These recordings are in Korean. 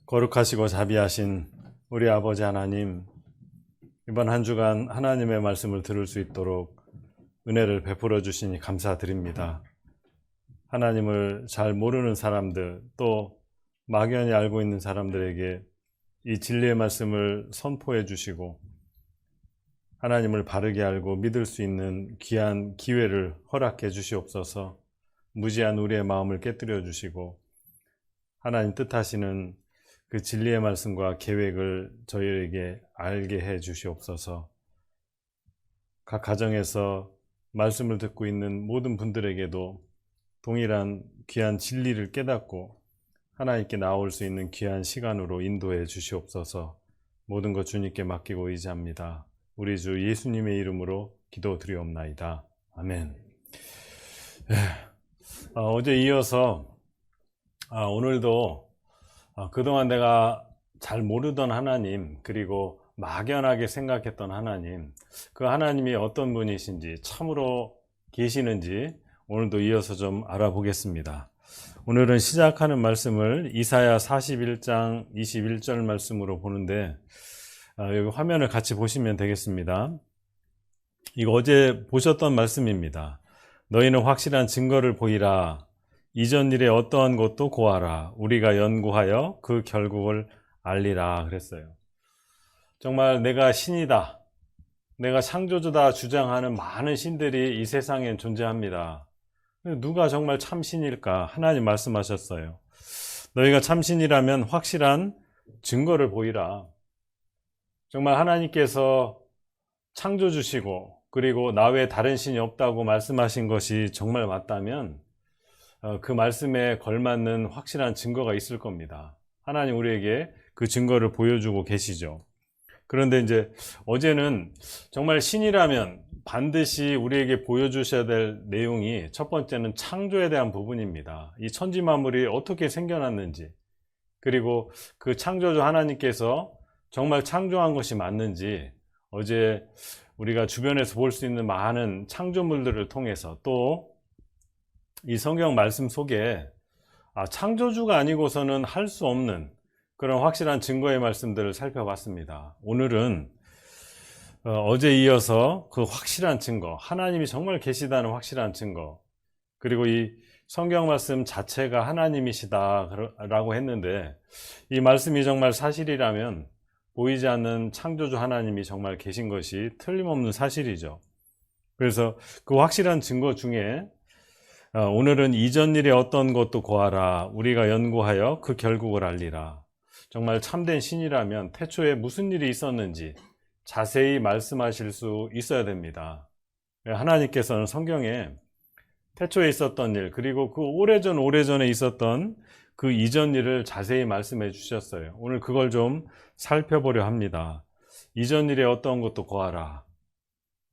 거룩하시고 자비하신 우리 아버지 하나님, 이번 한 주간 하나님의 말씀을 들을 수 있도록 은혜를 베풀어 주시니 감사드립니다. 하나님을 잘 모르는 사람들, 또 막연히 알고 있는 사람들에게 이 진리의 말씀을 선포해 주시고 하나님을 바르게 알고 믿을 수 있는 귀한 기회를 허락해 주시옵소서. 무지한 우리의 마음을 깨뜨려 주시고 하나님 뜻하시는 그 진리의 말씀과 계획을 저희에게 알게 해 주시옵소서. 각 가정에서 말씀을 듣고 있는 모든 분들에게도 동일한 귀한 진리를 깨닫고 하나님께 나올 수 있는 귀한 시간으로 인도해 주시옵소서. 모든 것 주님께 맡기고 의지합니다. 우리 주 예수님의 이름으로 기도드리옵나이다. 아멘. 어제 이어서 오늘도 그동안 내가 잘 모르던 하나님, 그리고 막연하게 생각했던 하나님, 그 하나님이 어떤 분이신지, 참으로 계시는지 오늘도 이어서 좀 알아보겠습니다. 오늘은 시작하는 말씀을 이사야 41장 21절 말씀으로 보는데, 여기 화면을 같이 보시면 되겠습니다. 이거 어제 보셨던 말씀입니다. 너희는 확실한 증거를 보이라. 이전 일에 어떠한 것도 고하라. 우리가 연구하여 그 결국을 알리라 그랬어요. 정말 내가 신이다, 내가 창조주다 주장하는 많은 신들이 이 세상엔 존재합니다. 누가 정말 참신일까? 하나님 말씀하셨어요. 너희가 참신이라면 확실한 증거를 보이라. 정말 하나님께서 창조주시고 그리고 나 외에 다른 신이 없다고 말씀하신 것이 정말 맞다면 그 말씀에 걸맞는 확실한 증거가 있을 겁니다. 하나님 우리에게 그 증거를 보여주고 계시죠. 그런데 이제 어제는 정말 신이라면 반드시 우리에게 보여주셔야 될 내용이 첫 번째는 창조에 대한 부분입니다. 이 천지 만물이 어떻게 생겨났는지, 그리고 그 창조주 하나님께서 정말 창조한 것이 맞는지, 어제 우리가 주변에서 볼 수 있는 많은 창조물들을 통해서 또 이 성경 말씀 속에 창조주가 아니고서는 할 수 없는 그런 확실한 증거의 말씀들을 살펴봤습니다. 오늘은 어제 이어서 그 확실한 증거, 하나님이 정말 계시다는 확실한 증거, 그리고 이 성경 말씀 자체가 하나님이시다라고 했는데 이 말씀이 정말 사실이라면 보이지 않는 창조주 하나님이 정말 계신 것이 틀림없는 사실이죠. 그래서 그 확실한 증거 중에 오늘은 이전 일에 어떤 것도 고하라. 우리가 연구하여 그 결국을 알리라. 정말 참된 신이라면 태초에 무슨 일이 있었는지 자세히 말씀하실 수 있어야 됩니다. 하나님께서는 성경에 태초에 있었던 일, 그리고 그 오래전에 있었던 그 이전 일을 자세히 말씀해 주셨어요. 오늘 그걸 좀 살펴보려 합니다. 이전 일에 어떤 것도 고하라.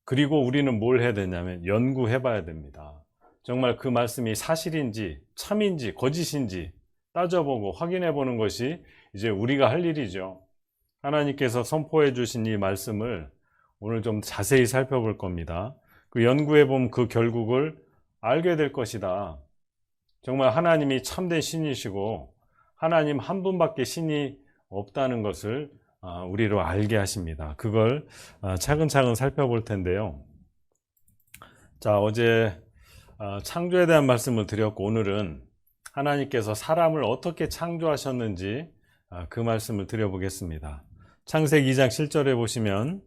그리고 우리는 뭘 해야 되냐면 연구해 봐야 됩니다. 정말 그 말씀이 사실인지 참인지 거짓인지 따져보고 확인해 보는 것이 이제 우리가 할 일이죠. 하나님께서 선포해 주신 이 말씀을 오늘 좀 자세히 살펴볼 겁니다. 그 연구해 보면 그 결국을 알게 될 것이다. 정말 하나님이 참된 신이시고 하나님 한 분밖에 신이 없다는 것을 우리로 알게 하십니다. 그걸 차근차근 살펴볼 텐데요. 자, 어제 창조에 대한 말씀을 드렸고 오늘은 하나님께서 사람을 어떻게 창조하셨는지 그 말씀을 드려보겠습니다. 창세기 2장 7절에 보시면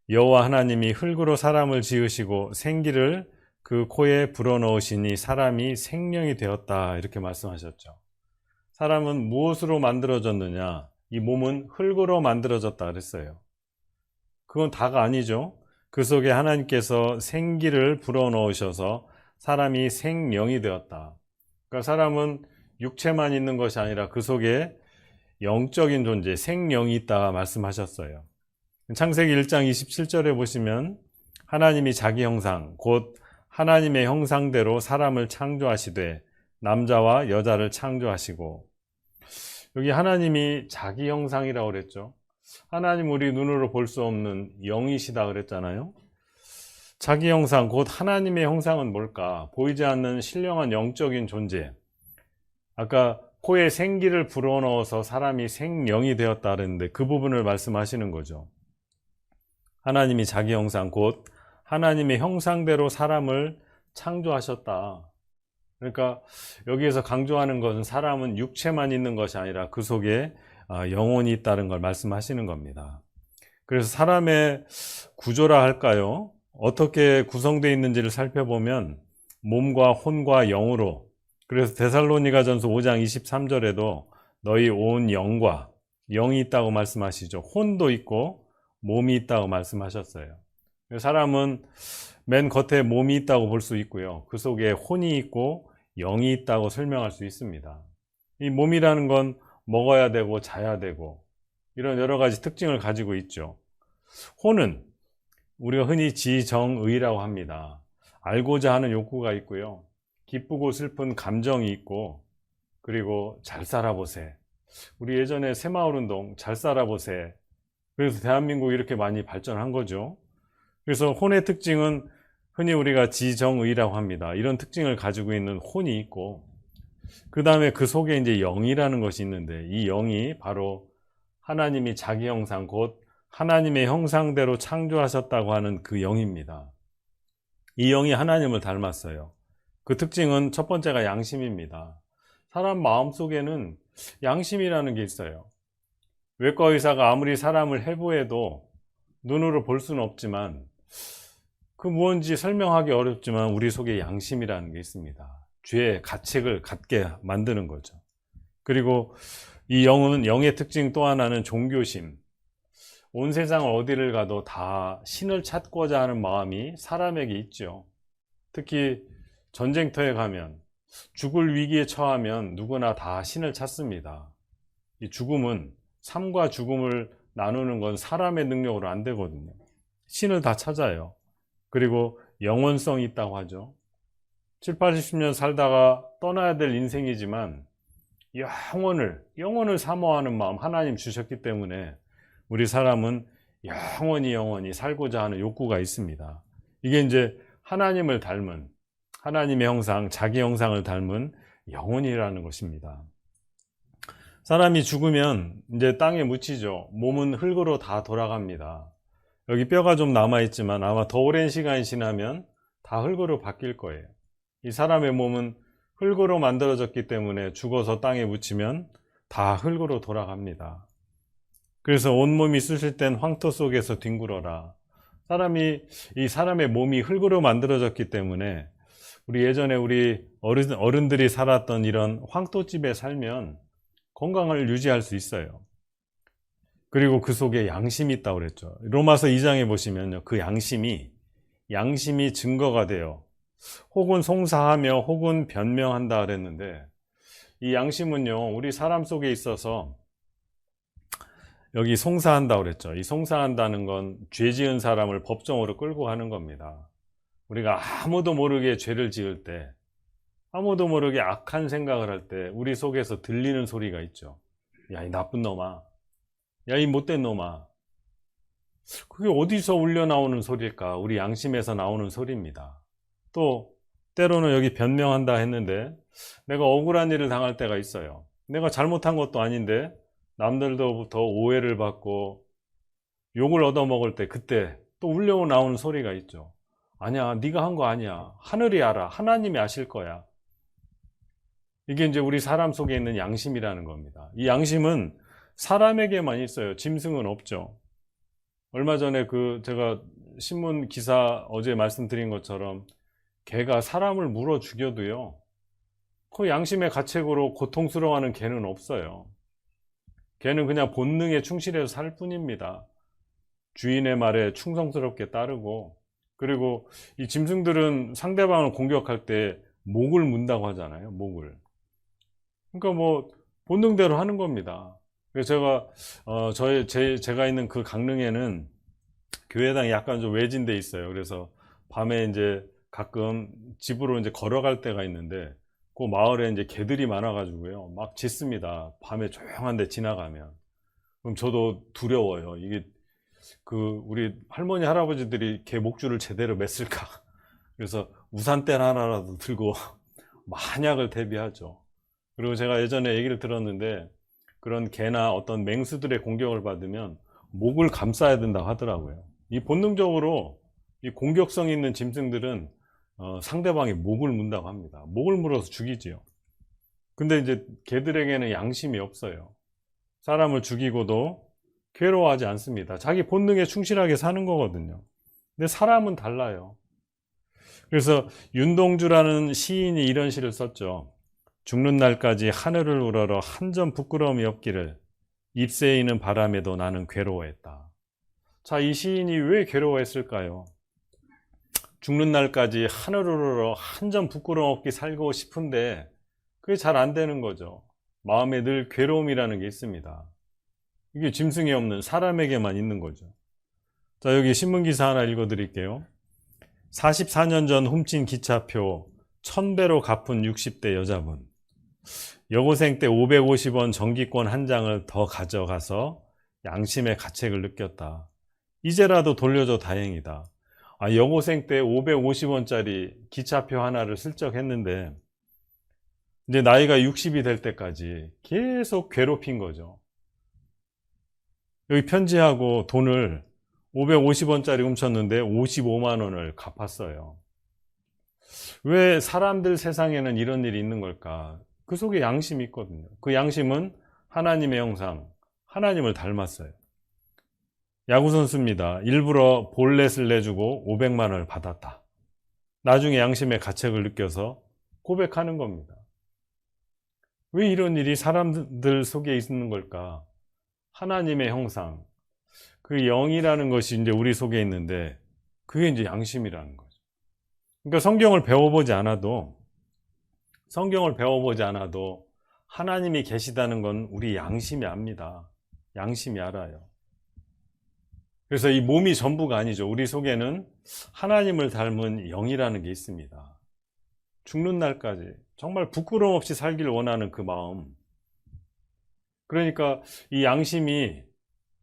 여호와 하나님이 흙으로 사람을 지으시고 생기를 그 코에 불어넣으시니 사람이 생명이 되었다 이렇게 말씀하셨죠. 사람은 무엇으로 만들어졌느냐? 이 몸은 흙으로 만들어졌다 그랬어요. 그건 다가 아니죠. 그 속에 하나님께서 생기를 불어넣으셔서 사람이 생명이 되었다. 그러니까 사람은 육체만 있는 것이 아니라 그 속에 영적인 존재, 생명이 있다 말씀하셨어요. 창세기 1장 27절에 보시면 하나님이 자기 형상, 곧 하나님의 형상대로 사람을 창조하시되 남자와 여자를 창조하시고, 여기 하나님이 자기 형상이라고 그랬죠. 하나님 우리 눈으로 볼 수 없는 영이시다 그랬잖아요. 자기 형상, 곧 하나님의 형상은 뭘까? 보이지 않는 신령한 영적인 존재. 아까 코에 생기를 불어넣어서 사람이 생명이 되었다 그랬는데 그 부분을 말씀하시는 거죠. 하나님이 자기 형상 곧 하나님의 형상대로 사람을 창조하셨다. 그러니까 여기에서 강조하는 것은 사람은 육체만 있는 것이 아니라 그 속에 영혼이 있다는 걸 말씀하시는 겁니다. 그래서 사람의 구조라 할까요? 어떻게 구성되어 있는지를 살펴보면 몸과 혼과 영으로, 그래서 데살로니가전서 5장 23절에도 너희 온 영과 영이 있다고 말씀하시죠. 혼도 있고 몸이 있다고 말씀하셨어요. 사람은 맨 겉에 몸이 있다고 볼 수 있고요. 그 속에 혼이 있고 영이 있다고 설명할 수 있습니다. 이 몸이라는 건 먹어야 되고 자야 되고 이런 여러 가지 특징을 가지고 있죠. 혼은 우리가 흔히 지정의라고 합니다. 알고자 하는 욕구가 있고요. 기쁘고 슬픈 감정이 있고, 그리고 잘 살아보세. 우리 예전에 새마을운동 잘 살아보세. 그래서 대한민국이 이렇게 많이 발전한 거죠. 그래서 혼의 특징은 흔히 우리가 지정의라고 합니다. 이런 특징을 가지고 있는 혼이 있고, 그 다음에 그 속에 이제 영이라는 것이 있는데, 이 영이 바로 하나님이 자기 형상, 곧 하나님의 형상대로 창조하셨다고 하는 그 영입니다. 이 영이 하나님을 닮았어요. 그 특징은 첫 번째가 양심입니다. 사람 마음속에는 양심이라는 게 있어요. 외과 의사가 아무리 사람을 해부해도 눈으로 볼 수는 없지만, 그 무언지 설명하기 어렵지만 우리 속에 양심이라는 게 있습니다. 죄의 가책을 갖게 만드는 거죠. 그리고 이 영은, 영의 특징 또 하나는 종교심. 온 세상을 어디를 가도 다 신을 찾고자 하는 마음이 사람에게 있죠. 특히 전쟁터에 가면, 죽을 위기에 처하면 누구나 다 신을 찾습니다. 이 죽음은, 삶과 죽음을 나누는 건 사람의 능력으로 안 되거든요. 신을 다 찾아요. 그리고 영원성이 있다고 하죠. 7, 80년 살다가 떠나야 될 인생이지만 영원을 사모하는 마음 하나님 주셨기 때문에 우리 사람은 영원히 살고자 하는 욕구가 있습니다. 이게 이제 하나님을 닮은, 하나님의 형상, 자기 형상을 닮은 영혼이라는 것입니다. 사람이 죽으면 이제 땅에 묻히죠. 몸은 흙으로 다 돌아갑니다. 여기 뼈가 좀 남아있지만 아마 더 오랜 시간이 지나면 다 흙으로 바뀔 거예요. 이 사람의 몸은 흙으로 만들어졌기 때문에 죽어서 땅에 묻히면 다 흙으로 돌아갑니다. 그래서 온몸이 쑤실 땐 황토 속에서 뒹굴어라. 이 사람의 몸이 흙으로 만들어졌기 때문에 예전에 우리 어른들이 살았던 이런 황토집에 살면 건강을 유지할 수 있어요. 그리고 그 속에 양심이 있다고 그랬죠. 로마서 2장에 보시면요, 그 양심이 증거가 돼요. 혹은 송사하며 혹은 변명한다 그랬는데, 이 양심은요 우리 사람 속에 있어서, 여기 송사한다 그랬죠. 이 송사한다는 건 죄 지은 사람을 법정으로 끌고 가는 겁니다. 우리가 아무도 모르게 죄를 지을 때, 아무도 모르게 악한 생각을 할 때 우리 속에서 들리는 소리가 있죠. 야, 이 나쁜 놈아, 야, 이 못된 놈아. 그게 어디서 울려 나오는 소리일까? 우리 양심에서 나오는 소리입니다. 또 때로는 여기 변명한다 했는데, 내가 억울한 일을 당할 때가 있어요. 내가 잘못한 것도 아닌데 남들로부터 오해를 받고 욕을 얻어먹을 때, 그때 또 울려 나오는 소리가 있죠. 아니야, 네가 한 거 아니야. 하늘이 알아. 하나님이 아실 거야. 이게 이제 우리 사람 속에 있는 양심이라는 겁니다. 이 양심은 사람에게만 있어요. 짐승은 없죠. 얼마 전에 제가 신문 기사 어제 말씀드린 것처럼 개가 사람을 물어 죽여도요, 그 양심의 가책으로 고통스러워하는 개는 없어요. 개는 그냥 본능에 충실해서 살 뿐입니다. 주인의 말에 충성스럽게 따르고, 그리고 이 짐승들은 상대방을 공격할 때 목을 문다고 하잖아요. 목을. 그러니까 뭐 본능대로 하는 겁니다. 그래서 제가 있는 그 강릉에는 교회당이 약간 좀 외진데 있어요. 그래서 밤에 이제 가끔 집으로 이제 걸어갈 때가 있는데, 그 마을에 이제 개들이 많아가지고요, 막 짖습니다. 밤에 조용한데 지나가면. 그럼 저도 두려워요. 이게 우리 할머니 할아버지들이 개 목줄을 제대로 맸을까? 그래서 우산대 하나라도 들고 만약을 대비하죠. 그리고 제가 예전에 얘기를 들었는데 그런 개나 어떤 맹수들의 공격을 받으면 목을 감싸야 된다고 하더라고요. 이 본능적으로 이 공격성 있는 짐승들은 상대방의 목을 문다고 합니다. 목을 물어서 죽이지요. 근데 이제 개들에게는 양심이 없어요. 사람을 죽이고도 괴로워하지 않습니다. 자기 본능에 충실하게 사는 거거든요. 근데 사람은 달라요. 그래서 윤동주라는 시인이 이런 시를 썼죠. 죽는 날까지 하늘을 우러러 한 점 부끄러움이 없기를 잎새이는 바람에도 나는 괴로워했다. 자, 이 시인이 왜 괴로워했을까요? 죽는 날까지 하늘을 우러러 한 점 부끄러움 없게 살고 싶은데 그게 잘 안 되는 거죠. 마음에 늘 괴로움이라는 게 있습니다. 이게 짐승이 없는 사람에게만 있는 거죠. 자, 여기 신문기사 하나 읽어드릴게요. 44년 전 훔친 기차표 1000배로 갚은 60대 여자분. 여고생 때 550원 정기권 한 장을 더 가져가서 양심의 가책을 느꼈다. 이제라도 돌려줘 다행이다. 여고생 때 550원짜리 기차표 하나를 슬쩍 했는데 이제 나이가 60이 될 때까지 계속 괴롭힌 거죠. 여기 편지하고 돈을 550원짜리 훔쳤는데 55만 원을 갚았어요. 왜 사람들 세상에는 이런 일이 있는 걸까? 그 속에 양심이 있거든요. 그 양심은 하나님의 형상, 하나님을 닮았어요. 야구선수입니다. 일부러 볼넷을 내주고 500만 원을 받았다. 나중에 양심의 가책을 느껴서 고백하는 겁니다. 왜 이런 일이 사람들 속에 있는 걸까? 하나님의 형상, 그 영이라는 것이 이제 우리 속에 있는데 그게 이제 양심이라는 거죠. 그러니까 성경을 배워보지 않아도 하나님이 계시다는 건 우리 양심이 압니다. 양심이 알아요. 그래서 이 몸이 전부가 아니죠. 우리 속에는 하나님을 닮은 영이라는 게 있습니다. 죽는 날까지 정말 부끄러움 없이 살기를 원하는 그 마음. 그러니까 이 양심이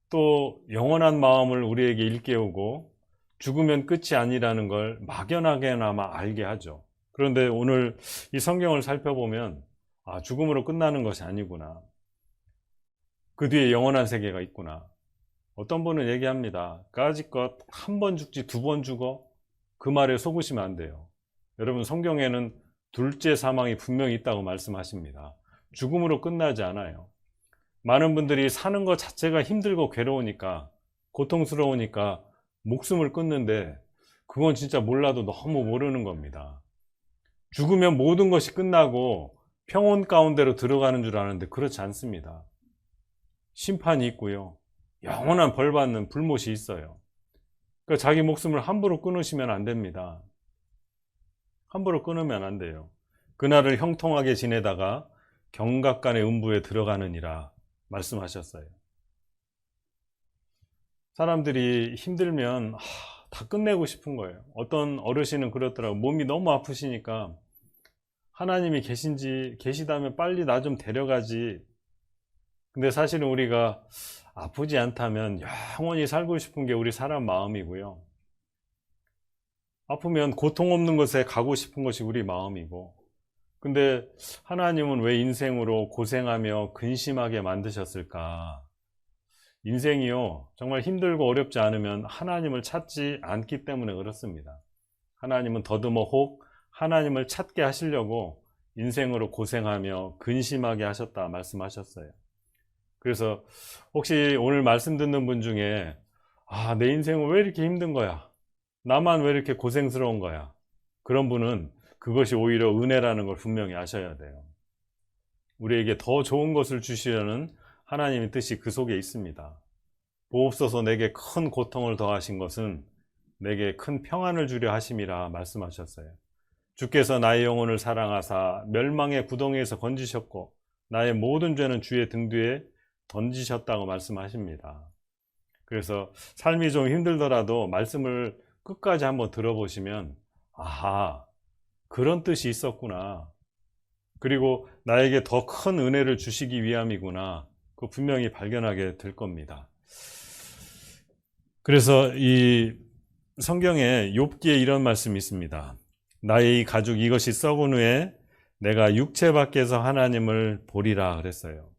또 영원한 마음을 우리에게 일깨우고 죽으면 끝이 아니라는 걸 막연하게나마 알게 하죠. 그런데 오늘 이 성경을 살펴보면 죽음으로 끝나는 것이 아니구나. 그 뒤에 영원한 세계가 있구나. 어떤 분은 얘기합니다. 까짓것 한 번 죽지 2번 죽어? 그 말에 속으시면 안 돼요. 여러분, 성경에는 둘째 사망이 분명히 있다고 말씀하십니다. 죽음으로 끝나지 않아요. 많은 분들이 사는 것 자체가 힘들고 괴로우니까, 고통스러우니까 목숨을 끊는데 그건 진짜 몰라도 너무 모르는 겁니다. 죽으면 모든 것이 끝나고 평온 가운데로 들어가는 줄 아는데 그렇지 않습니다. 심판이 있고요. 영원한 벌받는 불못이 있어요. 그러니까 자기 목숨을 함부로 끊으시면 안 됩니다. 함부로 끊으면 안 돼요. 그날을 형통하게 지내다가 경각간의 음부에 들어가느니라 말씀하셨어요. 사람들이 힘들면 다 끝내고 싶은 거예요. 어떤 어르신은 그렇더라고요. 몸이 너무 아프시니까 하나님이 계시다면 빨리 나 좀 데려가지. 근데 사실은 우리가 아프지 않다면 영원히 살고 싶은 게 우리 사람 마음이고요. 아프면 고통 없는 곳에 가고 싶은 것이 우리 마음이고, 근데 하나님은 왜 인생으로 고생하며 근심하게 만드셨을까? 인생이요, 정말 힘들고 어렵지 않으면 하나님을 찾지 않기 때문에 그렇습니다. 하나님은 더듬어 혹 하나님을 찾게 하시려고 인생으로 고생하며 근심하게 하셨다 말씀하셨어요. 그래서 혹시 오늘 말씀 듣는 분 중에 내 인생은 왜 이렇게 힘든 거야? 나만 왜 이렇게 고생스러운 거야? 그런 분은 그것이 오히려 은혜라는 걸 분명히 아셔야 돼요. 우리에게 더 좋은 것을 주시려는 하나님의 뜻이 그 속에 있습니다. 보옵소서 내게 큰 고통을 더하신 것은 내게 큰 평안을 주려 하심이라 말씀하셨어요. 주께서 나의 영혼을 사랑하사 멸망의 구덩이에서 건지셨고 나의 모든 죄는 주의 등 뒤에 던지셨다고 말씀하십니다. 그래서 삶이 좀 힘들더라도 말씀을 끝까지 한번 들어보시면 그런 뜻이 있었구나. 그리고 나에게 더 큰 은혜를 주시기 위함이구나. 그거 분명히 발견하게 될 겁니다. 그래서 이 성경에 욥기에 이런 말씀이 있습니다. 나의 이 가죽 이것이 썩은 후에 내가 육체 밖에서 하나님을 보리라 그랬어요.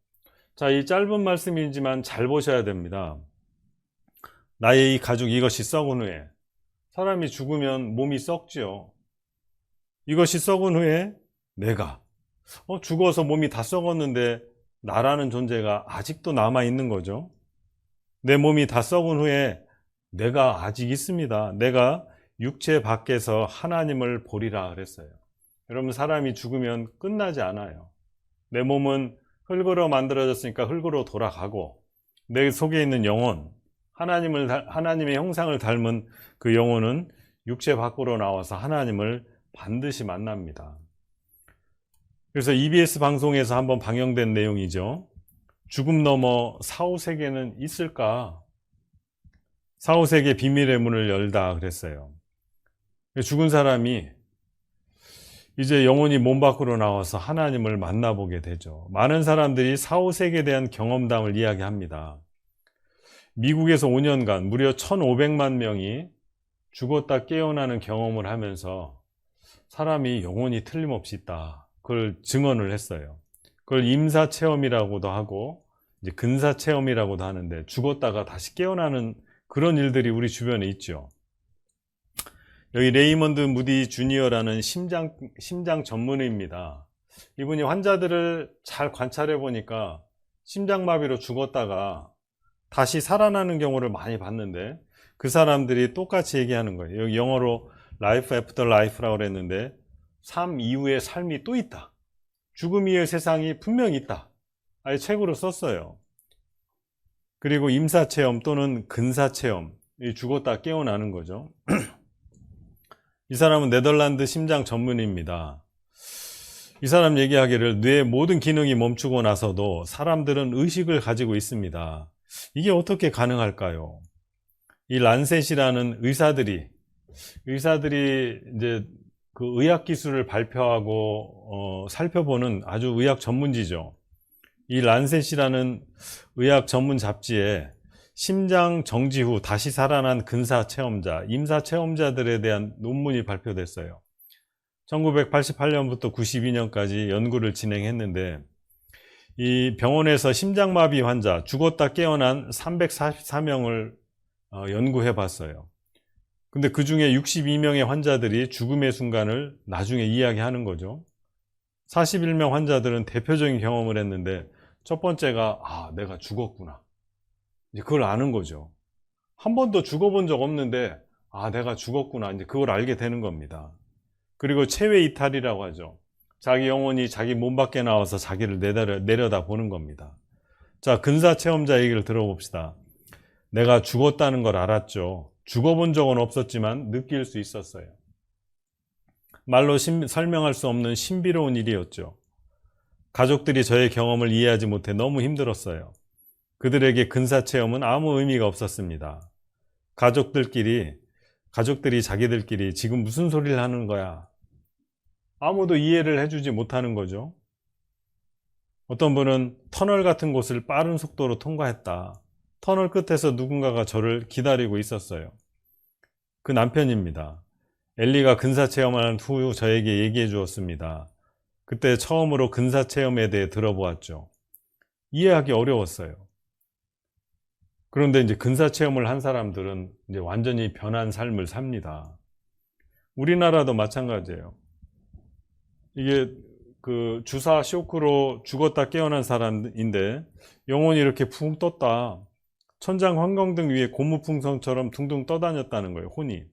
자, 이 짧은 말씀이지만 잘 보셔야 됩니다. 나의 이 가죽 이것이 썩은 후에, 사람이 죽으면 몸이 썩지요. 이것이 썩은 후에 내가 죽어서 몸이 다 썩었는데 나라는 존재가 아직도 남아 있는 거죠. 내 몸이 다 썩은 후에 내가 아직 있습니다. 내가 육체 밖에서 하나님을 보리라 그랬어요. 여러분, 사람이 죽으면 끝나지 않아요. 내 몸은 흙으로 만들어졌으니까 흙으로 돌아가고, 내 속에 있는 영혼, 하나님의 형상을 닮은 그 영혼은 육체 밖으로 나와서 하나님을 반드시 만납니다. 그래서 EBS 방송에서 한번 방영된 내용이죠. 죽음 너머 사후세계는 있을까? 사후세계 비밀의 문을 열다 그랬어요. 죽은 사람이 이제 영혼이 몸 밖으로 나와서 하나님을 만나보게 되죠. 많은 사람들이 사후세계에 대한 경험담을 이야기합니다. 미국에서 5년간 무려 1,500만 명이 죽었다 깨어나는 경험을 하면서 사람이 영혼이 틀림없이 있다, 그걸 증언을 했어요. 그걸 임사체험이라고도 하고 이제 근사체험이라고도 하는데, 죽었다가 다시 깨어나는 그런 일들이 우리 주변에 있죠. 여기 레이먼드 무디 주니어라는 심장 전문의입니다. 이분이 환자들을 잘 관찰해 보니까 심장마비로 죽었다가 다시 살아나는 경우를 많이 봤는데, 그 사람들이 똑같이 얘기하는 거예요. 여기 영어로 life after life라고 그랬는데, 삶 이후의 삶이 또 있다, 죽음 이후의 세상이 분명히 있다, 아예 책으로 썼어요. 그리고 임사체험 또는 근사체험, 죽었다 깨어나는 거죠. 이 사람은 네덜란드 심장 전문의입니다. 이 사람 얘기하기를, 뇌의 모든 기능이 멈추고 나서도 사람들은 의식을 가지고 있습니다. 이게 어떻게 가능할까요? 이 란셋이라는 의사들이 이제 그 의학 기술을 발표하고 살펴보는 아주 의학 전문지죠. 이 란셋이라는 의학 전문 잡지에 심장 정지 후 다시 살아난 근사 체험자, 임사 체험자들에 대한 논문이 발표됐어요. 1988년부터 92년까지 연구를 진행했는데, 이 병원에서 심장마비 환자, 죽었다 깨어난 344명을 연구해 봤어요. 근데 그 중에 62명의 환자들이 죽음의 순간을 나중에 이야기하는 거죠. 41명 환자들은 대표적인 경험을 했는데, 첫 번째가 내가 죽었구나, 이제 그걸 아는 거죠. 한 번도 죽어본 적 없는데 내가 죽었구나, 이제 그걸 알게 되는 겁니다. 그리고 체외 이탈이라고 하죠. 자기 영혼이 자기 몸 밖에 나와서 자기를 내려다 보는 겁니다. 자, 근사 체험자 얘기를 들어봅시다. 내가 죽었다는 걸 알았죠. 죽어본 적은 없었지만 느낄 수 있었어요. 말로 설명할 수 없는 신비로운 일이었죠. 가족들이 저의 경험을 이해하지 못해 너무 힘들었어요. 그들에게 근사체험은 아무 의미가 없었습니다. 가족들이 자기들끼리 지금 무슨 소리를 하는 거야, 아무도 이해를 해주지 못하는 거죠. 어떤 분은 터널 같은 곳을 빠른 속도로 통과했다. 터널 끝에서 누군가가 저를 기다리고 있었어요. 그 남편입니다. 엘리가 근사체험을 한 후 저에게 얘기해 주었습니다. 그때 처음으로 근사체험에 대해 들어보았죠. 이해하기 어려웠어요. 그런데 이제 근사체험을 한 사람들은 이제 완전히 변한 삶을 삽니다. 우리나라도 마찬가지예요. 이게 그 주사 쇼크로 죽었다 깨어난 사람인데 영혼이 이렇게 붕 떴다, 천장 환경등 위에 고무풍선처럼 둥둥 떠다녔다는 거예요, 혼이.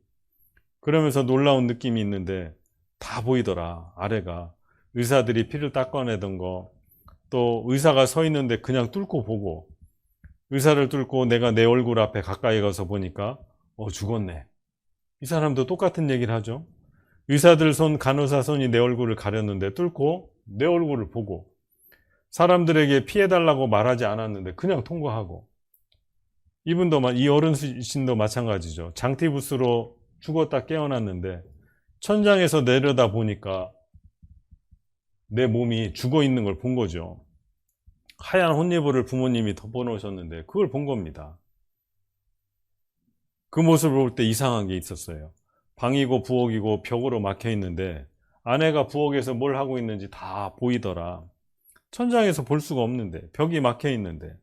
그러면서 놀라운 느낌이 있는데 다 보이더라, 아래가. 의사들이 피를 닦아내던 거, 또 의사가 서 있는데 그냥 뚫고 보고, 의사를 뚫고 내가 내 얼굴 앞에 가까이 가서 보니까 죽었네. 이 사람도 똑같은 얘기를 하죠. 의사들 손, 간호사 손이 내 얼굴을 가렸는데 뚫고 내 얼굴을 보고, 사람들에게 피해달라고 말하지 않았는데 그냥 통과하고. 이 어르신도 마찬가지죠. 장티부스로 죽었다 깨어났는데 천장에서 내려다 보니까 내 몸이 죽어 있는 걸 본 거죠. 하얀 혼이불을 부모님이 덮어놓으셨는데 그걸 본 겁니다. 그 모습을 볼 때 이상한 게 있었어요. 방이고 부엌이고 벽으로 막혀 있는데 아내가 부엌에서 뭘 하고 있는지 다 보이더라. 천장에서 볼 수가 없는데, 벽이 막혀 있는데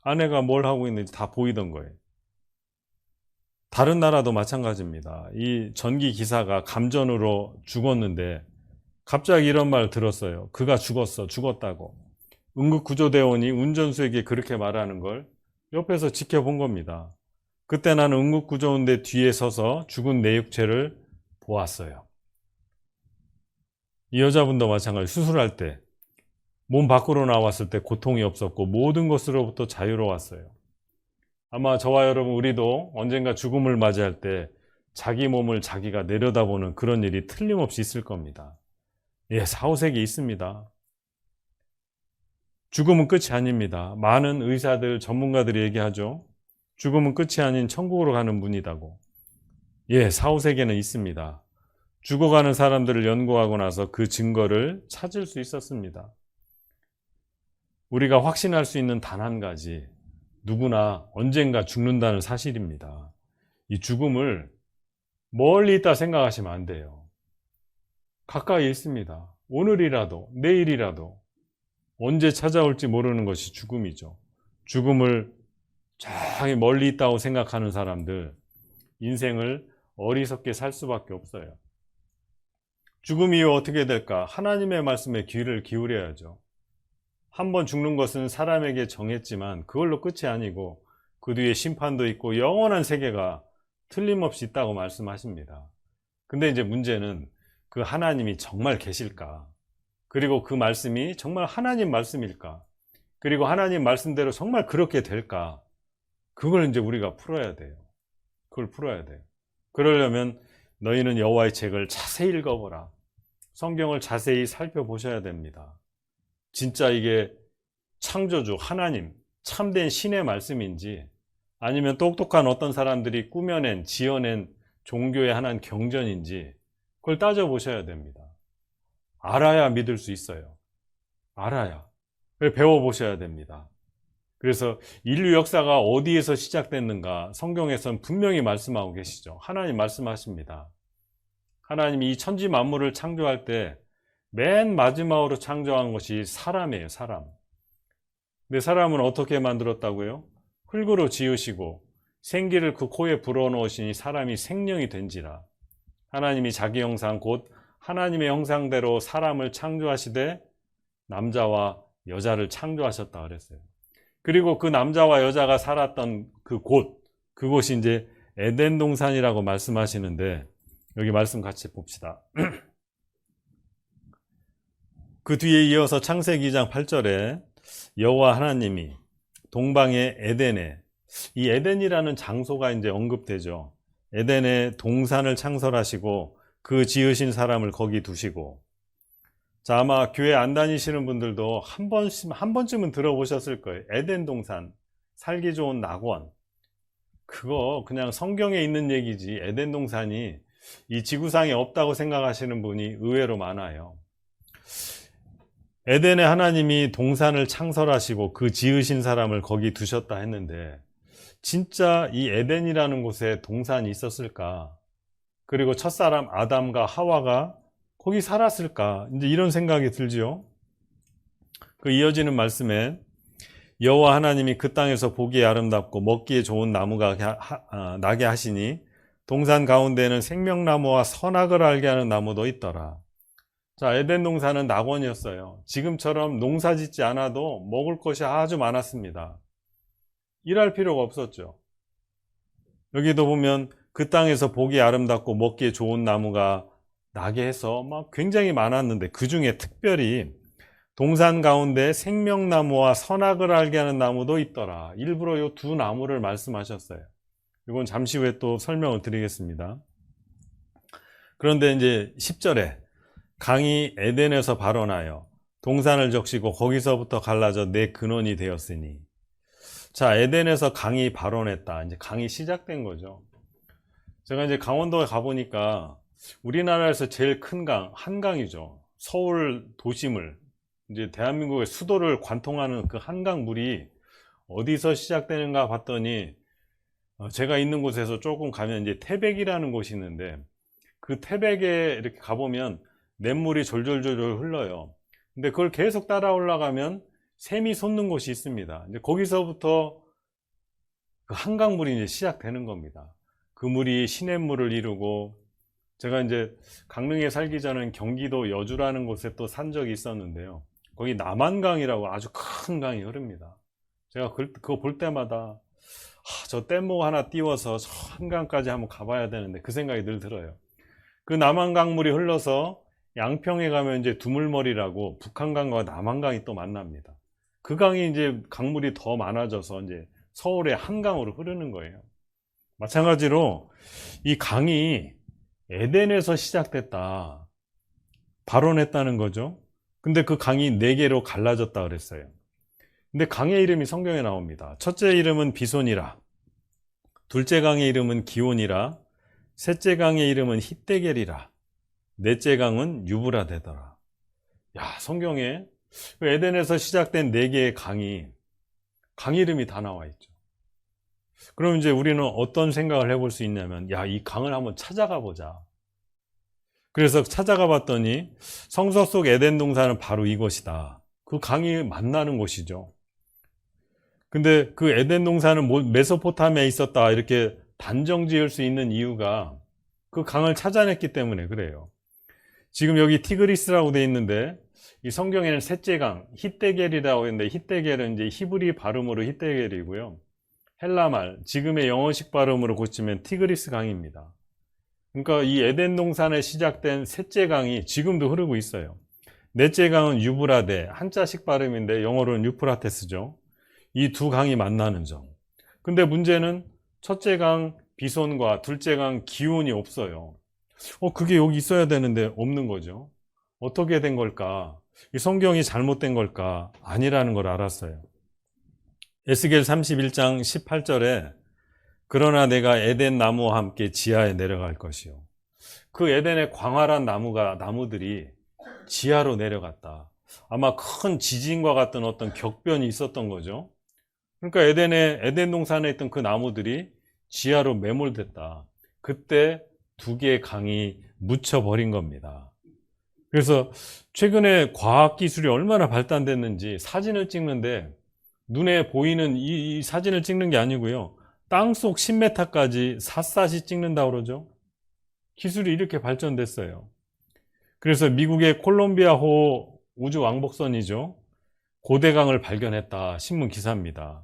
아내가 뭘 하고 있는지 다 보이던 거예요. 다른 나라도 마찬가지입니다. 이 전기 기사가 감전으로 죽었는데 갑자기 이런 말 들었어요. 그가 죽었다고. 응급구조대원이 운전수에게 그렇게 말하는 걸 옆에서 지켜본 겁니다. 그때 나는 응급구조대 뒤에 서서 죽은 내 육체를 보았어요. 이 여자분도 마찬가지. 수술할 때 몸 밖으로 나왔을 때 고통이 없었고 모든 것으로부터 자유로웠어요. 아마 저와 여러분 우리도 언젠가 죽음을 맞이할 때 자기 몸을 자기가 내려다보는 그런 일이 틀림없이 있을 겁니다. 예, 사후세계 있습니다. 죽음은 끝이 아닙니다. 많은 의사들, 전문가들이 얘기하죠. 죽음은 끝이 아닌 천국으로 가는 문이라고. 예, 사후세계는 있습니다. 죽어가는 사람들을 연구하고 나서 그 증거를 찾을 수 있었습니다. 우리가 확신할 수 있는 단 한 가지, 누구나 언젠가 죽는다는 사실입니다. 이 죽음을 멀리 있다 생각하시면 안 돼요. 가까이 있습니다. 오늘이라도, 내일이라도, 언제 찾아올지 모르는 것이 죽음이죠. 죽음을 저기 멀리 있다고 생각하는 사람들, 인생을 어리석게 살 수밖에 없어요. 죽음 이후 어떻게 될까? 하나님의 말씀에 귀를 기울여야죠. 한번 죽는 것은 사람에게 정했지만 그걸로 끝이 아니고 그 뒤에 심판도 있고 영원한 세계가 틀림없이 있다고 말씀하십니다. 근데 이제 문제는 그 하나님이 정말 계실까? 그리고 그 말씀이 정말 하나님 말씀일까? 그리고 하나님 말씀대로 정말 그렇게 될까? 그걸 이제 우리가 풀어야 돼요. 그걸 풀어야 돼요. 그러려면 너희는 여호와의 책을 자세히 읽어보라. 성경을 자세히 살펴보셔야 됩니다. 진짜 이게 창조주 하나님 참된 신의 말씀인지 아니면 똑똑한 어떤 사람들이 꾸며낸 지어낸 종교의 하나의 경전인지 그걸 따져보셔야 됩니다. 알아야 믿을 수 있어요. 알아야. 배워보셔야 됩니다. 그래서 인류 역사가 어디에서 시작됐는가 성경에서는 분명히 말씀하고 계시죠. 하나님 말씀하십니다. 하나님이 이 천지 만물을 창조할 때 맨 마지막으로 창조한 것이 사람이에요. 사람. 근데 사람은 어떻게 만들었다고요? 흙으로 지으시고 생기를 그 코에 불어넣으시니 사람이 생명이 된지라. 하나님이 자기 형상 곧 하나님의 형상대로 사람을 창조하시되 남자와 여자를 창조하셨다 그랬어요. 그리고 그 남자와 여자가 살았던 그곳이 이제 에덴 동산이라고 말씀하시는데 여기 말씀 같이 봅시다. 그 뒤에 이어서 창세기 2장 8절에 여호와 하나님이 동방의 에덴에, 이 에덴이라는 장소가 이제 언급되죠. 에덴에 동산을 창설하시고 그 지으신 사람을 거기 두시고. 자, 아마 교회 안 다니시는 분들도 한 번쯤은 들어보셨을 거예요. 에덴 동산, 살기 좋은 낙원. 그거 그냥 성경에 있는 얘기지 에덴 동산이 이 지구상에 없다고 생각하시는 분이 의외로 많아요. 에덴에 하나님이 동산을 창설하시고 그 지으신 사람을 거기 두셨다 했는데 진짜 이 에덴이라는 곳에 동산이 있었을까? 그리고 첫사람 아담과 하와가 거기 살았을까? 이제 이런 생각이 들지요. 그 이어지는 말씀에 여호와 하나님이 그 땅에서 보기에 아름답고 먹기에 좋은 나무가 나게 하시니 동산 가운데에는 생명나무와 선악을 알게 하는 나무도 있더라. 자, 에덴 동산은 낙원이었어요. 지금처럼 농사 짓지 않아도 먹을 것이 아주 많았습니다. 일할 필요가 없었죠. 여기도 보면 그 땅에서 보기 아름답고 먹기에 좋은 나무가 나게 해서 막 굉장히 많았는데 그 중에 특별히 동산 가운데 생명나무와 선악을 알게 하는 나무도 있더라. 일부러 이 두 나무를 말씀하셨어요. 이건 잠시 후에 또 설명을 드리겠습니다. 그런데 이제 10절에 강이 에덴에서 발원하여 동산을 적시고 거기서부터 갈라져 내 근원이 되었으니. 자, 에덴에서 강이 발원했다. 이제 강이 시작된 거죠. 제가 이제 강원도에 가보니까 우리나라에서 제일 큰 강, 한강이죠. 서울 도심을, 이제 대한민국의 수도를 관통하는 그 한강물이 어디서 시작되는가 봤더니 제가 있는 곳에서 조금 가면 이제 태백이라는 곳이 있는데 그 태백에 이렇게 가보면 냇물이 졸졸졸 흘러요. 근데 그걸 계속 따라 올라가면 샘이 솟는 곳이 있습니다. 이제 거기서부터 그 한강물이 이제 시작되는 겁니다. 그 물이 시냇물을 이루고, 제가 이제 강릉에 살기 전엔 경기도 여주라는 곳에 또 산 적이 있었는데요. 거기 남한강이라고 아주 큰 강이 흐릅니다. 제가 그거 볼 때마다 저 뗏목 하나 띄워서 저 한강까지 한번 가봐야 되는데 그 생각이 늘 들어요. 그 남한강물이 흘러서 양평에 가면 이제 두물머리라고 북한강과 남한강이 또 만납니다. 그 강이 이제 강물이 더 많아져서 이제 서울의 한강으로 흐르는 거예요. 마찬가지로 이 강이 에덴에서 시작됐다 발언했다는 거죠. 근데 그 강이 4개로 갈라졌다 그랬어요. 근데 강의 이름이 성경에 나옵니다. 첫째 이름은 비손이라, 둘째 강의 이름은 기온이라, 셋째 강의 이름은 히데겔이라, 넷째 강은 유브라 되더라. 야, 성경에 에덴에서 시작된 4개의 강 이름이 다 나와 있죠. 그럼 이제 우리는 어떤 생각을 해볼 수 있냐면, 야, 이 강을 한번 찾아가 보자. 그래서 찾아가 봤더니 성서 속 에덴 동산은 바로 이것이다. 그 강이 만나는 곳이죠. 근데 그 에덴 동산은 메소포타미아에 있었다 이렇게 단정 지을 수 있는 이유가 그 강을 찾아냈기 때문에 그래요. 지금 여기 티그리스라고 돼 있는데 이 성경에는 셋째 강 히데겔이라고 했는데, 히데겔은 이제 히브리 발음으로 히데겔이고요. 헬라말, 지금의 영어식 발음으로 고치면 티그리스 강입니다. 그러니까 이 에덴 동산에 시작된 셋째 강이 지금도 흐르고 있어요. 넷째 강은 유브라데, 한자식 발음인데 영어로는 유프라테스죠. 이 두 강이 만나는 점. 근데 문제는 첫째 강 비손과 둘째 강 기온이 없어요. 그게 여기 있어야 되는데 없는 거죠. 어떻게 된 걸까? 이 성경이 잘못된 걸까? 아니라는 걸 알았어요. 에스겔 31장 18절에 그러나 내가 에덴 나무와 함께 지하에 내려갈 것이요. 그 에덴의 광활한 나무들이 지하로 내려갔다. 아마 큰 지진과 같은 어떤 격변이 있었던 거죠. 그러니까 에덴 동산에 있던 그 나무들이 지하로 매몰됐다. 그때 2개의 강이 묻혀버린 겁니다. 그래서 최근에 과학기술이 얼마나 발달됐는지 사진을 찍는데 눈에 보이는 이 사진을 찍는 게 아니고요. 땅속 10m까지 샅샅이 찍는다고 그러죠. 기술이 이렇게 발전됐어요. 그래서 미국의 콜롬비아호 우주 왕복선이죠. 고대강을 발견했다. 신문 기사입니다.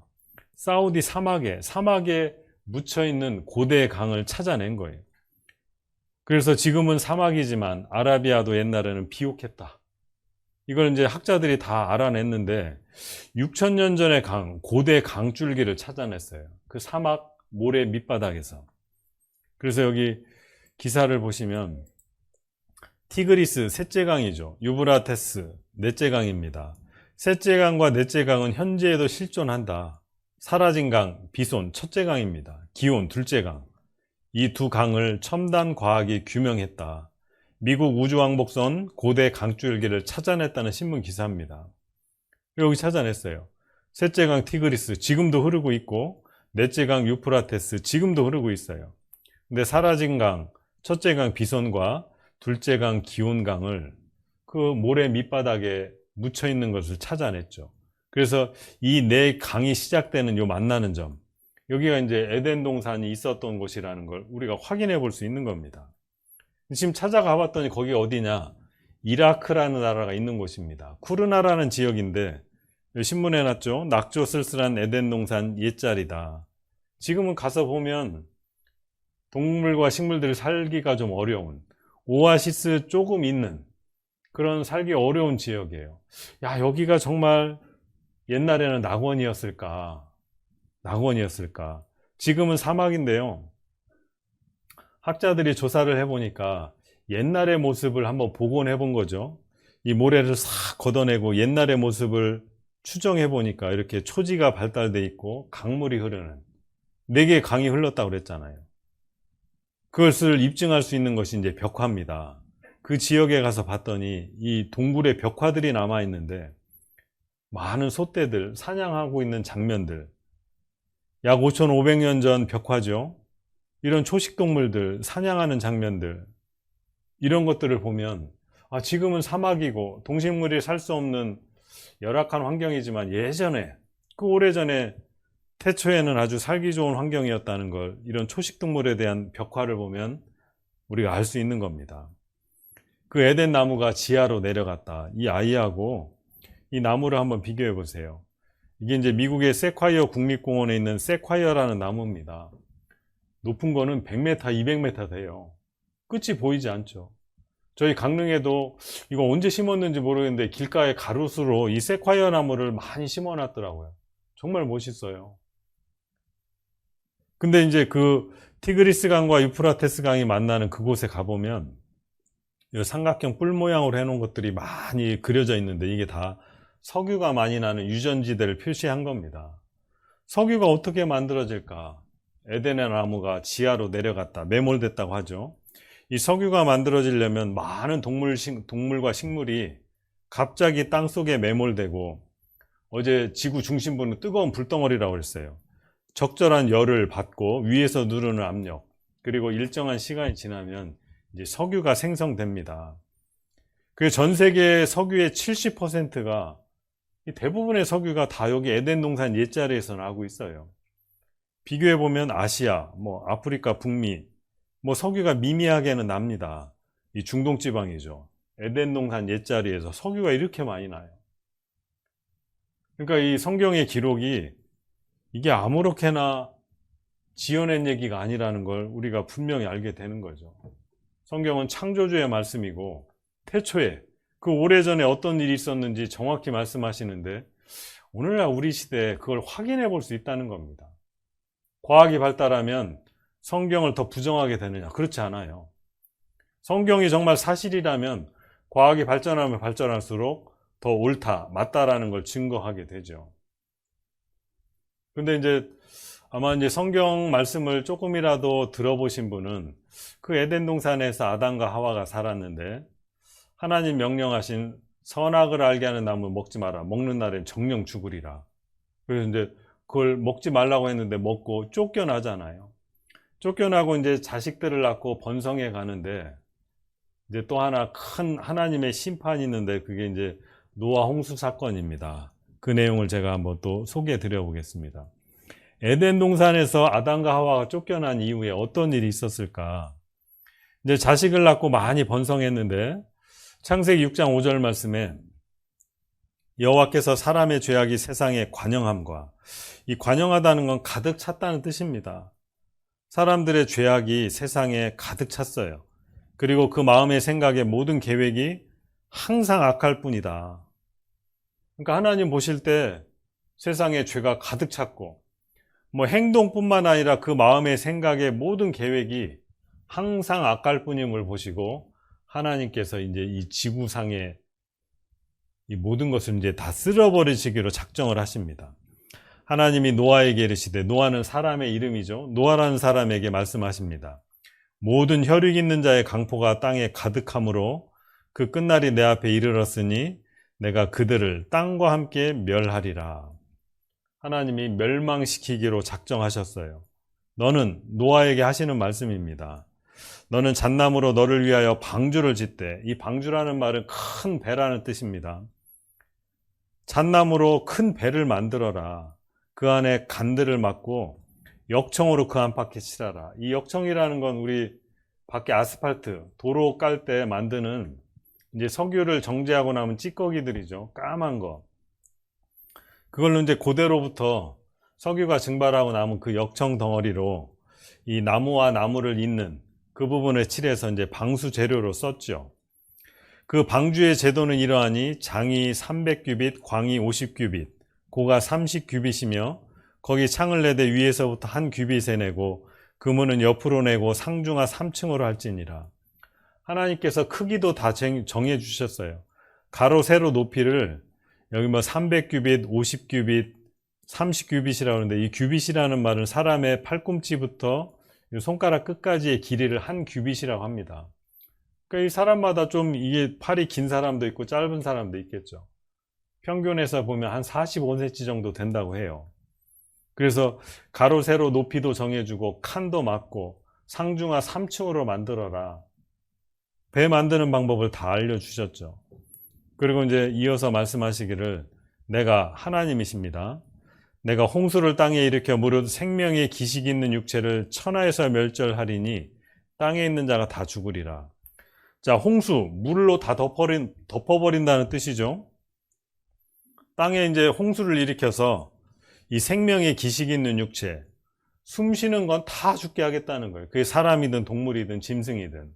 사우디 사막에 묻혀있는 고대 강을 찾아낸 거예요. 그래서 지금은 사막이지만 아라비아도 옛날에는 비옥했다. 이걸 이제 학자들이 다 알아냈는데 6,000년 전의 고대 강줄기를 찾아냈어요. 그 사막 모래 밑바닥에서. 그래서 여기 기사를 보시면 티그리스 셋째 강이죠. 유브라테스 넷째 강입니다. 셋째 강과 넷째 강은 현재에도 실존한다. 사라진 강 비손 첫째 강입니다. 기온 둘째 강. 이 2 강을 첨단 과학이 규명했다. 미국 우주왕복선 고대 강줄기를 찾아냈다는 신문 기사입니다. 여기 찾아냈어요. 셋째 강 티그리스 지금도 흐르고 있고, 넷째 강 유프라테스 지금도 흐르고 있어요. 근데 사라진 강 첫째 강 비손과 둘째 강 기온강을 그 모래 밑바닥에 묻혀 있는 것을 찾아냈죠. 그래서 이 4강이 시작되는 요 만나는 점, 여기가 이제 에덴 동산이 있었던 곳이라는 걸 우리가 확인해 볼 수 있는 겁니다. 지금 찾아가 봤더니 거기 어디냐? 이라크라는 나라가 있는 곳입니다. 쿠르나라는 지역인데 신문에 났죠. 낙조 쓸쓸한 에덴 동산 옛자리다. 지금은 가서 보면 동물과 식물들이 살기가 좀 어려운, 오아시스 조금 있는 그런 살기 어려운 지역이에요. 야, 여기가 정말 옛날에는 낙원이었을까? 지금은 사막인데요. 학자들이 조사를 해보니까 옛날의 모습을 한번 복원해 본 거죠. 이 모래를 싹 걷어내고 옛날의 모습을 추정해 보니까 이렇게 초지가 발달돼 있고 강물이 흐르는 4개의 강이 흘렀다고 그랬잖아요. 그것을 입증할 수 있는 것이 이제 벽화입니다. 그 지역에 가서 봤더니 이 동굴에 벽화들이 남아 있는데 많은 소떼들 사냥하고 있는 장면들, 약 5,500년 전 벽화죠. 이런 초식동물들 사냥하는 장면들, 이런 것들을 보면 지금은 사막이고 동식물이 살 수 없는 열악한 환경이지만 예전에, 그 오래전에 태초에는 아주 살기 좋은 환경이었다는 걸, 이런 초식동물에 대한 벽화를 보면 우리가 알 수 있는 겁니다. 그 에덴 나무가 지하로 내려갔다. 이 아이하고 이 나무를 한번 비교해 보세요. 이게 이제 미국의 세콰이어 국립공원에 있는 세콰이어라는 나무입니다. 높은 거는 100m, 200m 돼요. 끝이 보이지 않죠. 저희 강릉에도 이거 언제 심었는지 모르겠는데 길가에 가로수로 이 세콰이어 나무를 많이 심어 놨더라고요. 정말 멋있어요. 근데 이제 그 티그리스 강과 유프라테스 강이 만나는 그곳에 가보면 이 삼각형 뿔 모양으로 해놓은 것들이 많이 그려져 있는데 이게 다 석유가 많이 나는 유전지대를 표시한 겁니다. 석유가 어떻게 만들어질까? 에덴의 나무가 지하로 내려갔다, 매몰됐다고 하죠. 이 석유가 만들어지려면 많은 동물과 식물이 갑자기 땅 속에 매몰되고, 어제 지구 중심부는 뜨거운 불덩어리라고 했어요. 적절한 열을 받고 위에서 누르는 압력, 그리고 일정한 시간이 지나면 이제 석유가 생성됩니다. 그 전 세계 석유의 70%가, 대부분의 석유가 다 여기 에덴 동산 옛자리에서 나고 있어요. 비교해 보면 아시아, 아프리카, 북미, 석유가 미미하게는 납니다. 이 중동 지방이죠. 에덴 동산 옛자리에서 석유가 이렇게 많이 나요. 그러니까 이 성경의 기록이 이게 아무렇게나 지어낸 얘기가 아니라는 걸 우리가 분명히 알게 되는 거죠. 성경은 창조주의 말씀이고 태초에 그 오래전에 어떤 일이 있었는지 정확히 말씀하시는데, 오늘날 우리 시대에 그걸 확인해 볼 수 있다는 겁니다. 과학이 발달하면 성경을 더 부정하게 되느냐? 그렇지 않아요. 성경이 정말 사실이라면 과학이 발전하면 발전할수록 더 옳다, 맞다라는 걸 증거하게 되죠. 근데 이제 아마 이제 성경 말씀을 조금이라도 들어보신 분은 그 에덴 동산에서 아담과 하와가 살았는데 하나님 명령하신 선악을 알게 하는 나무 먹지 마라. 먹는 날엔 정령 죽으리라. 그래서 이제 그걸 먹지 말라고 했는데 먹고 쫓겨나잖아요. 쫓겨나고 이제 자식들을 낳고 번성해 가는데 이제 또 하나 큰 하나님의 심판이 있는데 그게 이제 노아 홍수 사건입니다. 그 내용을 제가 한번 또 소개해 드려 보겠습니다. 에덴 동산에서 아담과 하와가 쫓겨난 이후에 어떤 일이 있었을까? 이제 자식을 낳고 많이 번성했는데 창세기 6장 5절 말씀에 여호와께서 사람의 죄악이 세상에 관영함과, 이 관영하다는 건 가득 찼다는 뜻입니다. 사람들의 죄악이 세상에 가득 찼어요. 그리고 그 마음의 생각의 모든 계획이 항상 악할 뿐이다. 그러니까 하나님 보실 때 세상에 죄가 가득 찼고 행동뿐만 아니라 그 마음의 생각의 모든 계획이 항상 악할 뿐임을 보시고 하나님께서 이제 이 지구상의 이 모든 것을 이제 다 쓸어버리시기로 작정을 하십니다. 하나님이 노아에게 이르시되, 노아는 사람의 이름이죠. 노아라는 사람에게 말씀하십니다. 모든 혈육 있는 자의 강포가 땅에 가득함으로 그 끝날이 내 앞에 이르렀으니 내가 그들을 땅과 함께 멸하리라. 하나님이 멸망시키기로 작정하셨어요. 너는, 노아에게 하시는 말씀입니다. 너는 잣나무로 너를 위하여 방주를 짓되, 이 방주라는 말은 큰 배라는 뜻입니다. 잣나무로 큰 배를 만들어라. 그 안에 간들을 막고 역청으로 그 안팎에 칠하라. 이 역청이라는 건 우리 밖에 아스팔트, 도로 깔 때 만드는 이제 석유를 정제하고 나면 찌꺼기들이죠. 까만 거. 그걸로 이제 그대로부터 석유가 증발하고 남은 그 역청 덩어리로 이 나무와 나무를 잇는 그 부분을 칠해서 이제 방수 재료로 썼죠. 그 방주의 제도는 이러하니 장이 300규빗, 광이 50규빗, 고가 30규빗이며 거기 창을 내되 위에서부터 한 규빗에 내고 그문은 옆으로 내고 상중하 3층으로 할지니라. 하나님께서 크기도 다 정해 주셨어요. 가로 세로 높이를 여기 300규빗, 50규빗, 30규빗이라고 하는데, 이 규빗이라는 말은 사람의 팔꿈치부터 손가락 끝까지의 길이를 한 규빗이라고 합니다. 그러니까 이 사람마다 좀 이게 팔이 긴 사람도 있고 짧은 사람도 있겠죠. 평균에서 보면 한 45cm 정도 된다고 해요. 그래서 가로 세로 높이도 정해주고 칸도 맞고 상중하 3층으로 만들어라. 배 만드는 방법을 다 알려주셨죠. 그리고 이제 이어서 말씀하시기를 내가 하나님이십니다. 내가 홍수를 땅에 일으켜 무릇 생명의 기식이 있는 육체를 천하에서 멸절하리니 땅에 있는 자가 다 죽으리라. 자, 홍수, 물로 다 덮어버린다는 뜻이죠. 땅에 이제 홍수를 일으켜서 이 생명의 기식이 있는 육체, 숨 쉬는 건 다 죽게 하겠다는 거예요. 그게 사람이든 동물이든 짐승이든.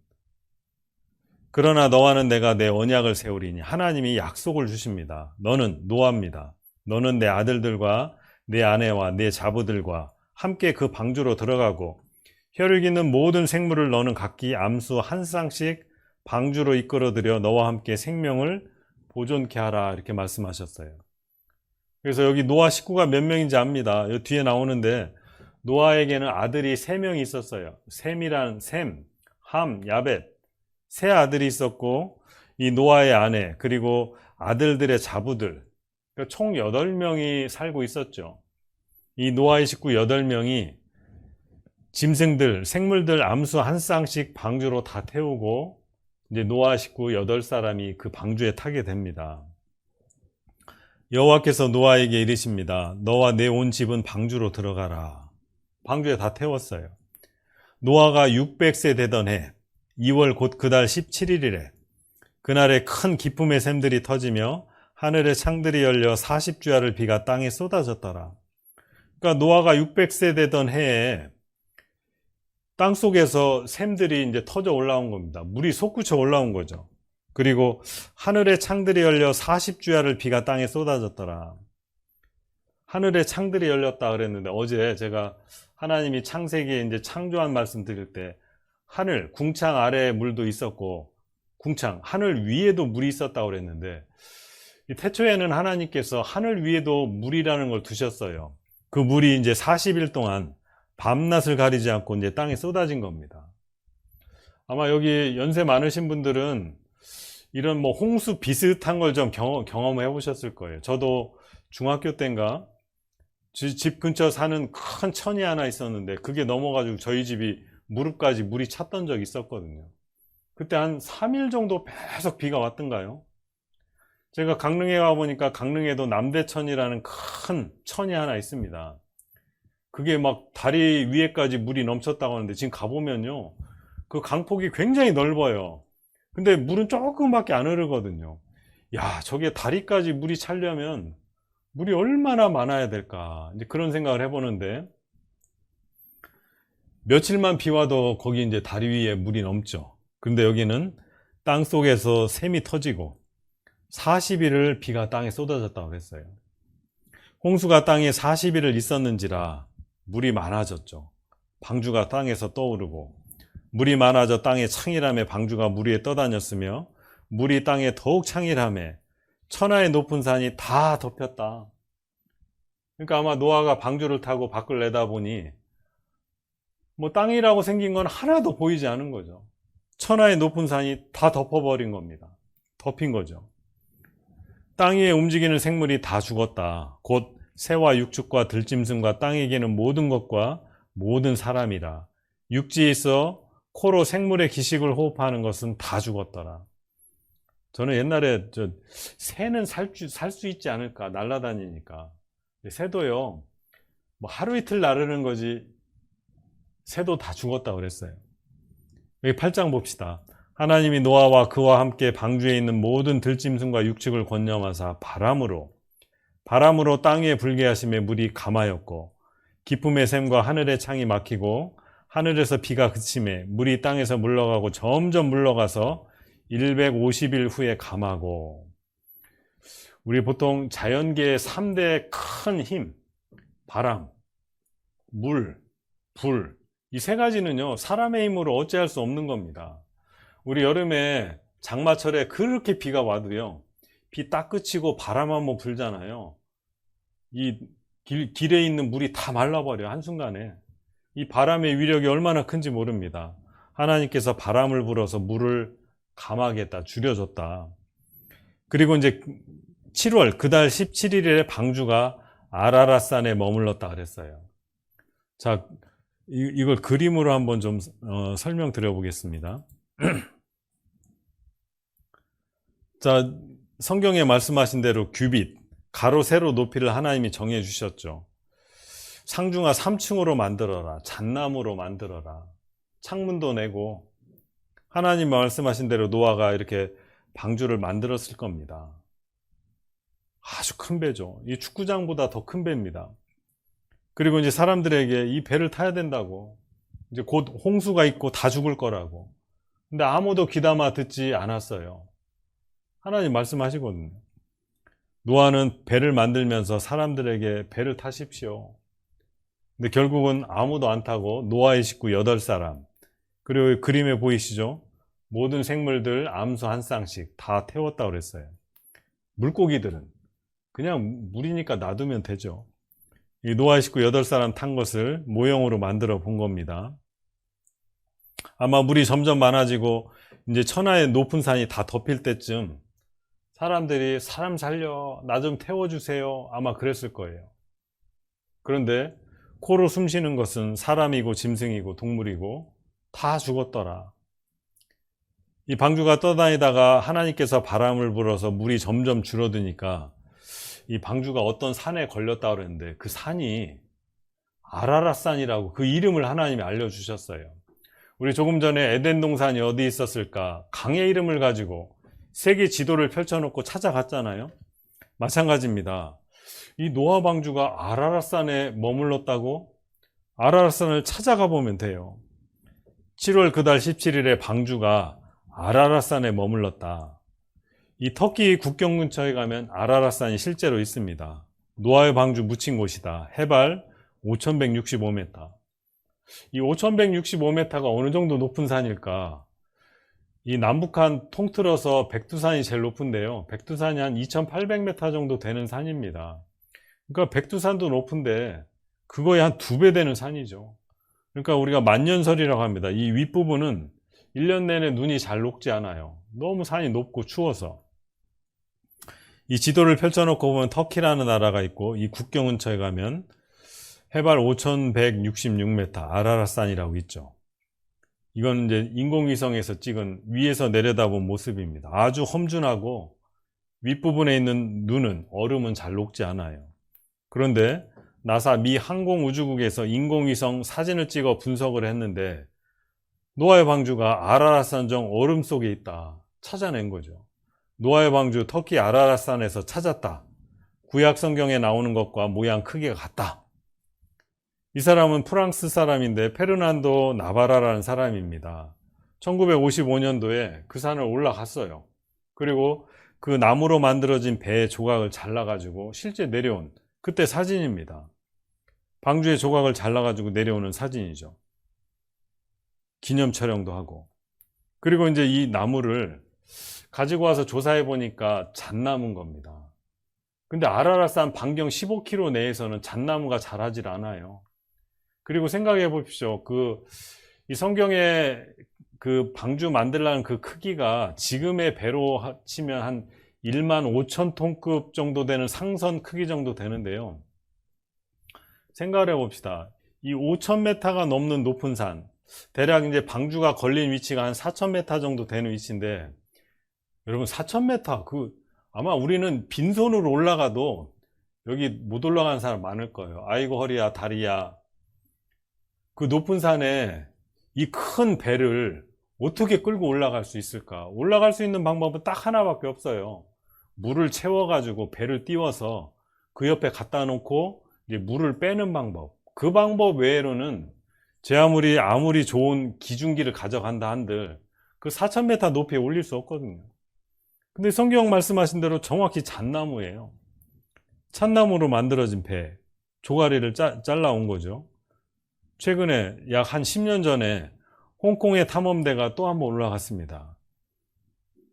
그러나 너와는 내가 내 언약을 세우리니 하나님이 약속을 주십니다. 너는 노아입니다. 너는 내 아들들과 내 아내와 내 자부들과 함께 그 방주로 들어가고 혈육 있는 모든 생물을 너는 각기 암수 한 쌍씩 방주로 이끌어들여 너와 함께 생명을 보존케 하라 이렇게 말씀하셨어요. 그래서 여기 노아 식구가 몇 명인지 압니다. 여기 뒤에 나오는데 노아에게는 아들이 3명이 있었어요. 셈이란 셈, 함, 야벳 세 아들이 있었고 이 노아의 아내 그리고 아들들의 자부들 총 8명이 살고 있었죠. 이 노아의 식구 8명이 짐승들, 생물들 암수 한 쌍씩 방주로 다 태우고 이제 노아 식구 8사람이 그 방주에 타게 됩니다. 여호와께서 노아에게 이르십니다. 너와 내 온 집은 방주로 들어가라. 방주에 다 태웠어요. 노아가 600세 되던 해 2월 곧 그달 17일이래. 그날에 큰 기쁨의 샘들이 터지며 하늘의 창들이 열려 40주야를 비가 땅에 쏟아졌더라. 그러니까 노아가 600세 되던 해에 땅속에서 샘들이 이제 터져 올라온 겁니다. 물이 솟구쳐 올라온 거죠. 그리고 하늘의 창들이 열려 40주야를 비가 땅에 쏟아졌더라. 하늘의 창들이 열렸다 그랬는데 어제 제가 하나님이 창세기에 이제 창조한 말씀 드릴 때 하늘, 궁창 아래에 물도 있었고 궁창, 하늘 위에도 물이 있었다고 그랬는데 태초에는 하나님께서 하늘 위에도 물이라는 걸 두셨어요. 그 물이 이제 40일 동안 밤낮을 가리지 않고 이제 땅에 쏟아진 겁니다. 아마 여기 연세 많으신 분들은 이런 뭐 홍수 비슷한 걸 좀 경험해 보셨을 거예요. 저도 중학교 때인가 집 근처 사는 큰 천이 하나 있었는데 그게 넘어가지고 저희 집이 무릎까지 물이 찼던 적이 있었거든요. 그때 한 3일 정도 계속 비가 왔던가요? 제가 강릉에 가보니까 강릉에도 남대천이라는 큰 천이 하나 있습니다. 그게 막 다리 위에까지 물이 넘쳤다고 하는데 지금 가보면요 그 강폭이 굉장히 넓어요. 근데 물은 조금밖에 안 흐르거든요. 야, 저게 다리까지 물이 차려면 물이 얼마나 많아야 될까 이제 그런 생각을 해보는데 며칠만 비 와도 거기 이제 다리 위에 물이 넘죠. 근데 여기는 땅 속에서 샘이 터지고 40일을 비가 땅에 쏟아졌다고 그랬어요. 홍수가 땅에 40일을 있었는지라 물이 많아졌죠. 방주가 땅에서 떠오르고 물이 많아져 땅에 창일함에 방주가 물 위에 떠다녔으며 물이 땅에 더욱 창일함에 천하의 높은 산이 다 덮였다. 그러니까 아마 노아가 방주를 타고 밖을 내다보니 뭐 땅이라고 생긴 건 하나도 보이지 않은 거죠. 천하의 높은 산이 다 덮어버린 겁니다. 덮인 거죠. 땅 위에 움직이는 생물이 다 죽었다. 곧 새와 육축과 들짐승과 땅에 기는 모든 것과 모든 사람이라. 육지에 있어 코로 생물의 기식을 호흡하는 것은 다 죽었더라. 저는 옛날에 새는 살 수 있지 않을까 날아다니니까. 새도요 뭐 하루 이틀 나르는 거지 새도 다 죽었다고 그랬어요. 여기 8장 봅시다. 하나님이 노아와 그와 함께 방주에 있는 모든 들짐승과 육축을 권념하사 바람으로 땅 위에 불게 하심에 물이 감하였고 기쁨의 샘과 하늘의 창이 막히고 하늘에서 비가 그침에 물이 땅에서 물러가고 점점 물러가서 150일 후에 감하고. 우리 보통 자연계의 3대 큰 힘, 바람, 물, 불, 이 세 가지는요 사람의 힘으로 어찌할 수 없는 겁니다. 우리 여름에 장마철에 그렇게 비가 와도요 비 딱 그치고 바람 한번 불잖아요. 이 길에 있는 물이 다 말라버려요. 한순간에. 이 바람의 위력이 얼마나 큰지 모릅니다. 하나님께서 바람을 불어서 물을 감하게 했다, 줄여줬다. 그리고 이제 7월 그달 17일에 방주가 아라랏산에 머물렀다 그랬어요. 자, 이걸 그림으로 한번 좀 설명드려 보겠습니다. 자, 성경에 말씀하신 대로 규빗, 가로 세로 높이를 하나님이 정해 주셨죠. 상중하 3층으로 만들어라. 잣나무로 만들어라. 창문도 내고 하나님 말씀하신 대로 노아가 이렇게 방주를 만들었을 겁니다. 아주 큰 배죠. 이 축구장보다 더 큰 배입니다. 그리고 이제 사람들에게 이 배를 타야 된다고, 이제 곧 홍수가 있고 다 죽을 거라고. 근데 아무도 귀담아 듣지 않았어요. 하나님 말씀하시거든요. 노아는 배를 만들면서 사람들에게 배를 타십시오. 근데 결국은 아무도 안 타고 노아의 식구 8사람, 그리고 그림에 보이시죠? 모든 생물들 암수 한 쌍씩 다 태웠다고 그랬어요. 물고기들은 그냥 물이니까 놔두면 되죠. 이 노아의 식구 8사람 탄 것을 모형으로 만들어 본 겁니다. 아마 물이 점점 많아지고 이제 천하의 높은 산이 다 덮일 때쯤 사람들이 사람 살려, 나 좀 태워주세요, 아마 그랬을 거예요. 그런데 코로 숨 쉬는 것은 사람이고 짐승이고 동물이고 다 죽었더라. 이 방주가 떠다니다가 하나님께서 바람을 불어서 물이 점점 줄어드니까 이 방주가 어떤 산에 걸렸다고 그랬는데 그 산이 아라랏산이라고 그 이름을 하나님이 알려주셨어요. 우리 조금 전에 에덴 동산이 어디 있었을까? 강의 이름을 가지고 세계 지도를 펼쳐놓고 찾아갔잖아요. 마찬가지입니다. 이 노아 방주가 아라랏산에 머물렀다고? 아라랏산을 찾아가 보면 돼요. 7월 그달 17일에 방주가 아라랏산에 머물렀다. 이 터키 국경 근처에 가면 아라랏산이 실제로 있습니다. 노아의 방주 묻힌 곳이다. 해발 5165m. 이 5165m가 어느 정도 높은 산일까? 이 남북한 통틀어서 백두산이 제일 높은데요. 백두산이 한 2800m 정도 되는 산입니다. 그러니까 백두산도 높은데 그거에 한 2배 되는 산이죠. 그러니까 우리가 만년설이라고 합니다. 이 윗부분은 1년 내내 눈이 잘 녹지 않아요. 너무 산이 높고 추워서. 이 지도를 펼쳐놓고 보면 터키라는 나라가 있고 이 국경 근처에 가면 해발 5166m 아라랏산이라고 있죠. 이건 이제 인공위성에서 찍은 위에서 내려다본 모습입니다. 아주 험준하고 윗부분에 있는 눈은, 얼음은 잘 녹지 않아요. 그런데 나사 미 항공우주국에서 인공위성 사진을 찍어 분석을 했는데 노아의 방주가 아라랏산 얼음 속에 있다. 찾아낸 거죠. 노아의 방주 터키 아라랏산에서 찾았다. 구약 성경에 나오는 것과 모양 크기가 같다. 이 사람은 프랑스 사람인데 페르난도 나바라라는 사람입니다. 1955년도에 그 산을 올라갔어요. 그리고 그 나무로 만들어진 배의 조각을 잘라가지고 실제 내려온 그때 사진입니다. 방주의 조각을 잘라가지고 내려오는 사진이죠. 기념 촬영도 하고. 그리고 이제 이 나무를 가지고 와서 조사해 보니까 잣나무인 겁니다. 근데 아라랏산 반경 15km 내에서는 잣나무가 자라질 않아요. 그리고 생각해 보십시오. 이 성경에 그 방주 만들라는 그 크기가 지금의 배로 치면 한 1만 5천 톤급 정도 되는 상선 크기 정도 되는데요. 생각을 해 봅시다. 이 5,000m가 넘는 높은 산, 대략 이제 방주가 걸린 위치가 한 4,000m 정도 되는 위치인데, 여러분 4,000m, 아마 우리는 빈손으로 올라가도 여기 못 올라가는 사람 많을 거예요. 아이고 허리야 다리야. 그 높은 산에 이 큰 배를 어떻게 끌고 올라갈 수 있을까? 올라갈 수 있는 방법은 딱 하나밖에 없어요. 물을 채워가지고 배를 띄워서 그 옆에 갖다 놓고 이제 물을 빼는 방법. 그 방법 외로는 제 아무리 좋은 기중기를 가져간다 한들 그 4,000m 높이에 올릴 수 없거든요. 근데 성경 말씀하신 대로 정확히 잣나무예요. 잣나무로 만들어진 배, 조가리를 잘라온 거죠. 최근에 약 한 10년 전에 홍콩의 탐험대가 또 한번 올라갔습니다.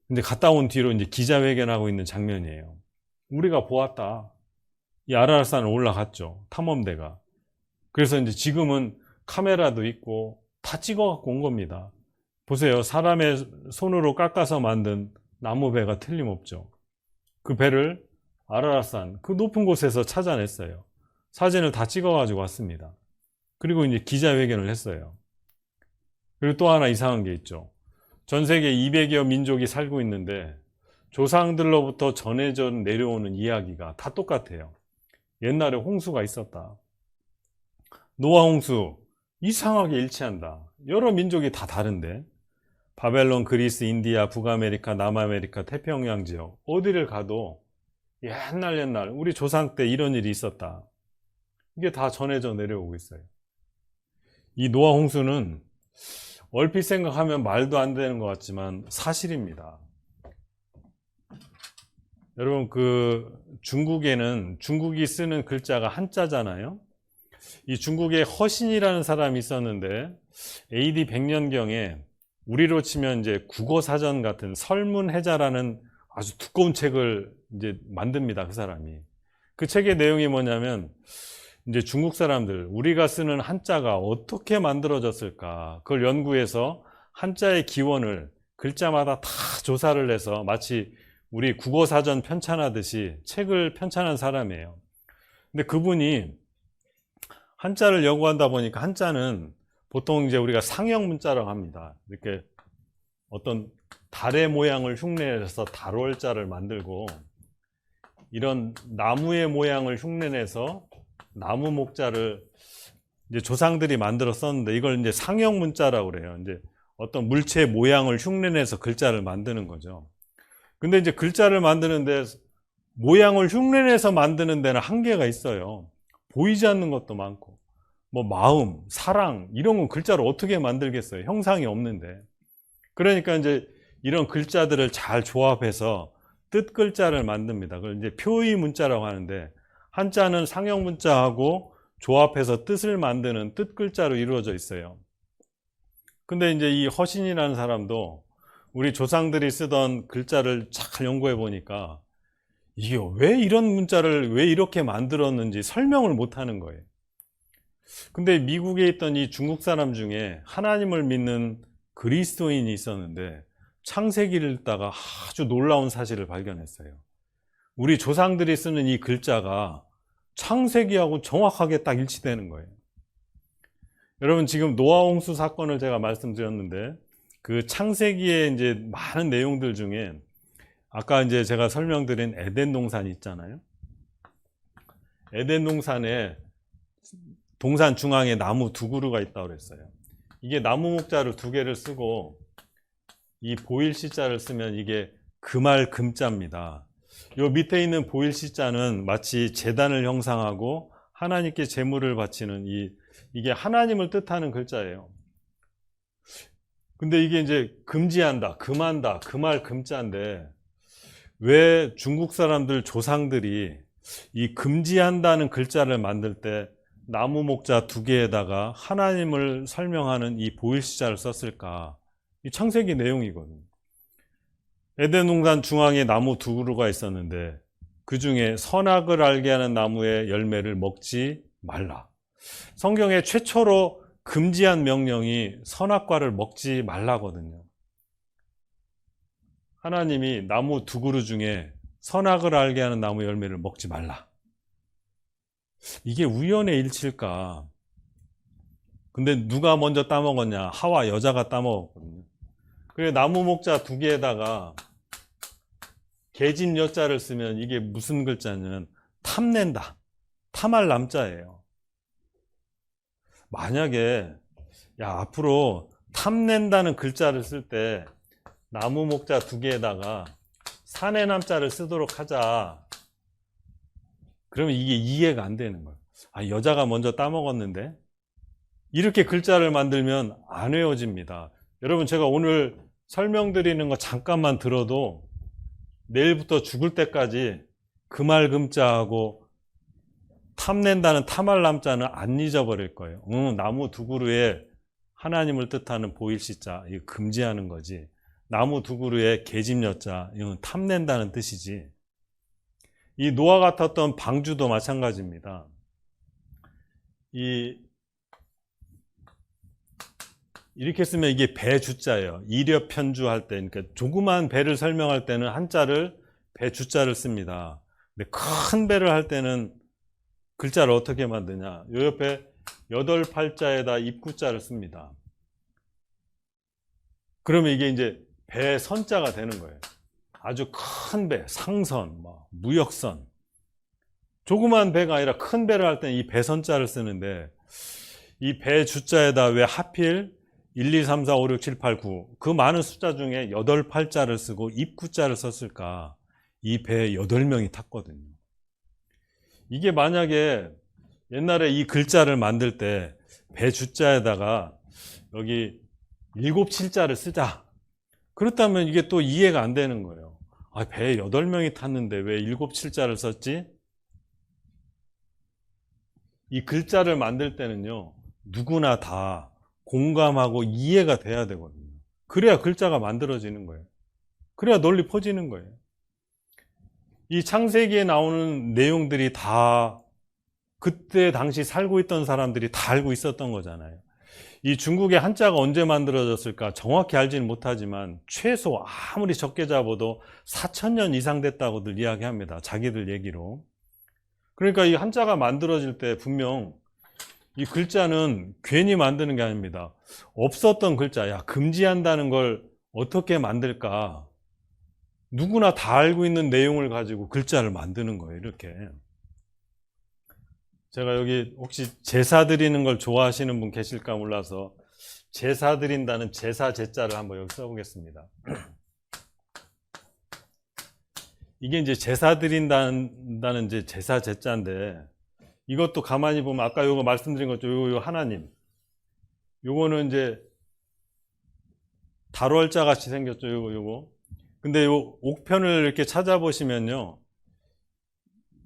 근데 갔다 온 뒤로 이제 기자회견하고 있는 장면이에요. 우리가 보았다. 이 아라랏산을 올라갔죠. 탐험대가. 그래서 이제 지금은 카메라도 있고 다 찍어갖고 온 겁니다. 보세요. 사람의 손으로 깎아서 만든 나무배가 틀림없죠. 그 배를 아라랏산 그 높은 곳에서 찾아냈어요. 사진을 다 찍어가지고 왔습니다. 그리고 이제 기자회견을 했어요. 그리고 또 하나 이상한 게 있죠. 전 세계 200여 민족이 살고 있는데 조상들로부터 전해져 내려오는 이야기가 다 똑같아요. 옛날에 홍수가 있었다. 노아 홍수 이상하게 일치한다. 여러 민족이 다 다른데 바벨론, 그리스, 인디아, 북아메리카, 남아메리카, 태평양 지역 어디를 가도 옛날 우리 조상 때 이런 일이 있었다. 이게 다 전해져 내려오고 있어요. 이 노아 홍수는 얼핏 생각하면 말도 안 되는 것 같지만 사실입니다. 여러분, 중국에는 중국이 쓰는 글자가 한자잖아요. 이 중국에 허신이라는 사람이 있었는데 AD 100년경에 우리로 치면 이제 국어사전 같은 설문해자라는 아주 두꺼운 책을 이제 만듭니다. 그 사람이. 그 책의 내용이 뭐냐면 이제 중국 사람들, 우리가 쓰는 한자가 어떻게 만들어졌을까, 그걸 연구해서 한자의 기원을 글자마다 다 조사를 해서 마치 우리 국어사전 편찬하듯이 책을 편찬한 사람이에요. 근데 그분이 한자를 연구한다 보니까 한자는 보통 이제 우리가 상형 문자라고 합니다. 이렇게 어떤 달의 모양을 흉내내서 달월자를 만들고, 이런 나무의 모양을 흉내내서 나무 목자를 이제 조상들이 만들어 썼는데, 이걸 이제 상형 문자라고 그래요. 이제 어떤 물체의 모양을 흉내내서 글자를 만드는 거죠. 근데 이제 글자를 만드는데 모양을 흉내내서 만드는 데는 한계가 있어요. 보이지 않는 것도 많고, 뭐 마음, 사랑 이런 건 글자로 어떻게 만들겠어요? 형상이 없는데. 그러니까 이제 이런 글자들을 잘 조합해서 뜻 글자를 만듭니다. 그걸 이제 표의 문자라고 하는데, 한자는 상형 문자하고 조합해서 뜻을 만드는 뜻 글자로 이루어져 있어요. 근데 이제 이 허신이라는 사람도 우리 조상들이 쓰던 글자를 잘 연구해 보니까 이게 왜 이런 문자를 왜 이렇게 만들었는지 설명을 못 하는 거예요. 근데 미국에 있던 이 중국 사람 중에 하나님을 믿는 그리스도인이 있었는데 창세기를 읽다가 아주 놀라운 사실을 발견했어요. 우리 조상들이 쓰는 이 글자가 창세기하고 정확하게 딱 일치되는 거예요. 여러분, 지금 노아 홍수 사건을 제가 말씀드렸는데 그 창세기에 이제 많은 내용들 중에 아까 이제 제가 설명드린 에덴 동산이 있잖아요. 에덴 동산에 동산 중앙에 나무 두 그루가 있다고 그랬어요. 이게 나무 목자를 두 개를 쓰고 이 보일 시자를 쓰면 이게 금할 금자입니다. 요 밑에 있는 보일 시자는 마치 제단을 형상하고 하나님께 제물을 바치는 이게 하나님을 뜻하는 글자예요. 근데 이게 이제 금지한다, 금한다, 금할 금자인데 왜 중국 사람들 조상들이 이 금지한다는 글자를 만들 때 나무 목자 두 개에다가 하나님을 설명하는 이 보일시자를 썼을까? 이 창세기 내용이거든요. 에덴 동산 중앙에 나무 두 그루가 있었는데 그 중에 선악을 알게 하는 나무의 열매를 먹지 말라. 성경에 최초로 금지한 명령이 선악과를 먹지 말라거든요. 하나님이 나무 두 그루 중에 선악을 알게 하는 나무 열매를 먹지 말라. 이게 우연의 일치일까? 근데 누가 먼저 따먹었냐? 하와 여자가 따먹었거든요. 그래, 나무 목자 두 개에다가 계집 여자를 쓰면 이게 무슨 글자냐면 탐낸다, 탐할 남자예요. 만약에 앞으로 탐낸다는 글자를 쓸 때 나무 목자 두 개에다가 사내 남자를 쓰도록 하자. 그러면 이게 이해가 안 되는 거예요. 여자가 먼저 따먹었는데 이렇게 글자를 만들면 안 외워집니다. 여러분, 제가 오늘 설명드리는 거 잠깐만 들어도 내일부터 죽을 때까지 금할 금자하고 탐낸다는 탐할 남자는 안 잊어버릴 거예요. 나무 두 그루에 하나님을 뜻하는 보일시자, 이거 금지하는 거지. 나무 두 그루에 계집 여자, 이건 탐낸다는 뜻이지. 이 노아 같았던 방주도 마찬가지입니다. 이렇게 쓰면 이게 배주자예요. 이렵편주할 때, 그러니까 조그만 배를 설명할 때는 한자를 배주자를 씁니다. 근데 큰 배를 할 때는 글자를 어떻게 만드냐? 요 옆에 8팔자에다 입구자를 씁니다. 그러면 이게 이제 배 선자가 되는 거예요. 아주 큰 배, 상선, 무역선, 조그만 배가 아니라 큰 배를 할 때는 이 배선자를 쓰는데 이 배 주자에다 왜 하필 1, 2, 3, 4, 5, 6, 7, 8, 9 그 많은 숫자 중에 8, 8자를 쓰고 입구자를 썼을까? 이 배에 8명이 탔거든요. 이게 만약에 옛날에 이 글자를 만들 때 배 주자에다가 여기 7, 7자를 쓰자. 그렇다면 이게 또 이해가 안 되는 거예요. 아, 배에 8명이 탔는데 왜 7, 7자를 썼지? 이 글자를 만들 때는요, 누구나 다 공감하고 이해가 돼야 되거든요. 그래야 글자가 만들어지는 거예요. 그래야 널리 퍼지는 거예요. 이 창세기에 나오는 내용들이 다 그때 당시 살고 있던 사람들이 다 알고 있었던 거잖아요. 이 중국의 한자가 언제 만들어졌을까 정확히 알지는 못하지만 최소 아무리 적게 잡아도 4,000년 이상 됐다고들 이야기합니다. 자기들 얘기로. 그러니까 이 한자가 만들어질 때 분명 이 글자는 괜히 만드는 게 아닙니다. 없었던 글자, 야, 금지한다는 걸 어떻게 만들까? 누구나 다 알고 있는 내용을 가지고 글자를 만드는 거예요, 이렇게. 제가 여기 혹시 제사 드리는 걸 좋아하시는 분 계실까 몰라서 제사 드린다는 제사 제자를 한번 여기 써보겠습니다. 이게 이제 제사 드린다는 이제 제사 제자인데 이것도 가만히 보면 아까 요거 말씀드린 것죠. 요 하나님. 요거는 이제 달월자 같이 생겼죠. 요거. 근데 요 옥편을 이렇게 찾아보시면요.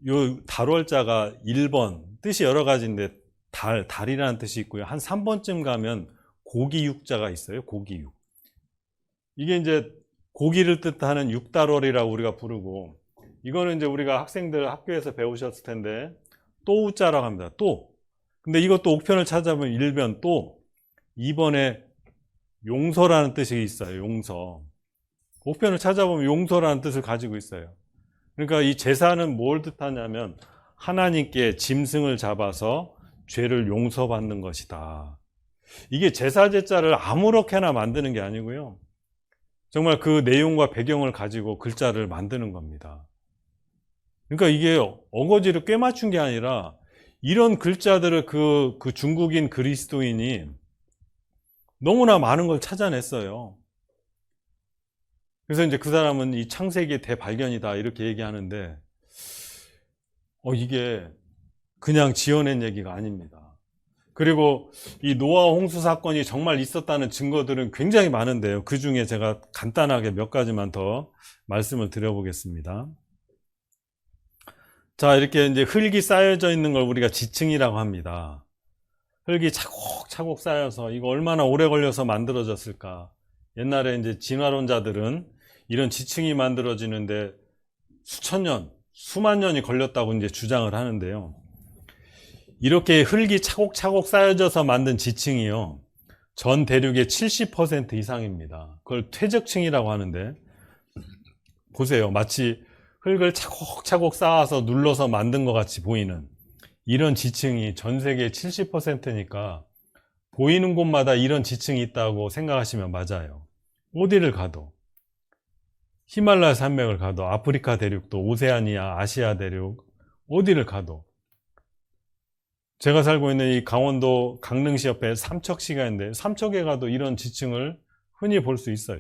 요 달월자가 1번 뜻이 여러 가지인데 달이라는 뜻이 있고요. 한 3번쯤 가면 고기육자가 있어요. 고기육. 이게 이제 고기를 뜻하는 육달월이라고 우리가 부르고 이거는 이제 우리가 학생들 학교에서 배우셨을 텐데 또우자라고 합니다. 또. 근데 이것도 옥편을 찾아보면 1번 또 2번에 용서라는 뜻이 있어요. 용서. 옥편을 찾아보면 용서라는 뜻을 가지고 있어요. 그러니까 이 제사는 뭘 뜻하냐면 하나님께 짐승을 잡아서 죄를 용서받는 것이다. 이게 제사 제자를 아무렇게나 만드는 게 아니고요. 정말 그 내용과 배경을 가지고 글자를 만드는 겁니다. 그러니까 이게 어거지를 꿰맞춘 게 아니라 이런 글자들을 그 중국인 그리스도인이 너무나 많은 걸 찾아냈어요. 그래서 이제 그 사람은 이 창세기의 대발견이다 이렇게 얘기하는데 이게 그냥 지어낸 얘기가 아닙니다. 그리고 이 노아 홍수 사건이 정말 있었다는 증거들은 굉장히 많은데요. 그 중에 제가 간단하게 몇 가지만 더 말씀을 드려보겠습니다. 자, 이렇게 이제 흙이 쌓여져 있는 걸 우리가 지층이라고 합니다. 흙이 차곡차곡 쌓여서 이거 얼마나 오래 걸려서 만들어졌을까. 옛날에 이제 진화론자들은 이런 지층이 만들어지는데 수천 년, 수만 년이 걸렸다고 이제 주장을 하는데요. 이렇게 흙이 차곡차곡 쌓여져서 만든 지층이요. 전 대륙의 70% 이상입니다. 그걸 퇴적층이라고 하는데 보세요. 마치 흙을 차곡차곡 쌓아서 눌러서 만든 것 같이 보이는 이런 지층이 전 세계의 70%니까 보이는 곳마다 이런 지층이 있다고 생각하시면 맞아요. 어디를 가도 히말라야 산맥을 가도 아프리카 대륙도 오세아니아, 아시아 대륙 어디를 가도 제가 살고 있는 이 강원도 강릉시 옆에 삼척시가 있는데 삼척에 가도 이런 지층을 흔히 볼 수 있어요.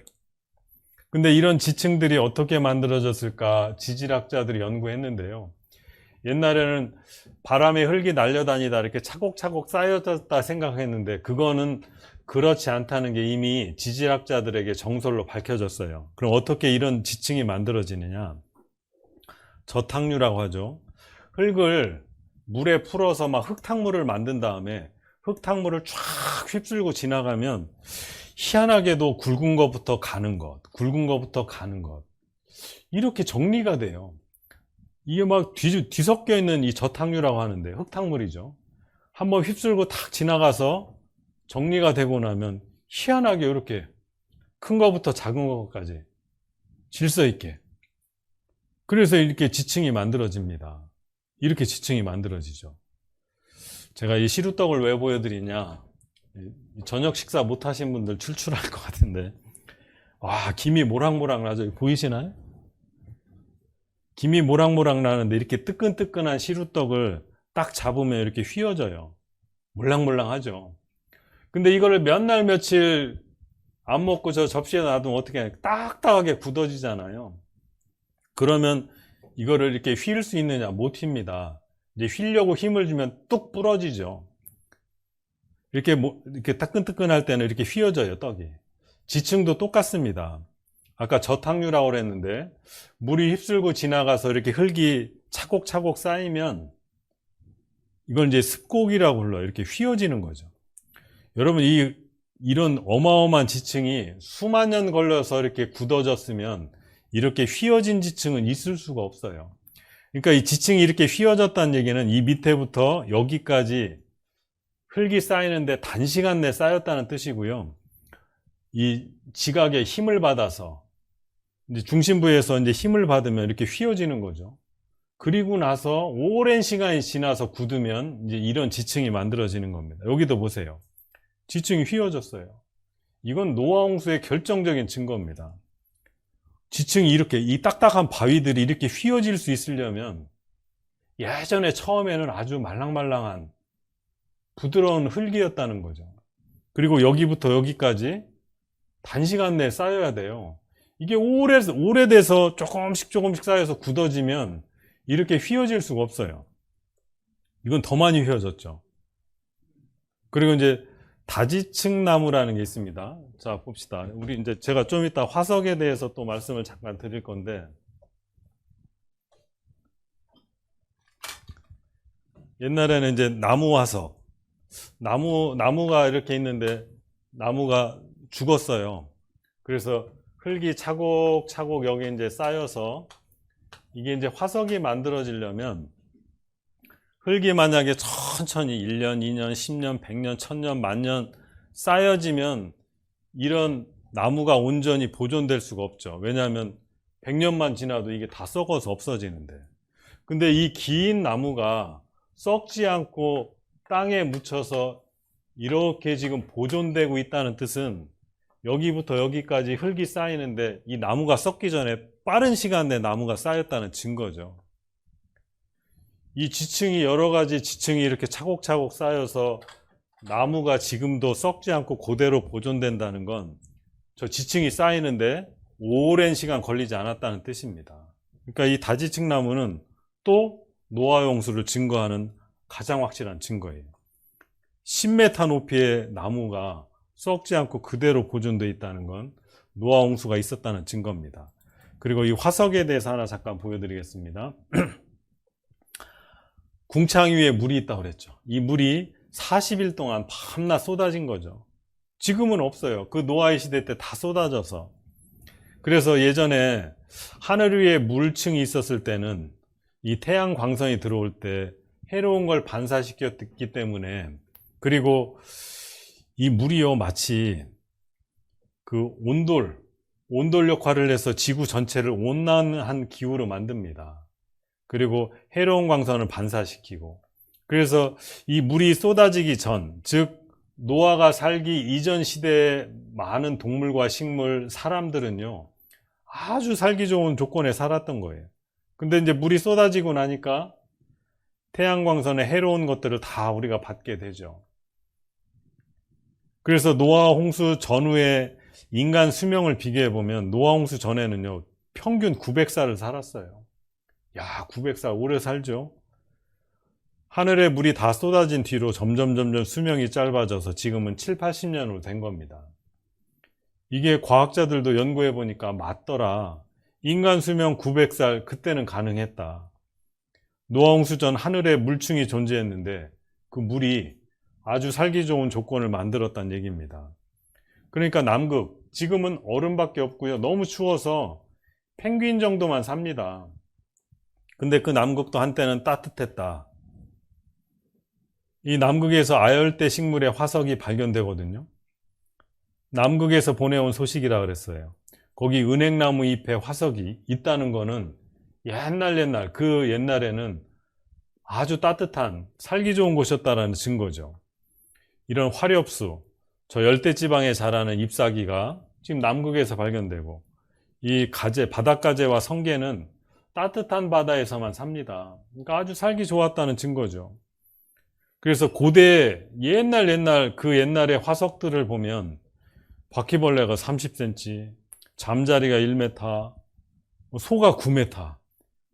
근데 이런 지층들이 어떻게 만들어졌을까 지질학자들이 연구했는데요. 옛날에는 바람에 흙이 날려다니다 이렇게 차곡차곡 쌓여졌다 생각했는데 그거는 그렇지 않다는 게 이미 지질학자들에게 정설로 밝혀졌어요. 그럼 어떻게 이런 지층이 만들어지느냐? 저탕류라고 하죠. 흙을 물에 풀어서 막 흙탕물을 만든 다음에 흙탕물을 쫙 휩쓸고 지나가면 희한하게도 굵은 것부터 가는 것, 굵은 것부터 가는 것 이렇게 정리가 돼요. 이게 막 뒤섞여 있는 이 저탕류라고 하는데 흙탕물이죠. 한번 휩쓸고 탁 지나가서 정리가 되고 나면 희한하게 이렇게 큰 것부터 작은 것까지 질서 있게 그래서 이렇게 지층이 만들어집니다. 이렇게 지층이 만들어지죠. 제가 이 시루떡을 왜 보여드리냐 저녁 식사 못 하신 분들 출출할 것 같은데 와 김이 모락모락 나죠. 보이시나요? 김이 모락모락 나는데 이렇게 뜨끈뜨끈한 시루떡을 딱 잡으면 이렇게 휘어져요. 몰랑몰랑하죠. 근데 이거를 몇 날 며칠 안 먹고 저 접시에 놔두면 어떻게 해요? 딱딱하게 굳어지잖아요. 그러면 이거를 이렇게 휠 수 있느냐? 못 휩니다. 이제 휘려고 힘을 주면 뚝 부러지죠. 이렇게 따끈따끈할 때는 이렇게 휘어져요, 떡이. 지층도 똑같습니다. 아까 저탕류라고 그랬는데, 물이 휩쓸고 지나가서 이렇게 흙이 차곡차곡 쌓이면, 이걸 이제 습곡이라고 불러요. 이렇게 휘어지는 거죠. 여러분, 이런 어마어마한 지층이 수만 년 걸려서 이렇게 굳어졌으면, 이렇게 휘어진 지층은 있을 수가 없어요. 그러니까 이 지층이 이렇게 휘어졌다는 얘기는 이 밑에부터 여기까지 흙이 쌓이는데 단시간 내에 쌓였다는 뜻이고요. 이 지각에 힘을 받아서 이제 중심부에서 이제 힘을 받으면 이렇게 휘어지는 거죠. 그리고 나서 오랜 시간이 지나서 굳으면 이제 이런 지층이 만들어지는 겁니다. 여기도 보세요. 지층이 휘어졌어요. 이건 노아홍수의 결정적인 증거입니다. 지층이 이렇게 이 딱딱한 바위들이 이렇게 휘어질 수 있으려면 예전에 처음에는 아주 말랑말랑한 부드러운 흙이었다는 거죠. 그리고 여기부터 여기까지 단시간 내에 쌓여야 돼요. 이게 오래돼서 조금씩 쌓여서 굳어지면 이렇게 휘어질 수가 없어요. 이건 더 많이 휘어졌죠. 그리고 이제 다지층 나무라는 게 있습니다. 자, 봅시다. 우리 이제 제가 좀 이따 화석에 대해서 또 말씀을 잠깐 드릴 건데, 옛날에는 이제 나무 화석, 나무가 이렇게 있는데 나무가 죽었어요. 그래서 흙이 차곡차곡 여기 이제 쌓여서 이게 이제 화석이 만들어지려면 흙이 만약에 천천히 1년, 2년, 10년, 100년, 1000년, 만년 쌓여지면 이런 나무가 온전히 보존될 수가 없죠. 왜냐하면 100년만 지나도 이게 다 썩어서 없어지는데. 근데 이 긴 나무가 썩지 않고 땅에 묻혀서 이렇게 지금 보존되고 있다는 뜻은 여기부터 여기까지 흙이 쌓이는데 이 나무가 썩기 전에 빠른 시간 내에 나무가 쌓였다는 증거죠. 이 지층이 여러 가지 지층이 이렇게 차곡차곡 쌓여서 나무가 지금도 썩지 않고 그대로 보존된다는 건 저 지층이 쌓이는데 오랜 시간 걸리지 않았다는 뜻입니다. 그러니까 이 다지층 나무는 또 노아 홍수를 증거하는 가장 확실한 증거예요. 10m 높이의 나무가 썩지 않고 그대로 보존되어 있다는 건 노아 홍수가 있었다는 증거입니다. 그리고 이 화석에 대해서 하나 잠깐 보여드리겠습니다. 궁창 위에 물이 있다고 그랬죠. 이 물이 40일 동안 밤낮 쏟아진 거죠. 지금은 없어요. 그 노아의 시대 때 다 쏟아져서. 그래서 예전에 하늘 위에 물층이 있었을 때는 이 태양 광선이 들어올 때 해로운 걸 반사시켰기 때문에, 그리고 이 물이요 마치 그 온돌 역할을 해서 지구 전체를 온난한 기후로 만듭니다. 그리고 해로운 광선을 반사시키고, 그래서 이 물이 쏟아지기 전, 즉 노아가 살기 이전 시대의 많은 동물과 식물, 사람들은요 아주 살기 좋은 조건에 살았던 거예요. 근데 이제 물이 쏟아지고 나니까 태양광선의 해로운 것들을 다 우리가 받게 되죠. 그래서 노아 홍수 전후에 인간 수명을 비교해 보면 노아 홍수 전에는요 평균 900살을 살았어요. 야, 900살 오래 살죠. 하늘에 물이 다 쏟아진 뒤로 점점 수명이 짧아져서 지금은 7, 80년으로 된 겁니다. 이게 과학자들도 연구해 보니까 맞더라. 인간 수명 900살, 그때는 가능했다. 노아 홍수 전 하늘에 물층이 존재했는데 그 물이 아주 살기 좋은 조건을 만들었다는 얘기입니다. 그러니까 남극, 지금은 얼음밖에 없고요. 너무 추워서 펭귄 정도만 삽니다. 근데 그 남극도 한때는 따뜻했다. 이 남극에서 아열대 식물의 화석이 발견되거든요. 남극에서 보내온 소식이라 그랬어요. 거기 은행나무 잎에 화석이 있다는 거는 옛날 그 옛날에는 아주 따뜻한 살기 좋은 곳이었다는 증거죠. 이런 화렵수, 저 열대지방에 자라는 잎사귀가 지금 남극에서 발견되고, 이 가재, 바닷가재와 성게는 따뜻한 바다에서만 삽니다. 그러니까 아주 살기 좋았다는 증거죠. 그래서 고대 옛날 그 옛날의 화석들을 보면 바퀴벌레가 30cm, 잠자리가 1m, 소가 9m.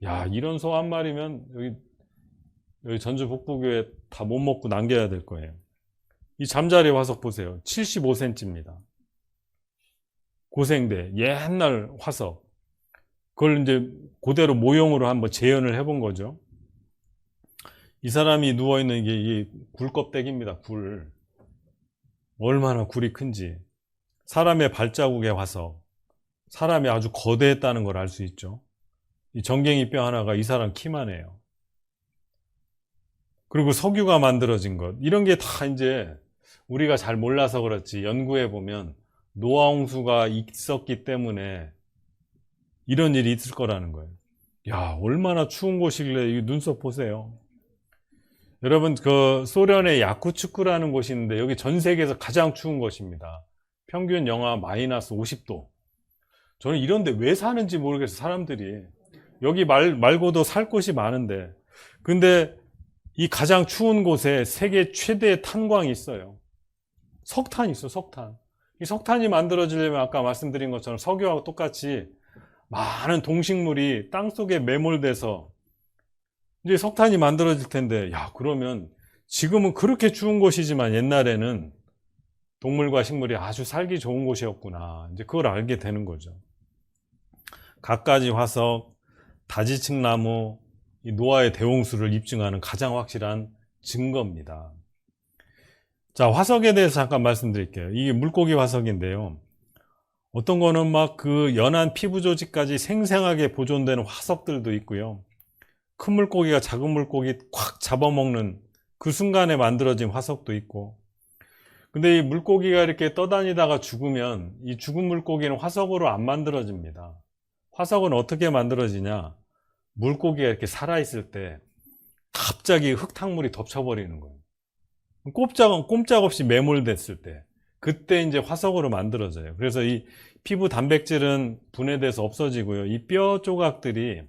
야, 이런 소 한 마리면 여기 전주 북부교회 다 못 먹고 남겨야 될 거예요. 이 잠자리 화석 보세요. 75cm입니다. 고생대 옛날 화석. 그걸 이제 그대로 모형으로 한번 재현을 해본 거죠. 이 사람이 누워있는 이게 굴껍데기입니다. 굴. 얼마나 굴이 큰지. 사람의 발자국의 화석. 사람이 아주 거대했다는 걸 알 수 있죠. 이 정갱이 뼈 하나가 이 사람 키만 해요. 그리고 석유가 만들어진 것. 이런 게 다 이제 우리가 잘 몰라서 그렇지 연구해 보면 노아 홍수가 있었기 때문에 이런 일이 있을 거라는 거예요. 야, 얼마나 추운 곳이길래 이 눈썹 보세요. 여러분, 그 소련의 야쿠츠크라는 곳이 있는데 여기 전 세계에서 가장 추운 곳입니다. 평균 영하 마이너스 50도. 저는 이런데 왜 사는지 모르겠어요. 사람들이 여기 말고도 살 곳이 많은데. 근데 이 가장 추운 곳에 세계 최대의 탄광이 있어요. 석탄이 있어, 석탄. 이 석탄이 만들어지려면 아까 말씀드린 것처럼 석유하고 똑같이 많은 동식물이 땅속에 매몰돼서 이제 석탄이 만들어질 텐데, 야, 그러면 지금은 그렇게 추운 곳이지만 옛날에는 동물과 식물이 아주 살기 좋은 곳이었구나. 이제 그걸 알게 되는 거죠. 갖가지 화석, 다지층나무, 이 노아의 대홍수를 입증하는 가장 확실한 증거입니다. 자, 화석에 대해서 잠깐 말씀드릴게요. 이게 물고기 화석인데요. 어떤 거는 막 그 연한 피부 조직까지 생생하게 보존되는 화석들도 있고요. 큰 물고기가 작은 물고기 콱 잡아먹는 그 순간에 만들어진 화석도 있고. 근데 이 물고기가 이렇게 떠다니다가 죽으면 이 죽은 물고기는 화석으로 안 만들어집니다. 화석은 어떻게 만들어지냐? 물고기가 이렇게 살아있을 때 갑자기 흙탕물이 덮쳐버리는 거예요. 꼼짝없이 매몰됐을 때. 그때 이제 화석으로 만들어져요. 그래서 이 피부 단백질은 분해돼서 없어지고요. 이 뼈 조각들이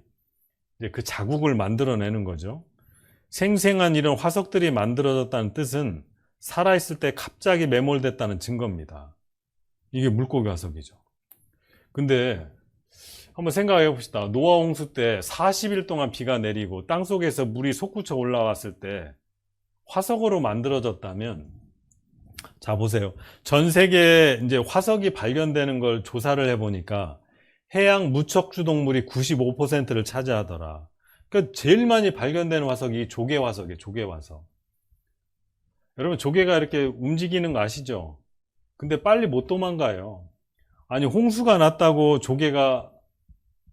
이제 그 자국을 만들어내는 거죠. 생생한 이런 화석들이 만들어졌다는 뜻은 살아있을 때 갑자기 매몰됐다는 증거입니다. 이게 물고기 화석이죠. 근데 한번 생각해 봅시다. 노아 홍수 때 40일 동안 비가 내리고 땅속에서 물이 솟구쳐 올라왔을 때 화석으로 만들어졌다면, 자 보세요. 전 세계에 이제 화석이 발견되는 걸 조사를 해보니까 해양 무척주 동물이 95%를 차지하더라. 그러니까 제일 많이 발견되는 화석이 조개 화석이에요. 조개 화석. 여러분, 조개가 이렇게 움직이는 거 아시죠? 근데 빨리 못 도망가요. 아니, 홍수가 났다고 조개가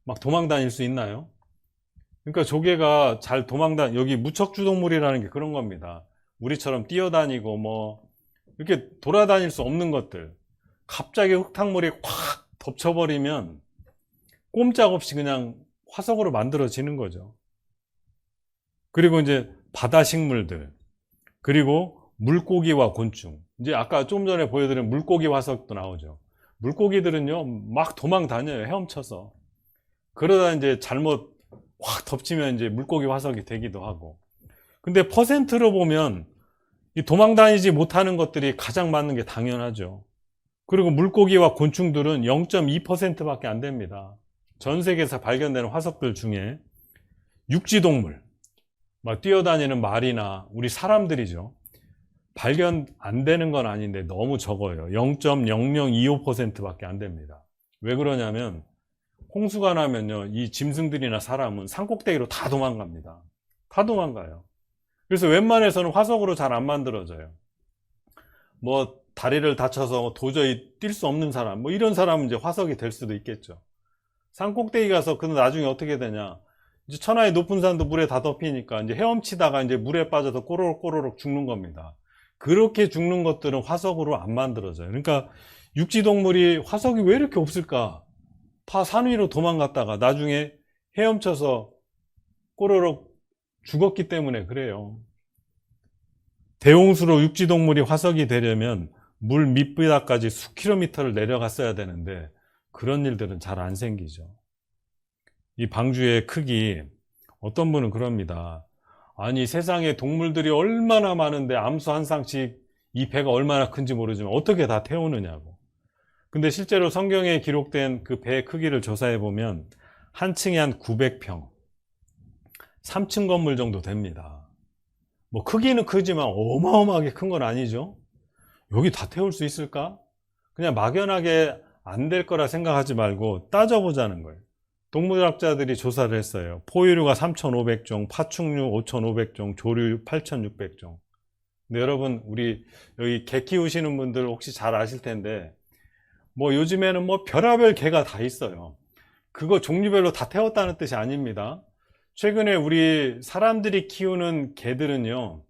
막 도망 다닐 수 있나요? 그러니까 조개가 잘 여기 무척주 동물이라는 게 그런 겁니다. 우리처럼 뛰어다니고 뭐 이렇게 돌아다닐 수 없는 것들, 갑자기 흙탕물이 확 덮쳐버리면 꼼짝없이 그냥 화석으로 만들어지는 거죠. 그리고 이제 바다 식물들, 그리고 물고기와 곤충. 이제 아까 좀 전에 보여드린 물고기 화석도 나오죠. 물고기들은요 막 도망 다녀요. 헤엄쳐서. 그러다 이제 잘못 확 덮치면 이제 물고기 화석이 되기도 하고. 근데 퍼센트로 보면 이 도망 다니지 못하는 것들이 가장 많은 게 당연하죠. 그리고 물고기와 곤충들은 0.2%밖에 안 됩니다. 전 세계에서 발견되는 화석들 중에 육지동물, 막 뛰어다니는 말이나 우리 사람들이죠. 발견 안 되는 건 아닌데 너무 적어요. 0.0025%밖에 안 됩니다. 왜 그러냐면 홍수가 나면요, 이 짐승들이나 사람은 산꼭대기로 다 도망갑니다. 다 도망가요. 그래서 웬만해서는 화석으로 잘 안 만들어져요. 뭐 다리를 다쳐서 도저히 뛸 수 없는 사람, 뭐 이런 사람은 이제 화석이 될 수도 있겠죠. 산꼭대기 가서 근데 나중에 어떻게 되냐? 이제 천하의 높은 산도 물에 다 덮이니까 이제 헤엄치다가 이제 물에 빠져서 꼬르륵 죽는 겁니다. 그렇게 죽는 것들은 화석으로 안 만들어져요. 그러니까 육지동물이 화석이 왜 이렇게 없을까? 다 산 위로 도망갔다가 나중에 헤엄쳐서 꼬르륵 죽었기 때문에 그래요. 대홍수로 육지동물이 화석이 되려면 물 밑바닥까지 수킬로미터를 내려갔어야 되는데 그런 일들은 잘 안 생기죠. 이 방주의 크기, 어떤 분은 그럽니다. 아니, 세상에 동물들이 얼마나 많은데 암수 한 쌍씩 이 배가 얼마나 큰지 모르지만 어떻게 다 태우느냐고. 근데 실제로 성경에 기록된 그 배 크기를 조사해 보면 한 층에 한 900평, 3층 건물 정도 됩니다. 뭐 크기는 크지만 어마어마하게 큰 건 아니죠. 여기 다 태울 수 있을까? 그냥 막연하게 안 될 거라 생각하지 말고 따져보자는 거예요. 동물학자들이 조사를 했어요. 포유류가 3,500종, 파충류 5,500종, 조류 8,600종. 근데 여러분, 우리 여기 개 키우시는 분들 혹시 잘 아실 텐데, 뭐 요즘에는 뭐 별의별 개가 다 있어요. 그거 종류별로 다 태웠다는 뜻이 아닙니다. 최근에 우리 사람들이 키우는 개들은요,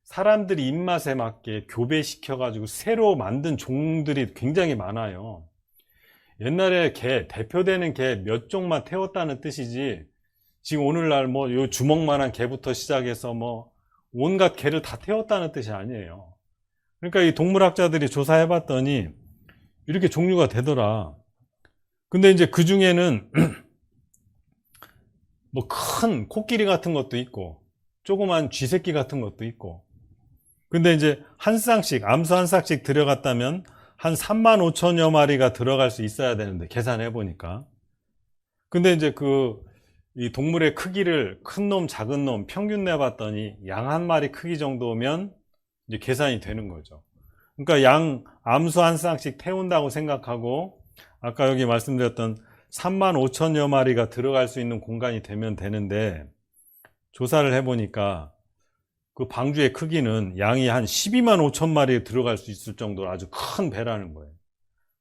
사람들이 입맛에 맞게 교배시켜가지고 새로 만든 종들이 굉장히 많아요. 옛날에 개, 대표되는 개 몇 종만 태웠다는 뜻이지, 지금 오늘날 뭐 요 주먹만한 개부터 시작해서 뭐 온갖 개를 다 태웠다는 뜻이 아니에요. 그러니까 이 동물학자들이 조사해 봤더니 이렇게 종류가 되더라. 근데 이제 그 중에는 뭐 큰 코끼리 같은 것도 있고 조그만 쥐새끼 같은 것도 있고, 근데 이제 한 쌍씩, 암수 한 쌍씩 들어갔다면 한 3만 5천여 마리가 들어갈 수 있어야 되는데, 계산해 보니까. 근데 이제 이 동물의 크기를 큰 놈, 작은 놈 평균 내봤더니 양 한 마리 크기 정도면 이제 계산이 되는 거죠. 그러니까 암수 한 쌍씩 태운다고 생각하고, 아까 여기 말씀드렸던 3만 5천여 마리가 들어갈 수 있는 공간이 되면 되는데, 조사를 해보니까 그 방주의 크기는 양이 한 12만 5천 마리 들어갈 수 있을 정도로 아주 큰 배라는 거예요.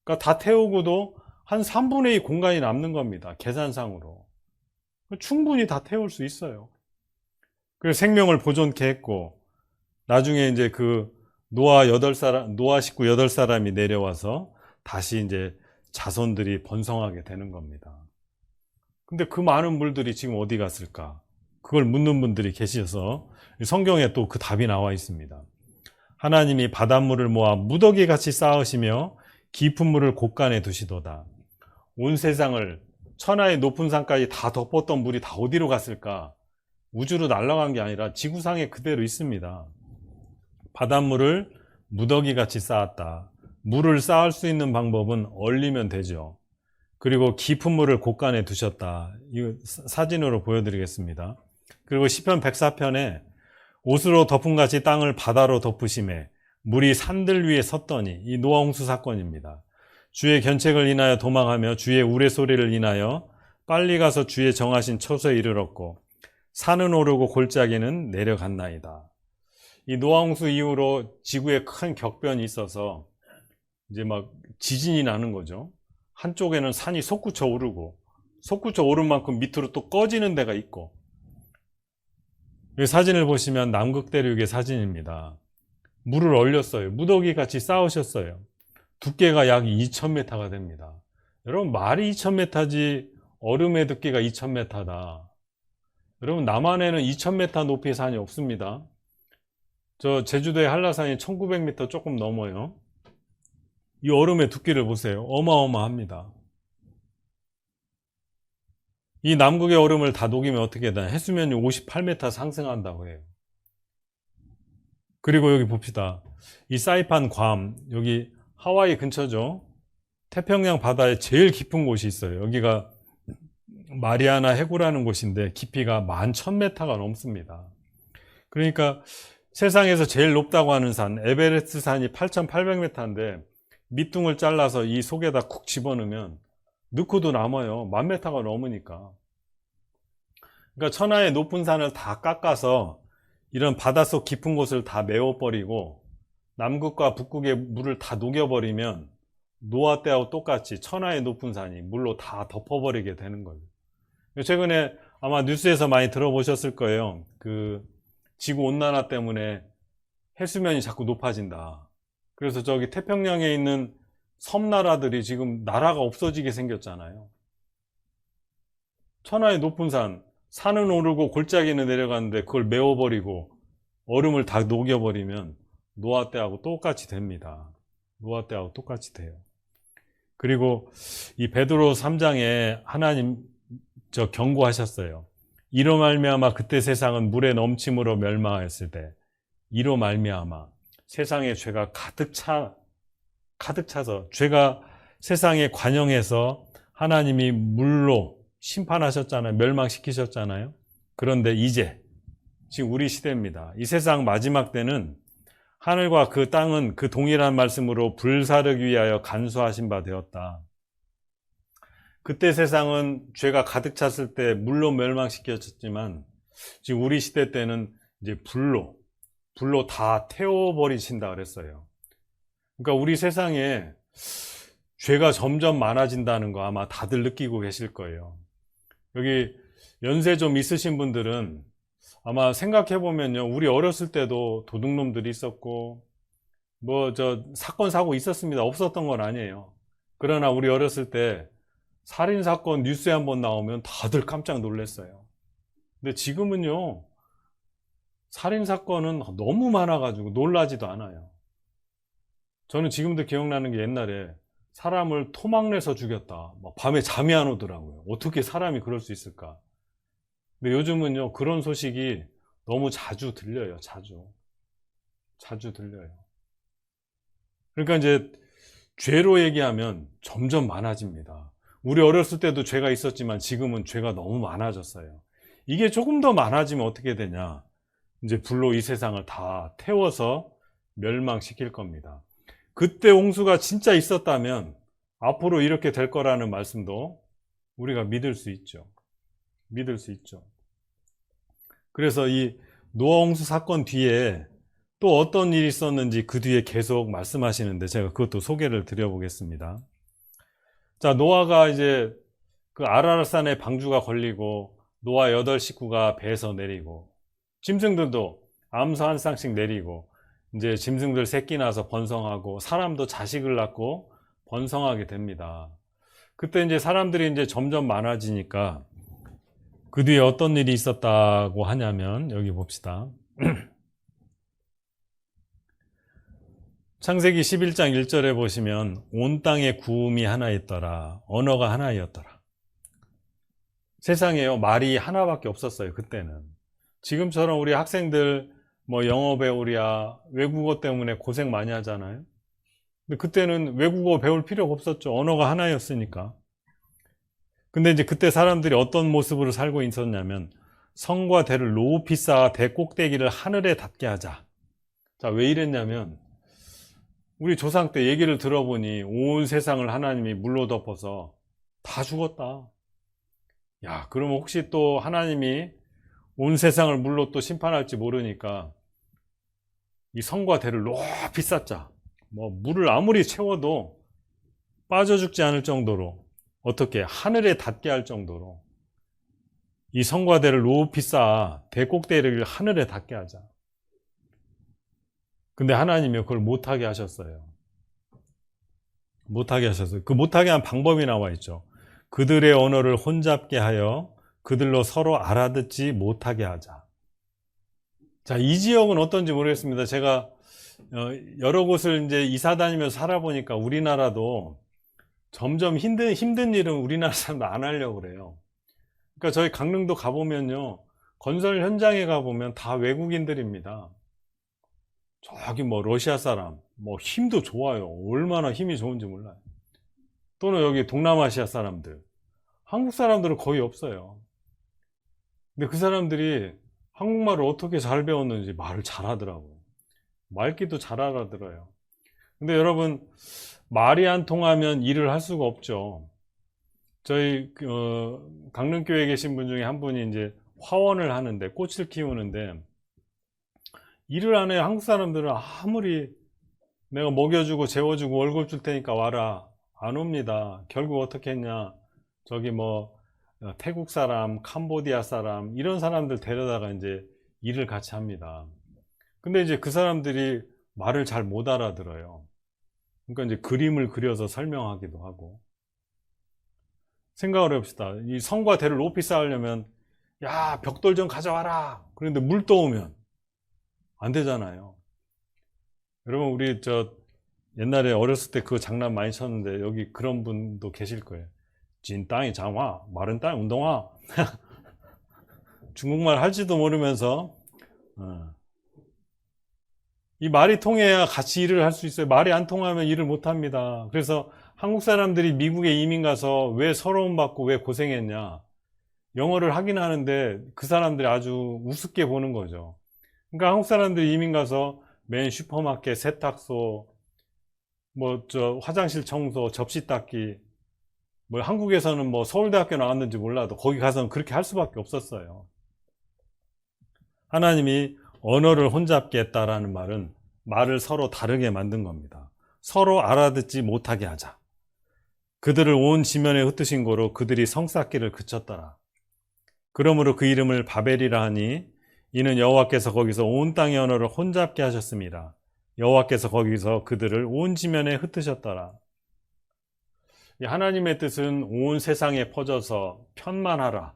그러니까 다 태우고도 한 3분의 2 공간이 남는 겁니다. 계산상으로. 충분히 다 태울 수 있어요. 그래서 생명을 보존케 했고, 나중에 이제 노아 식구 8사람이 내려와서 다시 이제 자손들이 번성하게 되는 겁니다. 근데 그 많은 물들이 지금 어디 갔을까? 그걸 묻는 분들이 계셔서 성경에 또 그 답이 나와 있습니다. 하나님이 바닷물을 모아 무더기 같이 쌓으시며 깊은 물을 곳간에 두시도다. 온 세상을 천하의 높은 산까지 다 덮었던 물이 다 어디로 갔을까? 우주로 날아간 게 아니라 지구상에 그대로 있습니다. 바닷물을 무더기 같이 쌓았다. 물을 쌓을 수 있는 방법은 얼리면 되죠. 그리고 깊은 물을 곳간에 두셨다. 이 사진으로 보여드리겠습니다. 그리고 시편 104편에 옷으로 덮음같이 땅을 바다로 덮으심에 물이 산들 위에 섰더니, 이 노아 홍수 사건입니다. 주의 견책을 인하여 도망하며 주의 우레소리를 인하여 빨리 가서 주의 정하신 처소에 이르렀고 산은 오르고 골짜기는 내려갔나이다. 이 노아 홍수 이후로 지구에 큰 격변이 있어서 이제 막 지진이 나는 거죠. 한쪽에는 산이 솟구쳐 오르고 솟구쳐 오른 만큼 밑으로 또 꺼지는 데가 있고, 이 사진을 보시면 남극 대륙의 사진입니다. 물을 얼렸어요. 무더기 같이 쌓으셨어요. 두께가 약 2000m가 됩니다. 여러분, 말이 2000m지 얼음의 두께가 2000m다. 여러분, 남한에는 2000m 높이의 산이 없습니다. 저 제주도의 한라산이 1900m 조금 넘어요. 이 얼음의 두께를 보세요. 어마어마합니다. 이 남극의 얼음을 다 녹이면 어떻게 되나? 해수면이 58m 상승한다고 해요. 그리고 여기 봅시다. 이 사이판 괌, 여기 하와이 근처죠. 태평양 바다에 제일 깊은 곳이 있어요. 여기가 마리아나 해구라는 곳인데 깊이가 11,000m가 넘습니다. 그러니까 세상에서 제일 높다고 하는 산, 에베레스트 산이 8,800m인데 밑둥을 잘라서 이 속에다 쿡 집어넣으면 넣고도 남아요. 10,000m가 넘으니까. 그러니까 천하의 높은 산을 다 깎아서 이런 바닷속 깊은 곳을 다 메워버리고 남극과 북극의 물을 다 녹여버리면 노아 때하고 똑같이 천하의 높은 산이 물로 다 덮어버리게 되는 거예요. 최근에 아마 뉴스에서 많이 들어보셨을 거예요. 지구온난화 때문에 해수면이 자꾸 높아진다. 그래서 저기 태평양에 있는 섬나라들이 지금 나라가 없어지게 생겼잖아요. 천하의 높은 산은 오르고 골짜기는 내려가는데 그걸 메워버리고 얼음을 다 녹여버리면 노아 때하고 똑같이 됩니다. 노아 때하고 똑같이 돼요. 그리고 이 베드로 3장에 하나님 경고하셨어요. 이로 말미암아 그때 세상은 물의 넘침으로 멸망하였을 때, 이로 말미암아 세상에 죄가 가득 차서, 죄가 세상에 관영해서 하나님이 물로 심판하셨잖아요. 멸망시키셨잖아요. 그런데 이제 지금 우리 시대입니다. 이 세상 마지막 때는 하늘과 그 땅은 그 동일한 말씀으로 불사르기 위하여 간수하신 바 되었다. 그때 세상은 죄가 가득 찼을 때 물로 멸망시켰지만 지금 우리 시대 때는 이제 불로 다 태워버리신다 그랬어요. 그러니까 우리 세상에 죄가 점점 많아진다는 거 아마 다들 느끼고 계실 거예요. 여기 연세 좀 있으신 분들은 아마 생각해보면요, 우리 어렸을 때도 도둑놈들이 있었고 사건 사고 있었습니다. 없었던 건 아니에요. 그러나 우리 어렸을 때 살인사건 뉴스에 한번 나오면 다들 깜짝 놀랐어요. 근데 지금은요, 살인사건은 너무 많아가지고 놀라지도 않아요. 저는 지금도 기억나는 게 옛날에 사람을 토막내서 죽였다. 밤에 잠이 안 오더라고요. 어떻게 사람이 그럴 수 있을까? 근데 요즘은요, 그런 소식이 너무 자주 들려요. 자주 들려요. 그러니까 이제 죄로 얘기하면 점점 많아집니다. 우리 어렸을 때도 죄가 있었지만 지금은 죄가 너무 많아졌어요. 이게 조금 더 많아지면 어떻게 되냐? 이제 불로 이 세상을 다 태워서 멸망시킬 겁니다. 그때 홍수가 진짜 있었다면 앞으로 이렇게 될 거라는 말씀도 우리가 믿을 수 있죠. 그래서 이 노아 홍수 사건 뒤에 또 어떤 일이 있었는지 그 뒤에 계속 말씀하시는데 제가 그것도 소개를 드려보겠습니다. 자, 노아가 이제 그 아라랏산에 방주가 걸리고 노아 8 식구가 배에서 내리고 짐승들도 암소 한 쌍씩 내리고 이제 짐승들 새끼 나서 번성하고 사람도 자식을 낳고 번성하게 됩니다. 그때 이제 사람들이 이제 점점 많아지니까 그 뒤에 어떤 일이 있었다고 하냐면 여기 봅시다. 창세기 11장 1절에 보시면 온 땅에 구음이 하나 있더라. 언어가 하나였더라. 세상에요, 말이 하나밖에 없었어요. 그때는. 지금처럼 우리 학생들 영어 배우랴 외국어 때문에 고생 많이 하잖아요. 근데 그때는 외국어 배울 필요가 없었죠. 언어가 하나였으니까. 근데 이제 그때 사람들이 어떤 모습으로 살고 있었냐면 성과 대를 높이 쌓아 대 꼭대기를 하늘에 닿게 하자. 자, 왜 이랬냐면 우리 조상 때 얘기를 들어보니 온 세상을 하나님이 물로 덮어서 다 죽었다. 야, 그러면 혹시 또 하나님이 온 세상을 물로 또 심판할지 모르니까 이 성과 대를 높이 쌓자. 물을 아무리 채워도 빠져 죽지 않을 정도로 어떻게 하늘에 닿게 할 정도로 이 성과 대를 높이 쌓아 대 꼭대기를 하늘에 닿게 하자. 근데 하나님이 그걸 못하게 하셨어요. 그 못하게 한 방법이 나와 있죠. 그들의 언어를 혼잡게 하여 그들로 서로 알아듣지 못하게 하자. 자, 이 지역은 어떤지 모르겠습니다. 제가 여러 곳을 이제 이사 다니면서 살아보니까 우리나라도 점점 힘든 일은 우리나라 사람도 안 하려고 그래요. 그러니까 저희 강릉도 가보면요, 건설 현장에 가보면 다 외국인들입니다. 저기 러시아 사람, 힘도 좋아요. 얼마나 힘이 좋은지 몰라요. 또는 여기 동남아시아 사람들, 한국 사람들은 거의 없어요. 근데 그 사람들이 한국말을 어떻게 잘 배웠는지 말을 잘 하더라고요. 말귀도 잘 알아들어요. 근데 여러분, 말이 안 통하면 일을 할 수가 없죠. 저희 강릉교회에 계신 분 중에 한 분이 이제 화원을 하는데, 꽃을 키우는데 일을 안 해요. 한국 사람들은 아무리 내가 먹여주고 재워주고 월급 줄 테니까 와라, 안 옵니다. 결국 어떻게 했냐, 저기 태국 사람, 캄보디아 사람, 이런 사람들 데려다가 이제 일을 같이 합니다. 근데 이제 그 사람들이 말을 잘 못 알아들어요. 그러니까 이제 그림을 그려서 설명하기도 하고. 생각을 해봅시다. 이 성과 대를 높이 쌓으려면, 야, 벽돌 좀 가져와라. 그런데 물 떠오면 안 되잖아요. 여러분, 우리 옛날에 어렸을 때 그거 장난 많이 쳤는데 여기 그런 분도 계실 거예요. 진 땅이 장화, 마른 땅이 운동화. 중국말 할지도 모르면서 이 말이 통해야 같이 일을 할 수 있어요. 말이 안 통하면 일을 못 합니다. 그래서 한국 사람들이 미국에 이민 가서 왜 서러움 받고 왜 고생했냐, 영어를 하긴 하는데 그 사람들이 아주 우습게 보는 거죠. 그러니까 한국 사람들이 이민 가서 맨 슈퍼마켓, 세탁소, 화장실 청소, 접시 닦기, 한국에서는 서울대학교 나왔는지 몰라도 거기 가서는 그렇게 할 수밖에 없었어요. 하나님이 언어를 혼잡게 했다라는 말은 말을 서로 다르게 만든 겁니다. 서로 알아듣지 못하게 하자. 그들을 온 지면에 흩으신 고로 그들이 성쌓기를 그쳤더라. 그러므로 그 이름을 바벨이라 하니 이는 여호와께서 거기서 온 땅의 언어를 혼잡게 하셨습니다. 여호와께서 거기서 그들을 온 지면에 흩으셨더라. 하나님의 뜻은 온 세상에 퍼져서 편만하라,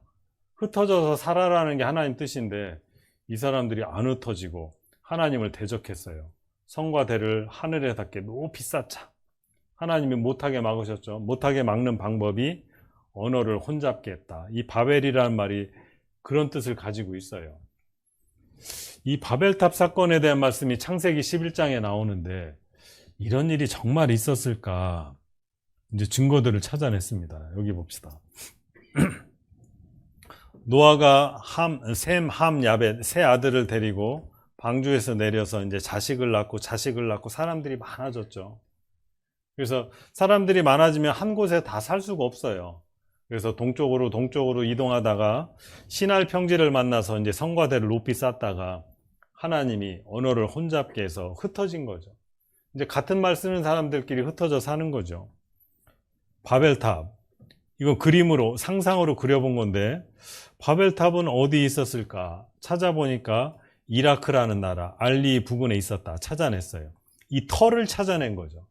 흩어져서 살아라는 게 하나님 뜻인데 이 사람들이 안 흩어지고 하나님을 대적했어요. 성과 대를 하늘에 닿게 높이 쌓자. 하나님이 못하게 막으셨죠. 못하게 막는 방법이 언어를 혼잡게 했다. 이 바벨이라는 말이 그런 뜻을 가지고 있어요. 이 바벨탑 사건에 대한 말씀이 창세기 11장에 나오는데 이런 일이 정말 있었을까? 이제 증거들을 찾아냈습니다. 여기 봅시다. 노아가 셈, 함, 야벳 세 아들을 데리고 방주에서 내려서 이제 자식을 낳고 사람들이 많아졌죠. 그래서 사람들이 많아지면 한 곳에 다 살 수가 없어요. 그래서 동쪽으로 이동하다가 시날 평지를 만나서 이제 성과대를 높이 쌓다가 하나님이 언어를 혼잡게 해서 흩어진 거죠. 이제 같은 말 쓰는 사람들끼리 흩어져 사는 거죠. 바벨탑, 이건 그림으로, 상상으로 그려본 건데 바벨탑은 어디 있었을까? 찾아보니까 이라크라는 나라 알리 부근에 있었다 찾아냈어요. 이 터를 찾아낸 거죠.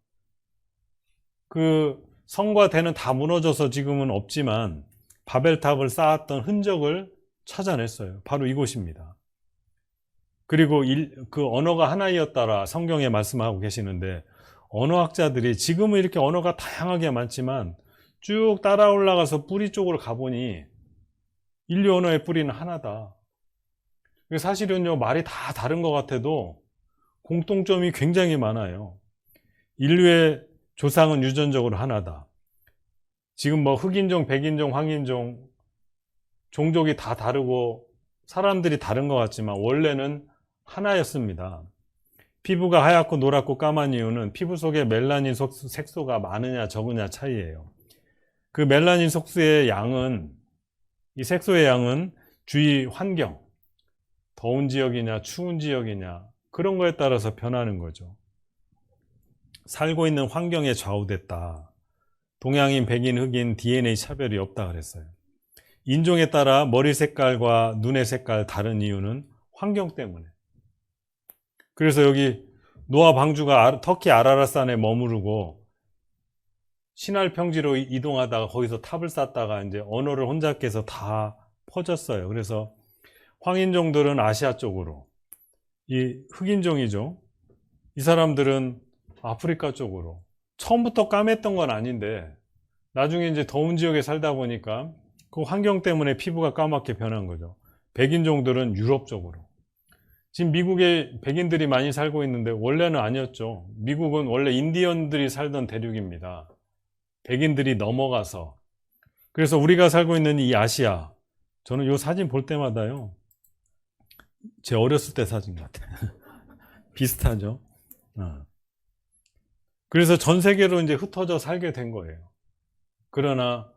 그 성과 대는 다 무너져서 지금은 없지만 바벨탑을 쌓았던 흔적을 찾아냈어요. 바로 이곳입니다. 그리고 그 언어가 하나이었다라 성경에 말씀하고 계시는데 언어학자들이 지금은 이렇게 언어가 다양하게 많지만 쭉 따라 올라가서 뿌리 쪽으로 가보니 인류 언어의 뿌리는 하나다. 사실은요, 말이 다 다른 것 같아도 공통점이 굉장히 많아요. 인류의 조상은 유전적으로 하나다. 지금 흑인종, 백인종, 황인종, 종족이 다 다르고 사람들이 다른 것 같지만 원래는 하나였습니다. 피부가 하얗고 노랗고 까만 이유는 피부 속에 멜라닌 색소가 많으냐 적으냐 차이예요. 그 멜라닌 색소의 양은, 이 색소의 양은 주위 환경, 더운 지역이냐 추운 지역이냐 그런 거에 따라서 변하는 거죠. 살고 있는 환경에 좌우됐다. 동양인, 백인, 흑인 DNA 차별이 없다 그랬어요. 인종에 따라 머리 색깔과 눈의 색깔 다른 이유는 환경 때문에. 그래서 여기 노아 방주가 터키 아라랏산에 머무르고 시날 평지로 이동하다가 거기서 탑을 쌓다가 이제 언어를 혼잡게 해서 다 퍼졌어요. 그래서 황인종들은 아시아 쪽으로, 이 흑인종이죠. 이 사람들은 아프리카 쪽으로. 처음부터 까맸던 건 아닌데 나중에 이제 더운 지역에 살다 보니까 그 환경 때문에 피부가 까맣게 변한 거죠. 백인종들은 유럽 쪽으로. 지금 미국에 백인들이 많이 살고 있는데 원래는 아니었죠. 미국은 원래 인디언들이 살던 대륙입니다. 백인들이 넘어가서. 그래서 우리가 살고 있는 이 아시아, 저는 이 사진 볼 때마다요, 제 어렸을 때 사진 같아요. 비슷하죠. 그래서 전 세계로 이제 흩어져 살게 된 거예요. 그러나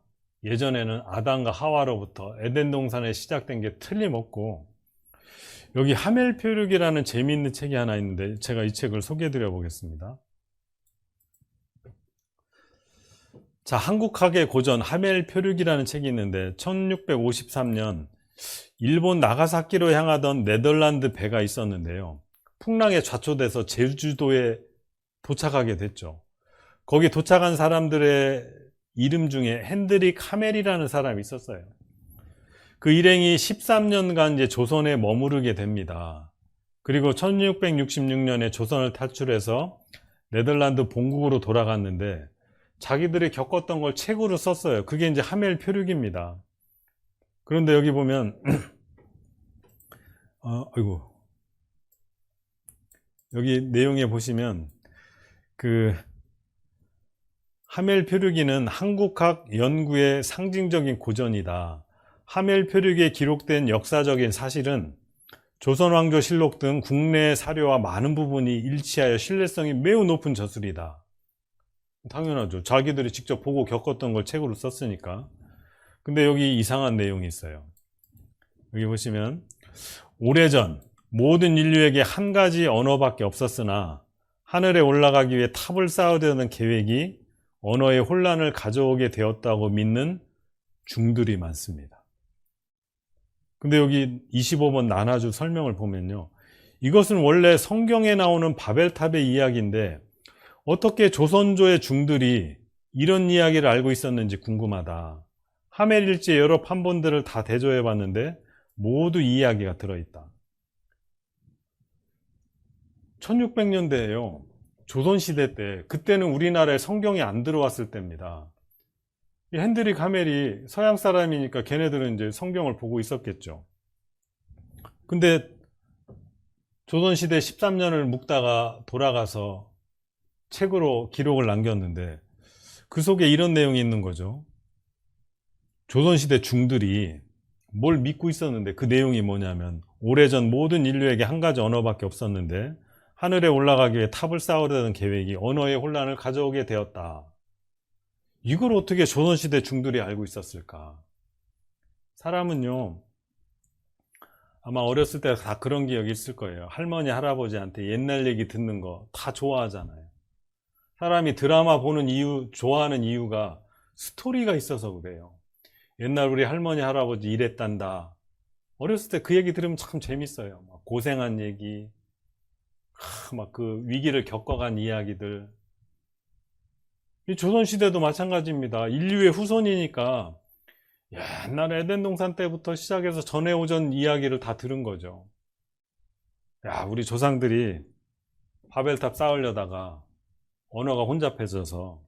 예전에는 아담과 하와로부터 에덴 동산에 시작된 게 틀림없고, 여기 하멜 표류기라는 재미있는 책이 하나 있는데 제가 이 책을 소개해 드려 보겠습니다. 자, 한국학의 고전 하멜 표류기라는 책이 있는데 1653년 일본 나가사키로 향하던 네덜란드 배가 있었는데요. 풍랑에 좌초돼서 제주도에 도착하게 됐죠. 거기 도착한 사람들의 이름 중에 핸드릭 하멜이라는 사람이 있었어요. 그 일행이 13년간 이제 조선에 머무르게 됩니다. 그리고 1666년에 조선을 탈출해서 네덜란드 본국으로 돌아갔는데 자기들이 겪었던 걸 책으로 썼어요. 그게 이제 하멜 표류기입니다. 그런데 여기 보면 아이고, 여기 내용에 보시면 그 하멜 표류기는 한국학 연구의 상징적인 고전이다. 하멜 표류기에 기록된 역사적인 사실은 조선왕조실록 등 국내 사료와 많은 부분이 일치하여 신뢰성이 매우 높은 저술이다. 당연하죠. 자기들이 직접 보고 겪었던 걸 책으로 썼으니까. 근데 여기 이상한 내용이 있어요. 여기 보시면 오래전 모든 인류에게 한 가지 언어밖에 없었으나 하늘에 올라가기 위해 탑을 쌓으려는 계획이 언어의 혼란을 가져오게 되었다고 믿는 중들이 많습니다. 근데 여기 25번 나눠줄 설명을 보면요, 이것은 원래 성경에 나오는 바벨탑의 이야기인데 어떻게 조선조의 중들이 이런 이야기를 알고 있었는지 궁금하다. 하멜일지의 여러 판본들을 다 대조해 봤는데 모두 이 이야기가 들어있다. 1600년대에요. 조선시대 때, 그때는 우리나라에 성경이 안 들어왔을 때입니다. 이 핸드릭 하멜이 서양 사람이니까 걔네들은 이제 성경을 보고 있었겠죠. 근데 조선시대 13년을 묵다가 돌아가서 책으로 기록을 남겼는데 그 속에 이런 내용이 있는 거죠. 조선시대 중들이 뭘 믿고 있었는데 그 내용이 뭐냐면 오래전 모든 인류에게 한 가지 언어밖에 없었는데 하늘에 올라가기 위해 탑을 쌓으려는 계획이 언어의 혼란을 가져오게 되었다. 이걸 어떻게 조선시대 중들이 알고 있었을까? 사람은요, 아마 어렸을 때 다 그런 기억이 있을 거예요. 할머니, 할아버지한테 옛날 얘기 듣는 거 다 좋아하잖아요. 사람이 드라마 보는 이유, 좋아하는 이유가 스토리가 있어서 그래요. 옛날 우리 할머니, 할아버지 이랬단다. 어렸을 때 그 얘기 들으면 참 재밌어요. 막 고생한 얘기, 막 그 위기를 겪어간 이야기들. 이 조선시대도 마찬가지입니다. 인류의 후손이니까 옛날 에덴 동산 때부터 시작해서 전해오던 이야기를 다 들은 거죠. 야, 우리 조상들이 바벨탑 쌓으려다가 언어가 혼잡해져서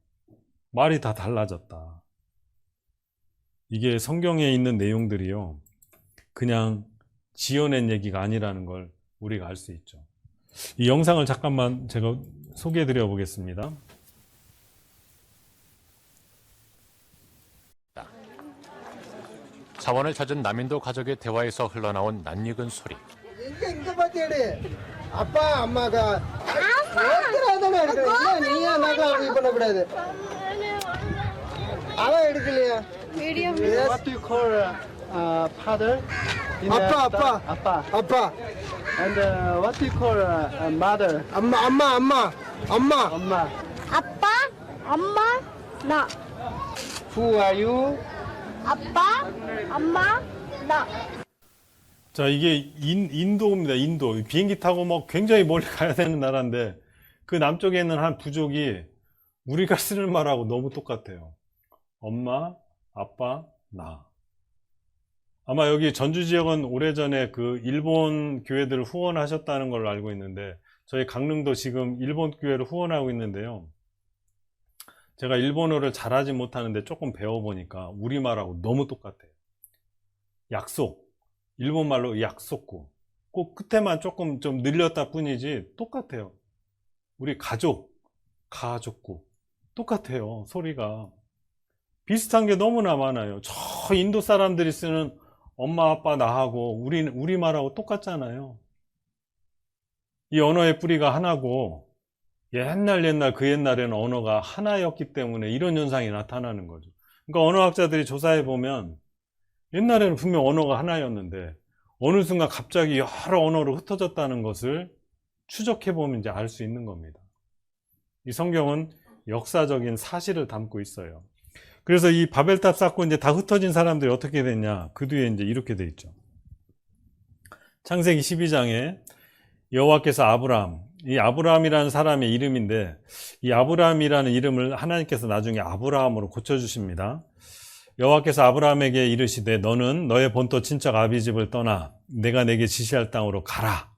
말이 다 달라졌다. 이게 성경에 있는 내용들이요, 그냥 지어낸 얘기가 아니라는 걸 우리가 알 수 있죠. 이 영상을 잠깐만 제가 소개해 드려 보겠습니다. 사원을 찾은 남인도 가족의 대화에서 흘러나온 낯익은 소리. அப்பா அம்மாக்கா நீயா நகை அப்படி பண்ணக்கூடாது அவன் எடுக்கலையா What do you call father? 아빠 and what do you call mother? 엄마 아빠, 엄마, 나. Who are you? 아빠, 엄마, 나. 자, 이게 인도입니다. 인도. 비행기 타고 뭐 굉장히 멀리 가야 되는 나라인데 그 남쪽에 있는 한 부족이 우리가 쓰는 말하고 너무 똑같아요. 엄마, 아빠, 나. 아마 여기 전주 지역은 오래전에 그 일본 교회들을 후원하셨다는 걸로 알고 있는데 저희 강릉도 지금 일본 교회를 후원하고 있는데요. 제가 일본어를 잘하지 못하는데 조금 배워보니까 우리말하고 너무 똑같아요. 약속. 일본말로 약속구. 꼭 끝에만 조금 좀 늘렸다 뿐이지 똑같아요. 우리 가족구. 똑같아요. 소리가. 비슷한 게 너무나 많아요. 저 인도 사람들이 쓰는 엄마, 아빠, 나하고 우리말하고 똑같잖아요. 이 언어의 뿌리가 하나고 옛날 그 옛날에는 언어가 하나였기 때문에 이런 현상이 나타나는 거죠. 그러니까 언어학자들이 조사해 보면 옛날에는 분명 언어가 하나였는데 어느 순간 갑자기 여러 언어로 흩어졌다는 것을 추적해 보면 이제 알 수 있는 겁니다. 이 성경은 역사적인 사실을 담고 있어요. 그래서 이 바벨탑 쌓고 이제 다 흩어진 사람들이 어떻게 됐냐? 그 뒤에 이제 이렇게 돼 있죠. 창세기 12장에 여호와께서 이 아브라함이라는 사람의 이름인데 이 아브라함이라는 이름을 하나님께서 나중에 아브라함으로 고쳐주십니다. 여호와께서 아브라함에게 이르시되 너는 너의 본토 친척 아비 집을 떠나 내가 내게 지시할 땅으로 가라.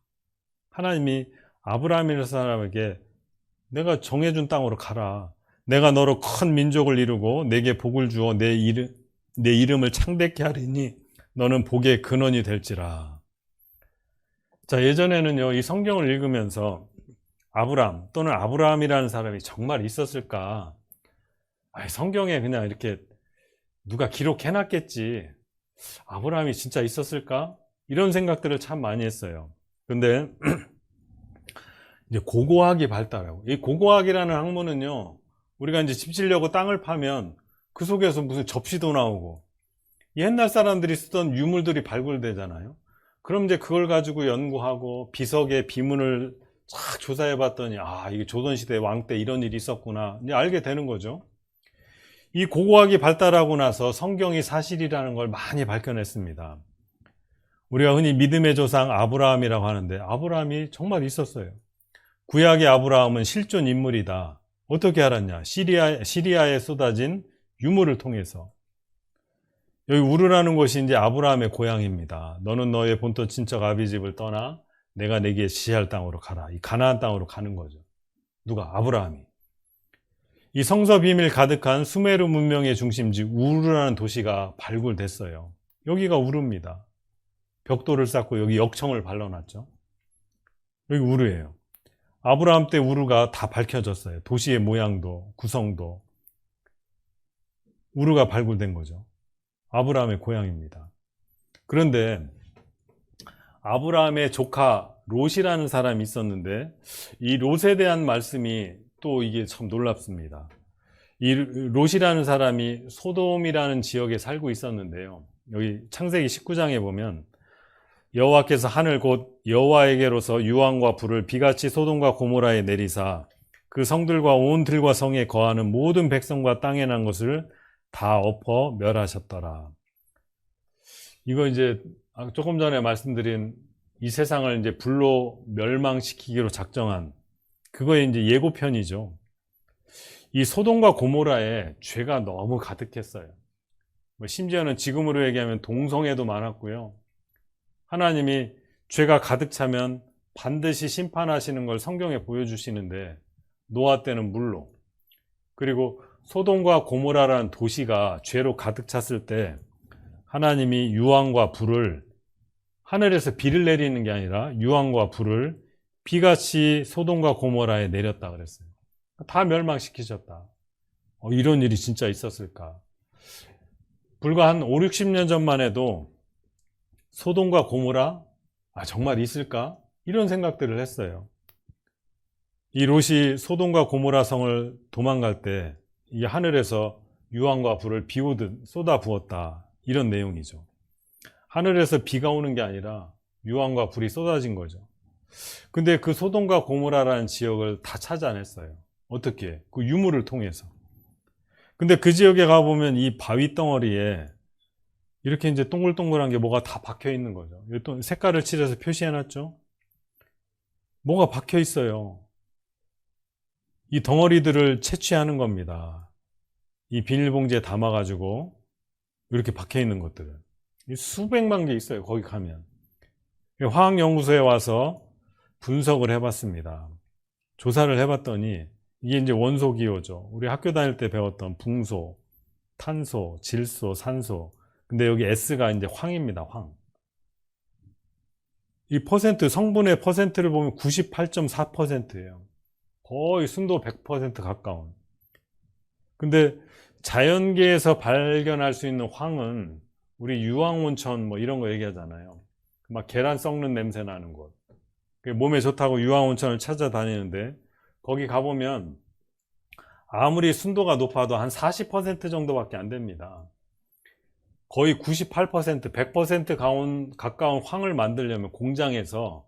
하나님이 아브라함이라는 사람에게 내가 정해준 땅으로 가라. 내가 너로 큰 민족을 이루고 내게 복을 주어 내 이름을 창대케 하리니 너는 복의 근원이 될지라. 자, 예전에는요, 이 성경을 읽으면서 아브람 또는 아브라함이라는 사람이 정말 있었을까? 성경에 그냥 이렇게 누가 기록해놨겠지. 아브라함이 진짜 있었을까? 이런 생각들을 참 많이 했어요. 근데 이제 고고학이 발달하고, 이 고고학이라는 학문은요, 우리가 이제 집 지려고 땅을 파면 그 속에서 무슨 접시도 나오고, 옛날 사람들이 쓰던 유물들이 발굴되잖아요. 그럼 이제 그걸 가지고 연구하고 비석의 비문을 쫙 조사해 봤더니, 이게 조선시대 왕 때 이런 일이 있었구나, 이제 알게 되는 거죠. 이 고고학이 발달하고 나서 성경이 사실이라는 걸 많이 밝혀냈습니다. 우리가 흔히 믿음의 조상 아브라함이라고 하는데, 아브라함이 정말 있었어요. 구약의 아브라함은 실존 인물이다. 어떻게 알았냐? 시리아에 쏟아진 유물을 통해서. 여기 우르라는 곳이 이제 아브라함의 고향입니다. 너는 너의 본토 친척 아비집을 떠나 내가 내게 지시할 땅으로 가라. 이 가나안 땅으로 가는 거죠. 누가? 아브라함이. 이 성서 비밀 가득한 수메르 문명의 중심지 우르라는 도시가 발굴됐어요. 여기가 우르입니다. 벽돌을 쌓고 여기 역청을 발라놨죠. 여기 우르예요. 아브라함 때 우르가 다 밝혀졌어요. 도시의 모양도 구성도. 우르가 발굴된 거죠. 아브라함의 고향입니다. 그런데 아브라함의 조카 롯이라는 사람이 있었는데, 이 롯에 대한 말씀이 또 이게 참 놀랍습니다. 이 롯이라는 사람이 소돔이라는 지역에 살고 있었는데요, 여기 창세기 19장에 보면 여호와께서 하늘 곧 여호와에게로서 유황과 불을 비같이 소돔과 고모라에 내리사 그 성들과 온 들과 성에 거하는 모든 백성과 땅에 난 것을 다 엎어 멸하셨더라. 이거 이제 조금 전에 말씀드린 이 세상을 이제 불로 멸망시키기로 작정한 그거의 이제 예고편이죠. 이 소돔과 고모라에 죄가 너무 가득했어요. 심지어는 지금으로 얘기하면 동성애도 많았고요. 하나님이 죄가 가득 차면 반드시 심판하시는 걸 성경에 보여주시는데, 노아 때는 물로, 그리고 소돔과 고모라라는 도시가 죄로 가득 찼을 때 하나님이 유황과 불을, 하늘에서 비를 내리는 게 아니라 유황과 불을 비같이 소돔과 고모라에 내렸다 그랬어요. 다 멸망시키셨다. 이런 일이 진짜 있었을까? 불과 한 5, 60년 전만 해도 소돔과 고모라, 정말 있을까? 이런 생각들을 했어요. 이 롯이 소돔과 고모라 성을 도망갈 때 이 하늘에서 유황과 불을 비오듯 쏟아 부었다, 이런 내용이죠. 하늘에서 비가 오는 게 아니라 유황과 불이 쏟아진 거죠. 근데 그 소돔과 고모라라는 지역을 다 찾아냈어요. 어떻게? 그 유물을 통해서. 근데 그 지역에 가보면 이 바위 덩어리에 이렇게 이제 동글동글한 게 뭐가 다 박혀 있는 거죠. 또 색깔을 칠해서 표시해놨죠. 뭐가 박혀 있어요. 이 덩어리들을 채취하는 겁니다. 이 비닐봉지에 담아가지고 이렇게 박혀 있는 것들을. 수백만 개 있어요. 거기 가면. 화학연구소에 와서 분석을 해봤습니다. 조사를 해봤더니 이게 이제 원소 기호죠. 우리 학교 다닐 때 배웠던 붕소, 탄소, 질소, 산소. 근데 여기 S가 이제 황입니다. 황. 이 퍼센트, 성분의 퍼센트를 보면 98.4%예요. 거의 순도 100% 가까운. 근데 자연계에서 발견할 수 있는 황은 우리 유황온천 뭐 이런 거 얘기하잖아요. 막 계란 썩는 냄새 나는 곳. 몸에 좋다고 유황온천을 찾아다니는데, 거기 가보면 아무리 순도가 높아도 한 40% 정도밖에 안 됩니다. 거의 98%, 100% 가까운 황을 만들려면 공장에서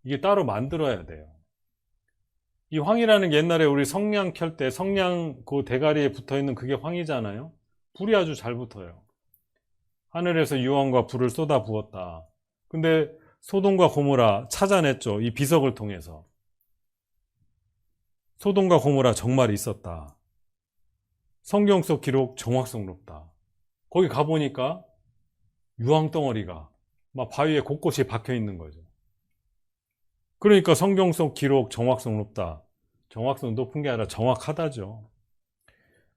이게 따로 만들어야 돼요. 이 황이라는 게 옛날에 우리 성냥 켤 때 성냥 그 대가리에 붙어 있는 그게 황이잖아요. 불이 아주 잘 붙어요. 하늘에서 유황과 불을 쏟아 부었다. 근데 소돔과 고모라 찾아냈죠. 이 비석을 통해서. 소돔과 고모라 정말 있었다. 성경 속 기록 정확성 높다. 거기 가보니까 유황덩어리가 막 바위에 곳곳이 박혀 있는 거죠. 그러니까 성경 속 기록 정확성 높다. 정확성 높은 게 아니라 정확하다죠.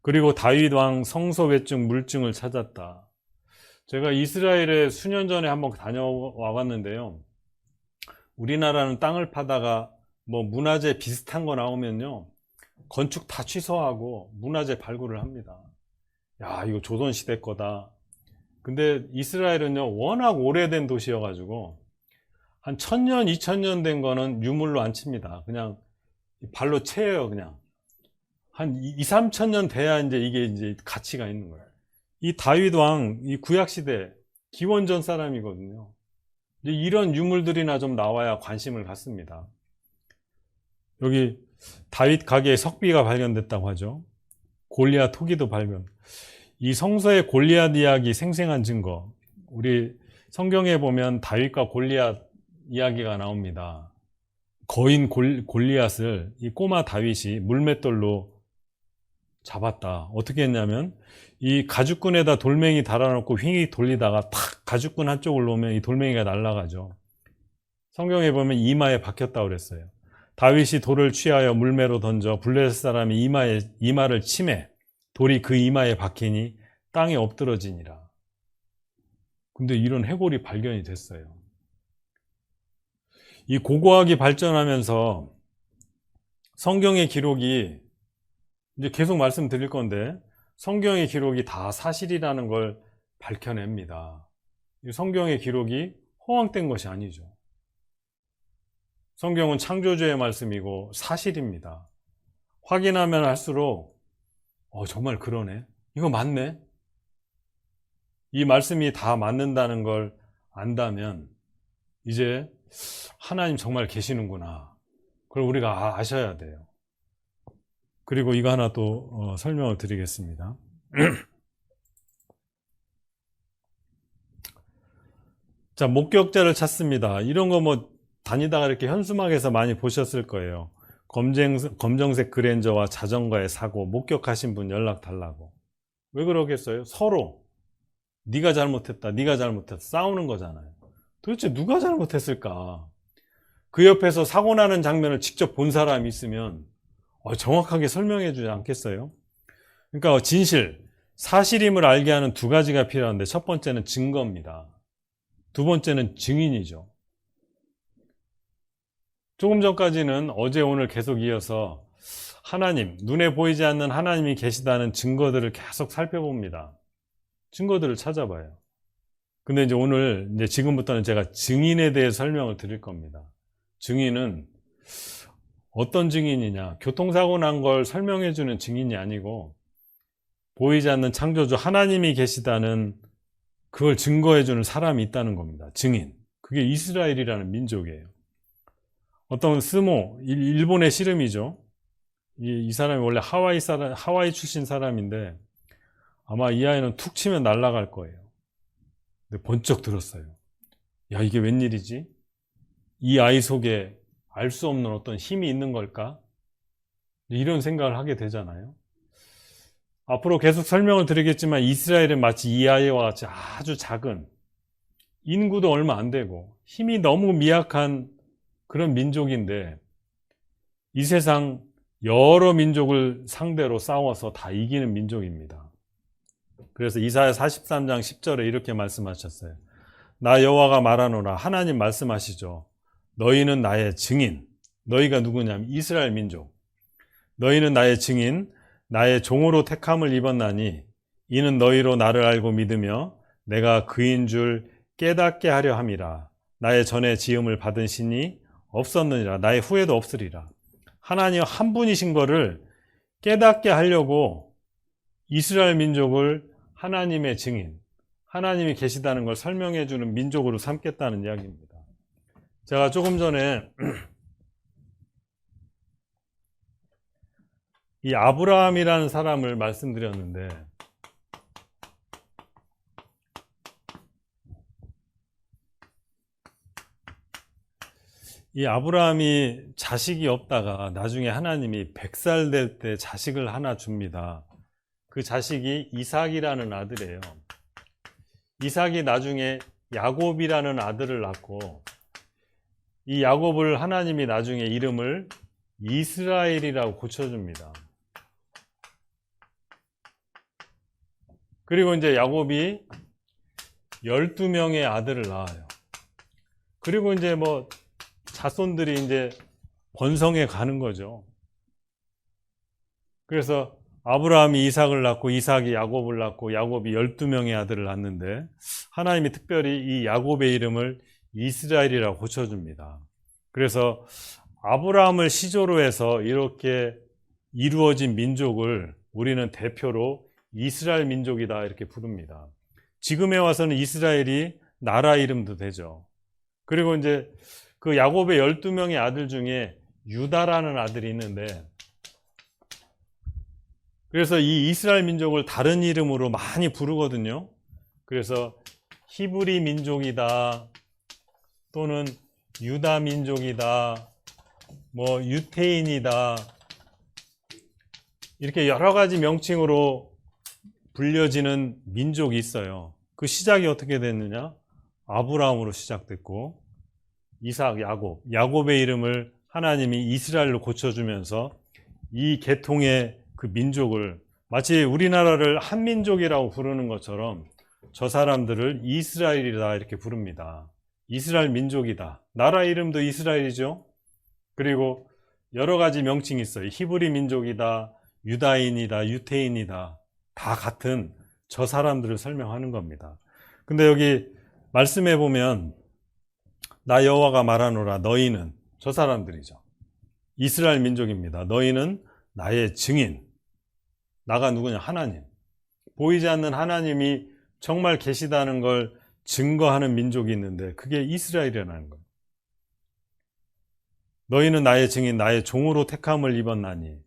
그리고 다윗 왕 성소 외증 물증을 찾았다. 제가 이스라엘에 수년 전에 한번 다녀와 봤는데요. 우리나라는 땅을 파다가 뭐 문화재 비슷한 거 나오면요, 건축 다 취소하고 문화재 발굴을 합니다. 야, 이거 조선시대 거다. 근데 이스라엘은요, 워낙 오래된 도시여가지고 한 1000년, 2000년 된 거는 유물로 안 칩니다. 그냥 발로 채요, 그냥. 한 2, 3천년 돼야 이게 이제 가치가 있는 거예요. 이 다윗 왕, 이 구약시대 기원전 사람이거든요. 이제 이런 유물들이나 좀 나와야 관심을 갖습니다. 여기 다윗 가게에 석비가 발견됐다고 하죠. 골리앗 토기도 발견. 이 성서의 골리앗 이야기 생생한 증거. 우리 성경에 보면 다윗과 골리앗 이야기가 나옵니다. 거인 골리앗을 이 꼬마 다윗이 물맷돌로 잡았다. 어떻게 했냐면 이 가죽끈에다 돌멩이 달아놓고 휙 돌리다가 탁 가죽끈 한쪽을 놓으면 이 돌멩이가 날아가죠. 성경에 보면 이마에 박혔다고 그랬어요. 다윗이 돌을 취하여 물매로 던져 블레셋 사람이 이마를 치매 돌이 그 이마에 박히니 땅에 엎드러지니라. 근데 이런 해골이 발견이 됐어요. 이 고고학이 발전하면서 성경의 기록이 이제 계속 말씀드릴 건데 성경의 기록이 다 사실이라는 걸 밝혀냅니다. 이 성경의 기록이 허황된 것이 아니죠. 성경은 창조주의 말씀이고 사실입니다. 확인하면 할수록 정말 그러네. 이거 맞네. 이 말씀이 다 맞는다는 걸 안다면 이제 하나님 정말 계시는구나. 그걸 우리가 아셔야 돼요. 그리고 이거 하나 또 설명을 드리겠습니다. 자, 목격자를 찾습니다. 이런 거 뭐 다니다가 이렇게 현수막에서 많이 보셨을 거예요. 검정색 그랜저와 자전거의 사고, 목격하신 분 연락 달라고. 왜 그러겠어요? 서로 네가 잘못했다, 네가 잘못했다 싸우는 거잖아요. 도대체 누가 잘못했을까? 그 옆에서 사고 나는 장면을 직접 본 사람이 있으면 정확하게 설명해 주지 않겠어요? 그러니까 진실, 사실임을 알게 하는 두 가지가 필요한데 첫 번째는 증거입니다. 두 번째는 증인이죠. 조금 전까지는 어제 오늘 계속 이어서 하나님, 눈에 보이지 않는 하나님이 계시다는 증거들을 계속 살펴봅니다. 증거들을 찾아봐요. 근데 이제 오늘 지금부터는 제가 증인에 대해 설명을 드릴 겁니다. 증인은 어떤 증인이냐? 교통사고 난 걸 설명해 주는 증인이 아니고 보이지 않는 창조주 하나님이 계시다는 그걸 증거해 주는 사람이 있다는 겁니다. 증인. 그게 이스라엘이라는 민족이에요. 어떤 스모, 일본의 씨름이죠. 이 사람이 원래 하와이 출신 사람인데 아마 이 아이는 툭 치면 날아갈 거예요. 근데 번쩍 들었어요. 야, 이게 웬일이지? 이 아이 속에 알 수 없는 어떤 힘이 있는 걸까? 이런 생각을 하게 되잖아요. 앞으로 계속 설명을 드리겠지만 이스라엘은 마치 이 아이와 같이 아주 작은, 인구도 얼마 안 되고 힘이 너무 미약한 그런 민족인데 이 세상 여러 민족을 상대로 싸워서 다 이기는 민족입니다. 그래서 이사야 43장 10절에 이렇게 말씀하셨어요. 나 여호와가 말하노라. 하나님 말씀하시죠. 너희는 나의 증인. 너희가 누구냐면 이스라엘 민족. 너희는 나의 증인, 나의 종으로 택함을 입었나니 이는 너희로 나를 알고 믿으며 내가 그인 줄 깨닫게 하려 함이라. 나의 전에 지음을 받은 신이 없었느니라. 나의 후에도 없으리라. 하나님 한 분이신 거를 깨닫게 하려고 이스라엘 민족을 하나님의 증인, 하나님이 계시다는 걸 설명해 주는 민족으로 삼겠다는 이야기입니다. 제가 조금 전에 이 아브라함이라는 사람을 말씀드렸는데 이 아브라함이 자식이 없다가 나중에 하나님이 100살 될 때 자식을 하나 줍니다. 그 자식이 이삭이라는 아들이에요. 이삭이 나중에 야곱이라는 아들을 낳고 이 야곱을 하나님이 나중에 이름을 이스라엘이라고 고쳐줍니다. 그리고 이제 야곱이 12명의 아들을 낳아요. 그리고 이제 뭐 자손들이 이제 번성해 가는 거죠. 그래서 아브라함이 이삭을 낳고 이삭이 야곱을 낳고 야곱이 12명의 아들을 낳는데 하나님이 특별히 이 야곱의 이름을 이스라엘이라고 고쳐줍니다. 그래서 아브라함을 시조로 해서 이렇게 이루어진 민족을 우리는 대표로 이스라엘 민족이다 이렇게 부릅니다. 지금에 와서는 이스라엘이 나라 이름도 되죠. 그리고 이제 그 야곱의 12명의 아들 중에 유다라는 아들이 있는데, 그래서 이 이스라엘 민족을 다른 이름으로 많이 부르거든요. 그래서 히브리 민족이다, 또는 유다 민족이다, 뭐 유태인이다, 이렇게 여러 가지 명칭으로 불려지는 민족이 있어요. 그 시작이 어떻게 됐느냐? 아브라함으로 시작됐고, 이삭, 야곱, 야곱의 이름을 하나님이 이스라엘로 고쳐주면서 이 계통의 그 민족을 마치 우리나라를 한민족이라고 부르는 것처럼 저 사람들을 이스라엘이다 이렇게 부릅니다. 이스라엘 민족이다. 나라 이름도 이스라엘이죠. 그리고 여러 가지 명칭이 있어요. 히브리 민족이다, 유다인이다, 유태인이다. 다 같은 저 사람들을 설명하는 겁니다. 근데 여기 말씀해 보면 나 여호와가 말하노라 너희는, 저 사람들이죠. 이스라엘 민족입니다. 너희는 나의 증인. 나가 누구냐? 하나님. 보이지 않는 하나님이 정말 계시다는 걸 증거하는 민족이 있는데 그게 이스라엘이라는 거예요. 너희는 나의 증인, 나의 종으로 택함을 입었나니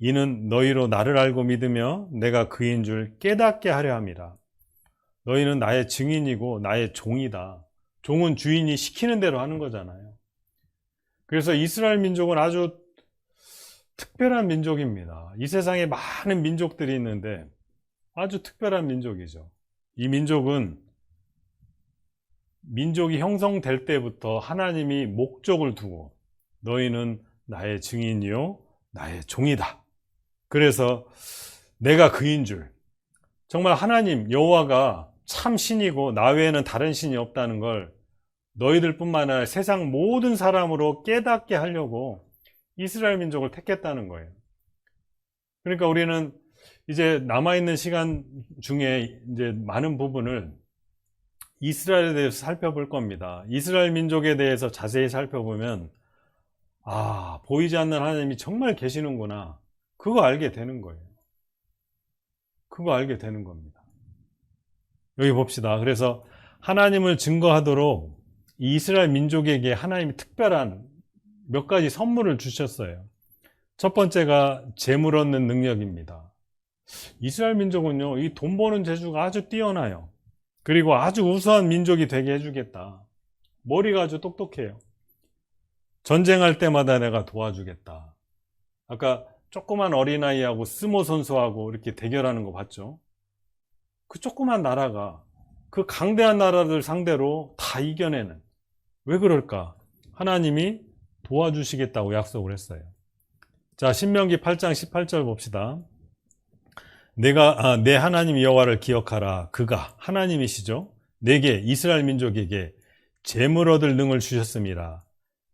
이는 너희로 나를 알고 믿으며 내가 그인 줄 깨닫게 하려 함이라. 너희는 나의 증인이고 나의 종이다. 종은 주인이 시키는 대로 하는 거잖아요. 그래서 이스라엘 민족은 아주 특별한 민족입니다. 이 세상에 많은 민족들이 있는데 아주 특별한 민족이죠. 이 민족은 민족이 형성될 때부터 하나님이 목적을 두고 너희는 나의 증인이요 나의 종이다. 그래서 내가 그인 줄, 정말 하나님 여호와가 참 신이고 나 외에는 다른 신이 없다는 걸 너희들뿐만 아니라 세상 모든 사람으로 깨닫게 하려고 이스라엘 민족을 택했다는 거예요. 그러니까 우리는 이제 남아있는 시간 중에 이제 많은 부분을 이스라엘에 대해서 살펴볼 겁니다. 이스라엘 민족에 대해서 자세히 살펴보면 아, 보이지 않는 하나님이 정말 계시는구나. 그거 알게 되는 거예요. 그거 알게 되는 겁니다. 여기 봅시다. 그래서 하나님을 증거하도록 이 이스라엘 민족에게 하나님이 특별한 몇 가지 선물을 주셨어요. 첫 번째가 재물 얻는 능력입니다. 이스라엘 민족은요, 이 돈 버는 재주가 아주 뛰어나요. 그리고 아주 우수한 민족이 되게 해주겠다. 머리가 아주 똑똑해요. 전쟁할 때마다 내가 도와주겠다. 아까 조그만 어린아이하고 스모 선수하고 이렇게 대결하는 거 봤죠? 그 조그만 나라가 그 강대한 나라들 상대로 다 이겨내는. 왜 그럴까? 하나님이 도와주시겠다고 약속을 했어요. 자, 신명기 8장 18절 봅시다. 내 하나님 여호와를 기억하라. 그가 하나님이시죠. 내게 이스라엘 민족에게 재물 얻을 능을 주셨습니다.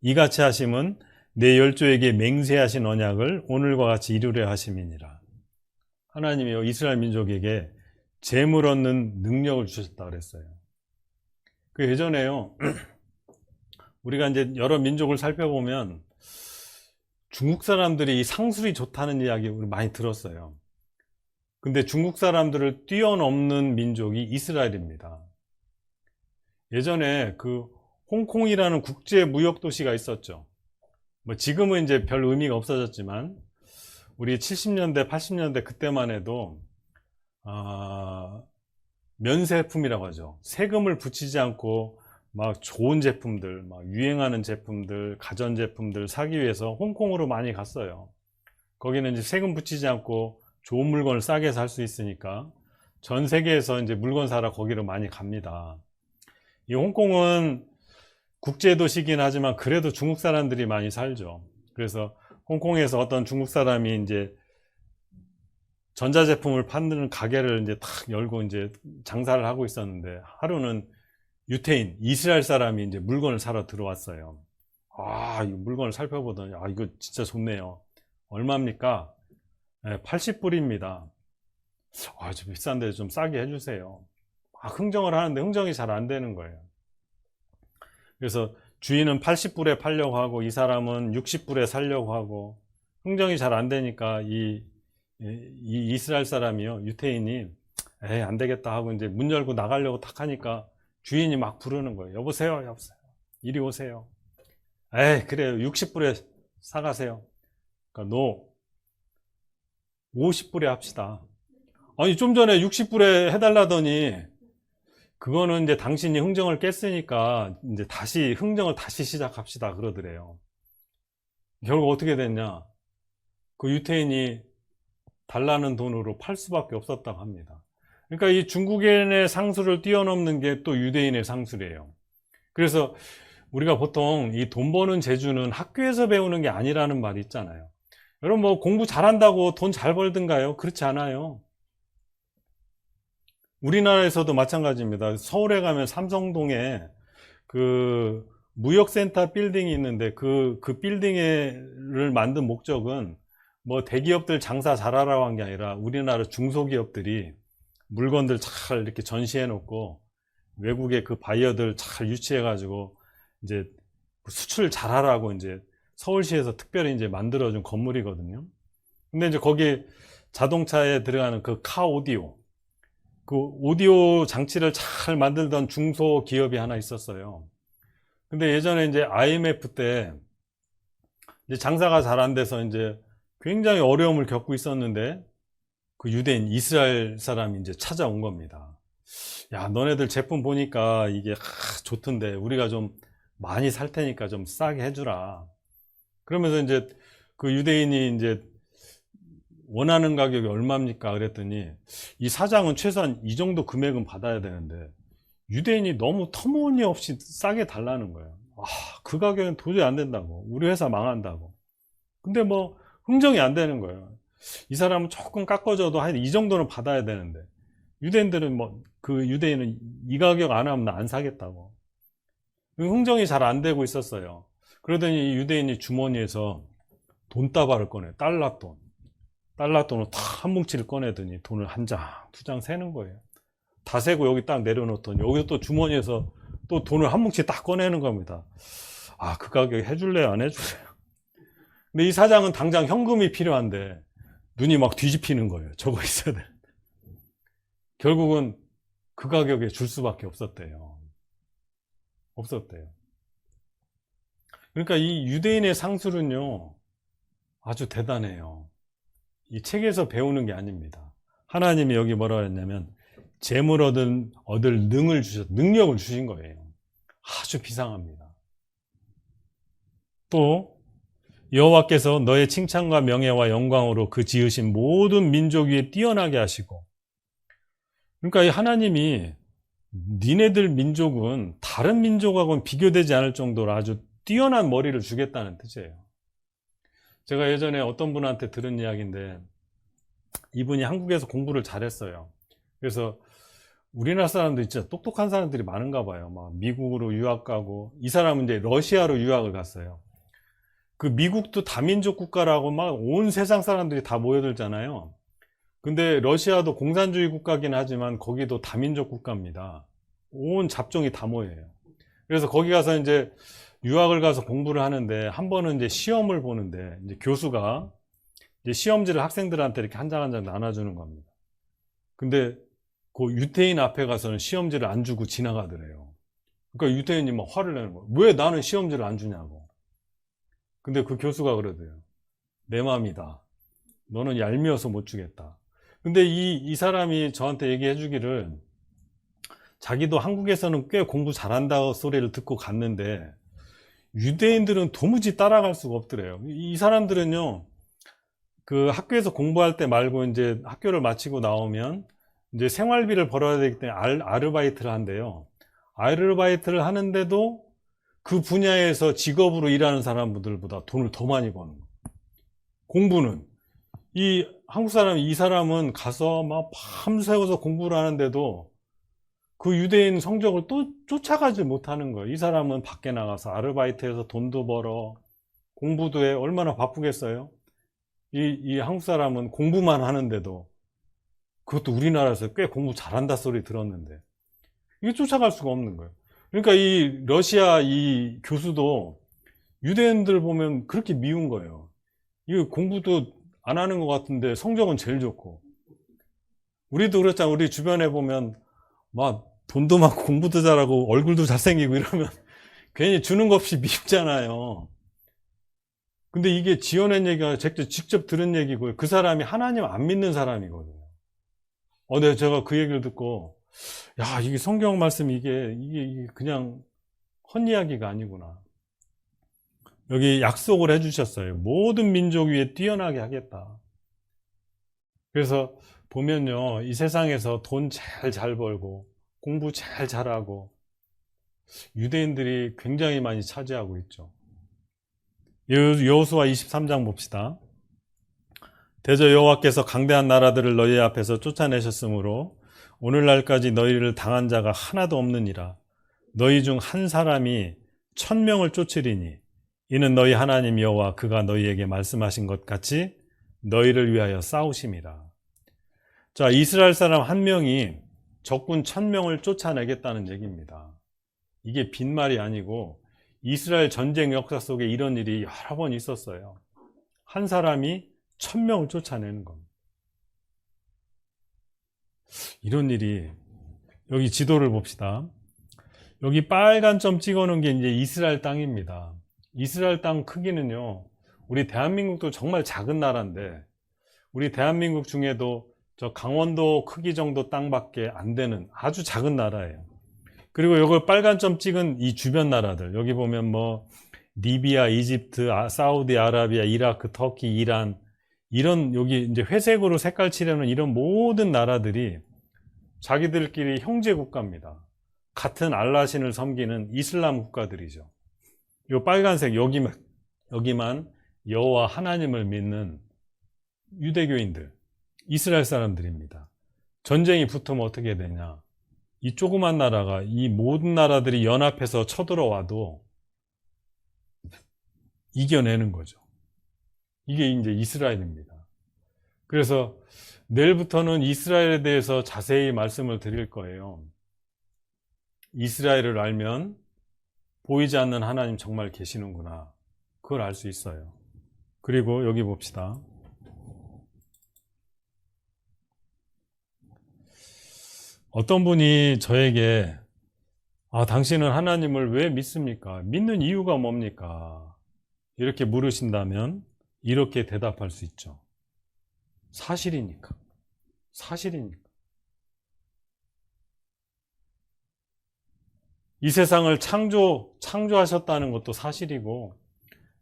이같이 하심은 내 열조에게 맹세하신 언약을 오늘과 같이 이루려 하심이니라. 하나님이 이스라엘 민족에게 재물 얻는 능력을 주셨다 그랬어요. 그 예전에요, 우리가 이제 여러 민족을 살펴보면 중국 사람들이 상술이 좋다는 이야기 우리 많이 들었어요. 근데 중국 사람들을 뛰어넘는 민족이 이스라엘입니다. 예전에 그 홍콩이라는 국제 무역 도시가 있었죠. 뭐 지금은 이제 별 의미가 없어졌지만 우리 70년대, 80년대 그때만 해도 면세품이라고 하죠. 세금을 붙이지 않고 막 좋은 제품들, 막 유행하는 제품들, 가전제품들 사기 위해서 홍콩으로 많이 갔어요. 거기는 이제 세금 붙이지 않고 좋은 물건을 싸게 살 수 있으니까 전 세계에서 이제 물건 사러 거기로 많이 갑니다. 이 홍콩은 국제도시긴 하지만 그래도 중국 사람들이 많이 살죠. 그래서 홍콩에서 어떤 중국 사람이 이제 전자제품을 파는 가게를 이제 탁 열고 이제 장사를 하고 있었는데, 하루는 유태인, 이스라엘 사람이 이제 물건을 사러 들어왔어요. 아, 이 물건을 살펴보더니, 아, 이거 진짜 좋네요. 얼마입니까? 80불입니다. 아, 좀 비싼데 좀 싸게 해주세요. 아, 흥정을 하는데 흥정이 잘 안 되는 거예요. 그래서 주인은 80불에 팔려고 하고, 이 사람은 60불에 살려고 하고, 흥정이 잘 안 되니까 이 이스라엘 사람이요, 유태인이, 에이, 안 되겠다 하고 이제 문 열고 나가려고 탁 하니까 주인이 막 부르는 거예요. 여보세요, 여보세요. 이리 오세요. 에이, 그래요. 60불에 사가세요. 그러니까 너 50불에 합시다. 아니, 좀 전에 60불에 해달라더니, 그거는 이제 당신이 흥정을 깼으니까 이제 다시 흥정을 다시 시작합시다 그러더래요. 결국 어떻게 됐냐? 그 유태인이 달라는 돈으로 팔 수밖에 없었다고 합니다. 그러니까 이 중국인의 상술을 뛰어넘는 게 또 유대인의 상술이에요. 그래서 우리가 보통 이 돈 버는 재주는 학교에서 배우는 게 아니라는 말이 있잖아요. 여러분, 뭐 공부 잘한다고 돈 잘 벌든가요? 그렇지 않아요. 우리나라에서도 마찬가지입니다. 서울에 가면 삼성동에 그 무역센터 빌딩이 있는데, 그 빌딩을 만든 목적은 뭐 대기업들 장사 잘하라고 한 게 아니라 우리나라 중소기업들이 물건들 잘 이렇게 전시해 놓고 외국의 그 바이어들 잘 유치해 가지고 이제 수출 잘하라고 이제 서울시에서 특별히 이제 만들어준 건물이거든요. 근데 이제 거기 자동차에 들어가는 그 카 오디오, 그 오디오 장치를 잘 만들던 중소기업이 하나 있었어요. 근데 예전에 이제 IMF 때 이제 장사가 잘 안 돼서 이제 굉장히 어려움을 겪고 있었는데, 그 유대인 이스라엘 사람이 이제 찾아온 겁니다. 야, 너네들 제품 보니까 이게 좋던데 우리가 좀 많이 살 테니까 좀 싸게 해주라. 그러면서 이제 그 유대인이 이제 원하는 가격이 얼마입니까? 그랬더니 이 사장은 최소한 이 정도 금액은 받아야 되는데 유대인이 너무 터무니없이 싸게 달라는 거예요. 아, 그 가격은 도저히 안 된다고. 우리 회사 망한다고. 근데 뭐 흥정이 안 되는 거예요. 이 사람은 조금 깎아줘도 한 이 정도는 받아야 되는데, 유대인들은 뭐 그 유대인은 이 가격 안 하면 나 안 사겠다고. 흥정이 잘 안 되고 있었어요. 그러더니 유대인이 주머니에서 돈다발을 꺼내. 달러돈을 탁 한 뭉치를 꺼내더니 돈을 한 장, 두 장 세는 거예요. 다 세고 여기 딱 내려놓더니 여기서 또 주머니에서 또 돈을 한 뭉치 딱 꺼내는 겁니다. 아, 그 가격에 해줄래요? 안 해줄래요? 근데 이 사장은 당장 현금이 필요한데 눈이 막 뒤집히는 거예요. 저거 있어야 되는데. 결국은 그 가격에 줄 수밖에 없었대요. 그러니까 이 유대인의 상술은요, 아주 대단해요. 이 책에서 배우는 게 아닙니다. 하나님이 여기 뭐라 했냐면 재물 얻을 능력을 주신 거예요. 아주 비상합니다. 또 여호와께서 너의 칭찬과 명예와 영광으로 그 지으신 모든 민족 위에 뛰어나게 하시고, 그러니까 이 하나님이 니네들 민족은 다른 민족하고는 비교되지 않을 정도로 아주 뛰어난 머리를 주겠다는 뜻이에요. 제가 예전에 어떤 분한테 들은 이야기인데, 이분이 한국에서 공부를 잘했어요. 그래서 우리나라 사람들이 진짜 똑똑한 사람들이 많은가 봐요. 막 미국으로 유학 가고, 이 사람은 이제 러시아로 유학을 갔어요. 그 미국도 다민족 국가라고 막 온 세상 사람들이 다 모여들잖아요. 근데 러시아도 공산주의 국가긴 하지만 거기도 다민족 국가입니다. 온 잡종이 다 모여요. 그래서 거기 가서 이제 유학을 가서 공부를 하는데, 한 번은 이제 시험을 보는데 이제 교수가 이제 시험지를 학생들한테 이렇게 한 장 한 장 나눠주는 겁니다. 근데 그 유태인 앞에 가서는 시험지를 안 주고 지나가더래요. 그러니까 유태인이 막 화를 내는 거예요. 왜 나는 시험지를 안 주냐고. 근데 그 교수가 그러대요. 내 맘이다. 너는 얄미워서 못 주겠다. 근데 이 사람이 저한테 얘기해 주기를, 자기도 한국에서는 꽤 공부 잘한다고 소리를 듣고 갔는데 유대인들은 도무지 따라갈 수가 없더래요. 이 사람들은요, 그 학교에서 공부할 때 말고 이제 학교를 마치고 나오면 이제 생활비를 벌어야 되기 때문에 아르바이트를 한대요. 아르바이트를 하는데도 그 분야에서 직업으로 일하는 사람들보다 돈을 더 많이 버는 거예요. 공부는 이 한국 사람, 이 사람은 가서 막 밤새워서 공부를 하는데도 그 유대인 성적을 또 쫓아가지 못하는 거예요. 이 사람은 밖에 나가서 아르바이트해서 돈도 벌어, 공부도 해. 얼마나 바쁘겠어요? 이 한국 사람은 공부만 하는데도, 그것도 우리나라에서 꽤 공부 잘한다 소리 들었는데, 이게 쫓아갈 수가 없는 거예요. 그러니까 이 러시아 이 교수도 유대인들 보면 그렇게 미운 거예요. 이거 공부도 안 하는 것 같은데 성적은 제일 좋고. 우리도 그렇잖아. 우리 주변에 보면 막 돈도 많고 공부도 잘하고 얼굴도 잘생기고 이러면 괜히 주는 것 없이 밉잖아요. 근데 이게 지어낸 얘기가 직접 들은 얘기고요. 그 사람이 하나님 안 믿는 사람이거든요. 네, 제가 그 얘기를 듣고, 야, 이게 성경 말씀 이게 그냥 헛이야기가 아니구나. 여기 약속을 해주셨어요. 모든 민족 위에 뛰어나게 하겠다. 그래서 보면요, 이 세상에서 돈 잘 벌고 공부 잘 잘하고 유대인들이 굉장히 많이 차지하고 있죠. 여호수아 23장 봅시다. 대저 여호와께서 강대한 나라들을 너희 앞에서 쫓아내셨으므로 오늘날까지 너희를 당한 자가 하나도 없느니라. 너희 중 한 사람이 1000명을 쫓으리니 이는 너희 하나님 여호와 그가 너희에게 말씀하신 것 같이 너희를 위하여 싸우심이라. 자, 이스라엘 사람 한 명이 적군 1000명을 쫓아내겠다는 얘기입니다. 이게 빈말이 아니고 이스라엘 전쟁 역사 속에 이런 일이 여러 번 있었어요. 한 사람이 1000명을 쫓아내는 겁니다. 이런 일이, 여기 지도를 봅시다. 여기 빨간 점 찍어 놓은 게 이제 이스라엘 땅입니다. 이스라엘 땅 크기는요, 우리 대한민국도 정말 작은 나라인데, 우리 대한민국 중에도 저 강원도 크기 정도 땅밖에 안 되는 아주 작은 나라예요. 그리고 이걸 빨간 점 찍은 이 주변 나라들, 여기 보면 뭐 리비아, 이집트, 사우디아라비아, 이라크, 터키, 이란, 이런 여기 이제 회색으로 색깔 칠해놓은 이런 모든 나라들이 자기들끼리 형제 국가입니다. 같은 알라신을 섬기는 이슬람 국가들이죠. 요 빨간색 여기만 여호와 하나님을 믿는 유대교인들, 이스라엘 사람들입니다. 전쟁이 붙으면 어떻게 되냐? 이 조그만 나라가 이 모든 나라들이 연합해서 쳐들어와도 이겨내는 거죠. 이게 이제 이스라엘입니다. 그래서 내일부터는 이스라엘에 대해서 자세히 말씀을 드릴 거예요. 이스라엘을 알면 보이지 않는 하나님 정말 계시는구나. 그걸 알 수 있어요. 그리고 여기 봅시다. 어떤 분이 저에게 당신은 하나님을 왜 믿습니까? 믿는 이유가 뭡니까? 이렇게 물으신다면 이렇게 대답할 수 있죠. 사실이니까. 사실이니까. 이 세상을 창조하셨다는 것도 사실이고,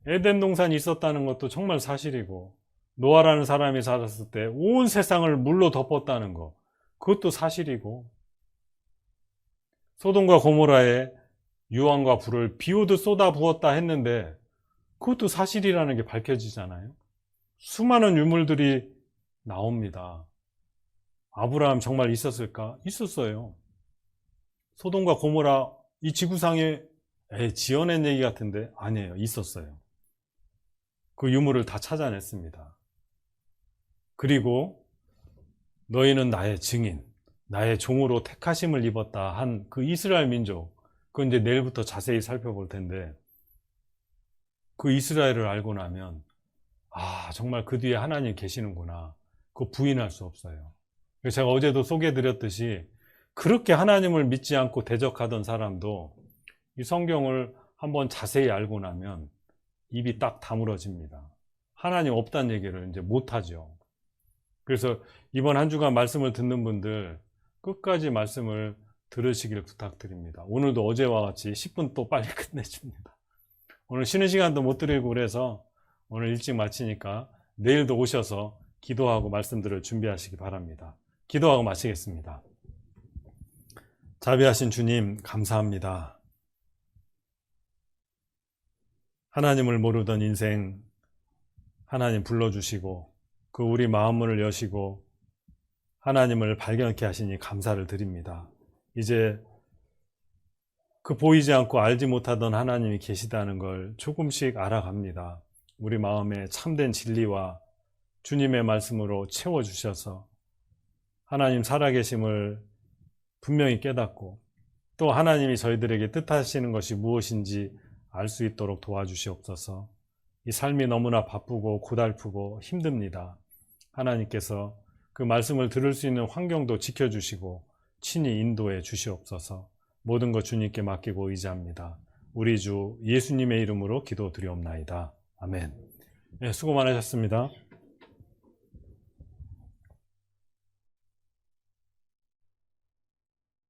에덴 동산이 있었다는 것도 정말 사실이고, 노아라는 사람이 살았을 때 온 세상을 물로 덮었다는 것, 그것도 사실이고, 소돔과 고모라에 유황과 불을 비 오듯 쏟아 부었다 했는데 그것도 사실이라는 게 밝혀지잖아요. 수많은 유물들이 나옵니다. 아브라함 정말 있었을까? 있었어요. 소돔과 고모라 이 지구상에 지어낸 얘기 같은데 아니에요. 있었어요. 그 유물을 다 찾아냈습니다. 그리고 너희는 나의 증인, 나의 종으로 택하심을 입었다 한 그 이스라엘 민족, 그건 이제 내일부터 자세히 살펴볼 텐데, 그 이스라엘을 알고 나면 정말 그 뒤에 하나님 계시는구나, 그거 부인할 수 없어요. 제가 어제도 소개해드렸듯이 그렇게 하나님을 믿지 않고 대적하던 사람도 이 성경을 한번 자세히 알고 나면 입이 딱 다물어집니다. 하나님 없다는 얘기를 이제 못하죠. 그래서 이번 한 주간 말씀을 듣는 분들 끝까지 말씀을 들으시길 부탁드립니다. 오늘도 어제와 같이 10분 또 빨리 끝내줍니다. 오늘 쉬는 시간도 못 드리고 그래서 오늘 일찍 마치니까 내일도 오셔서 기도하고 말씀 들을 준비하시기 바랍니다. 기도하고 마치겠습니다. 자비하신 주님, 감사합니다. 하나님을 모르던 인생 하나님 불러주시고 그 우리 마음문을 여시고 하나님을 발견케 하시니 감사를 드립니다. 이제 그 보이지 않고 알지 못하던 하나님이 계시다는 걸 조금씩 알아갑니다. 우리 마음에 참된 진리와 주님의 말씀으로 채워주셔서 하나님 살아계심을 분명히 깨닫고 또 하나님이 저희들에게 뜻하시는 것이 무엇인지 알 수 있도록 도와주시옵소서. 이 삶이 너무나 바쁘고 고달프고 힘듭니다. 하나님께서 그 말씀을 들을 수 있는 환경도 지켜주시고 친히 인도해 주시옵소서. 모든 것 주님께 맡기고 의지합니다. 우리 주 예수님의 이름으로 기도드리옵나이다. 아멘. 네, 수고 많으셨습니다.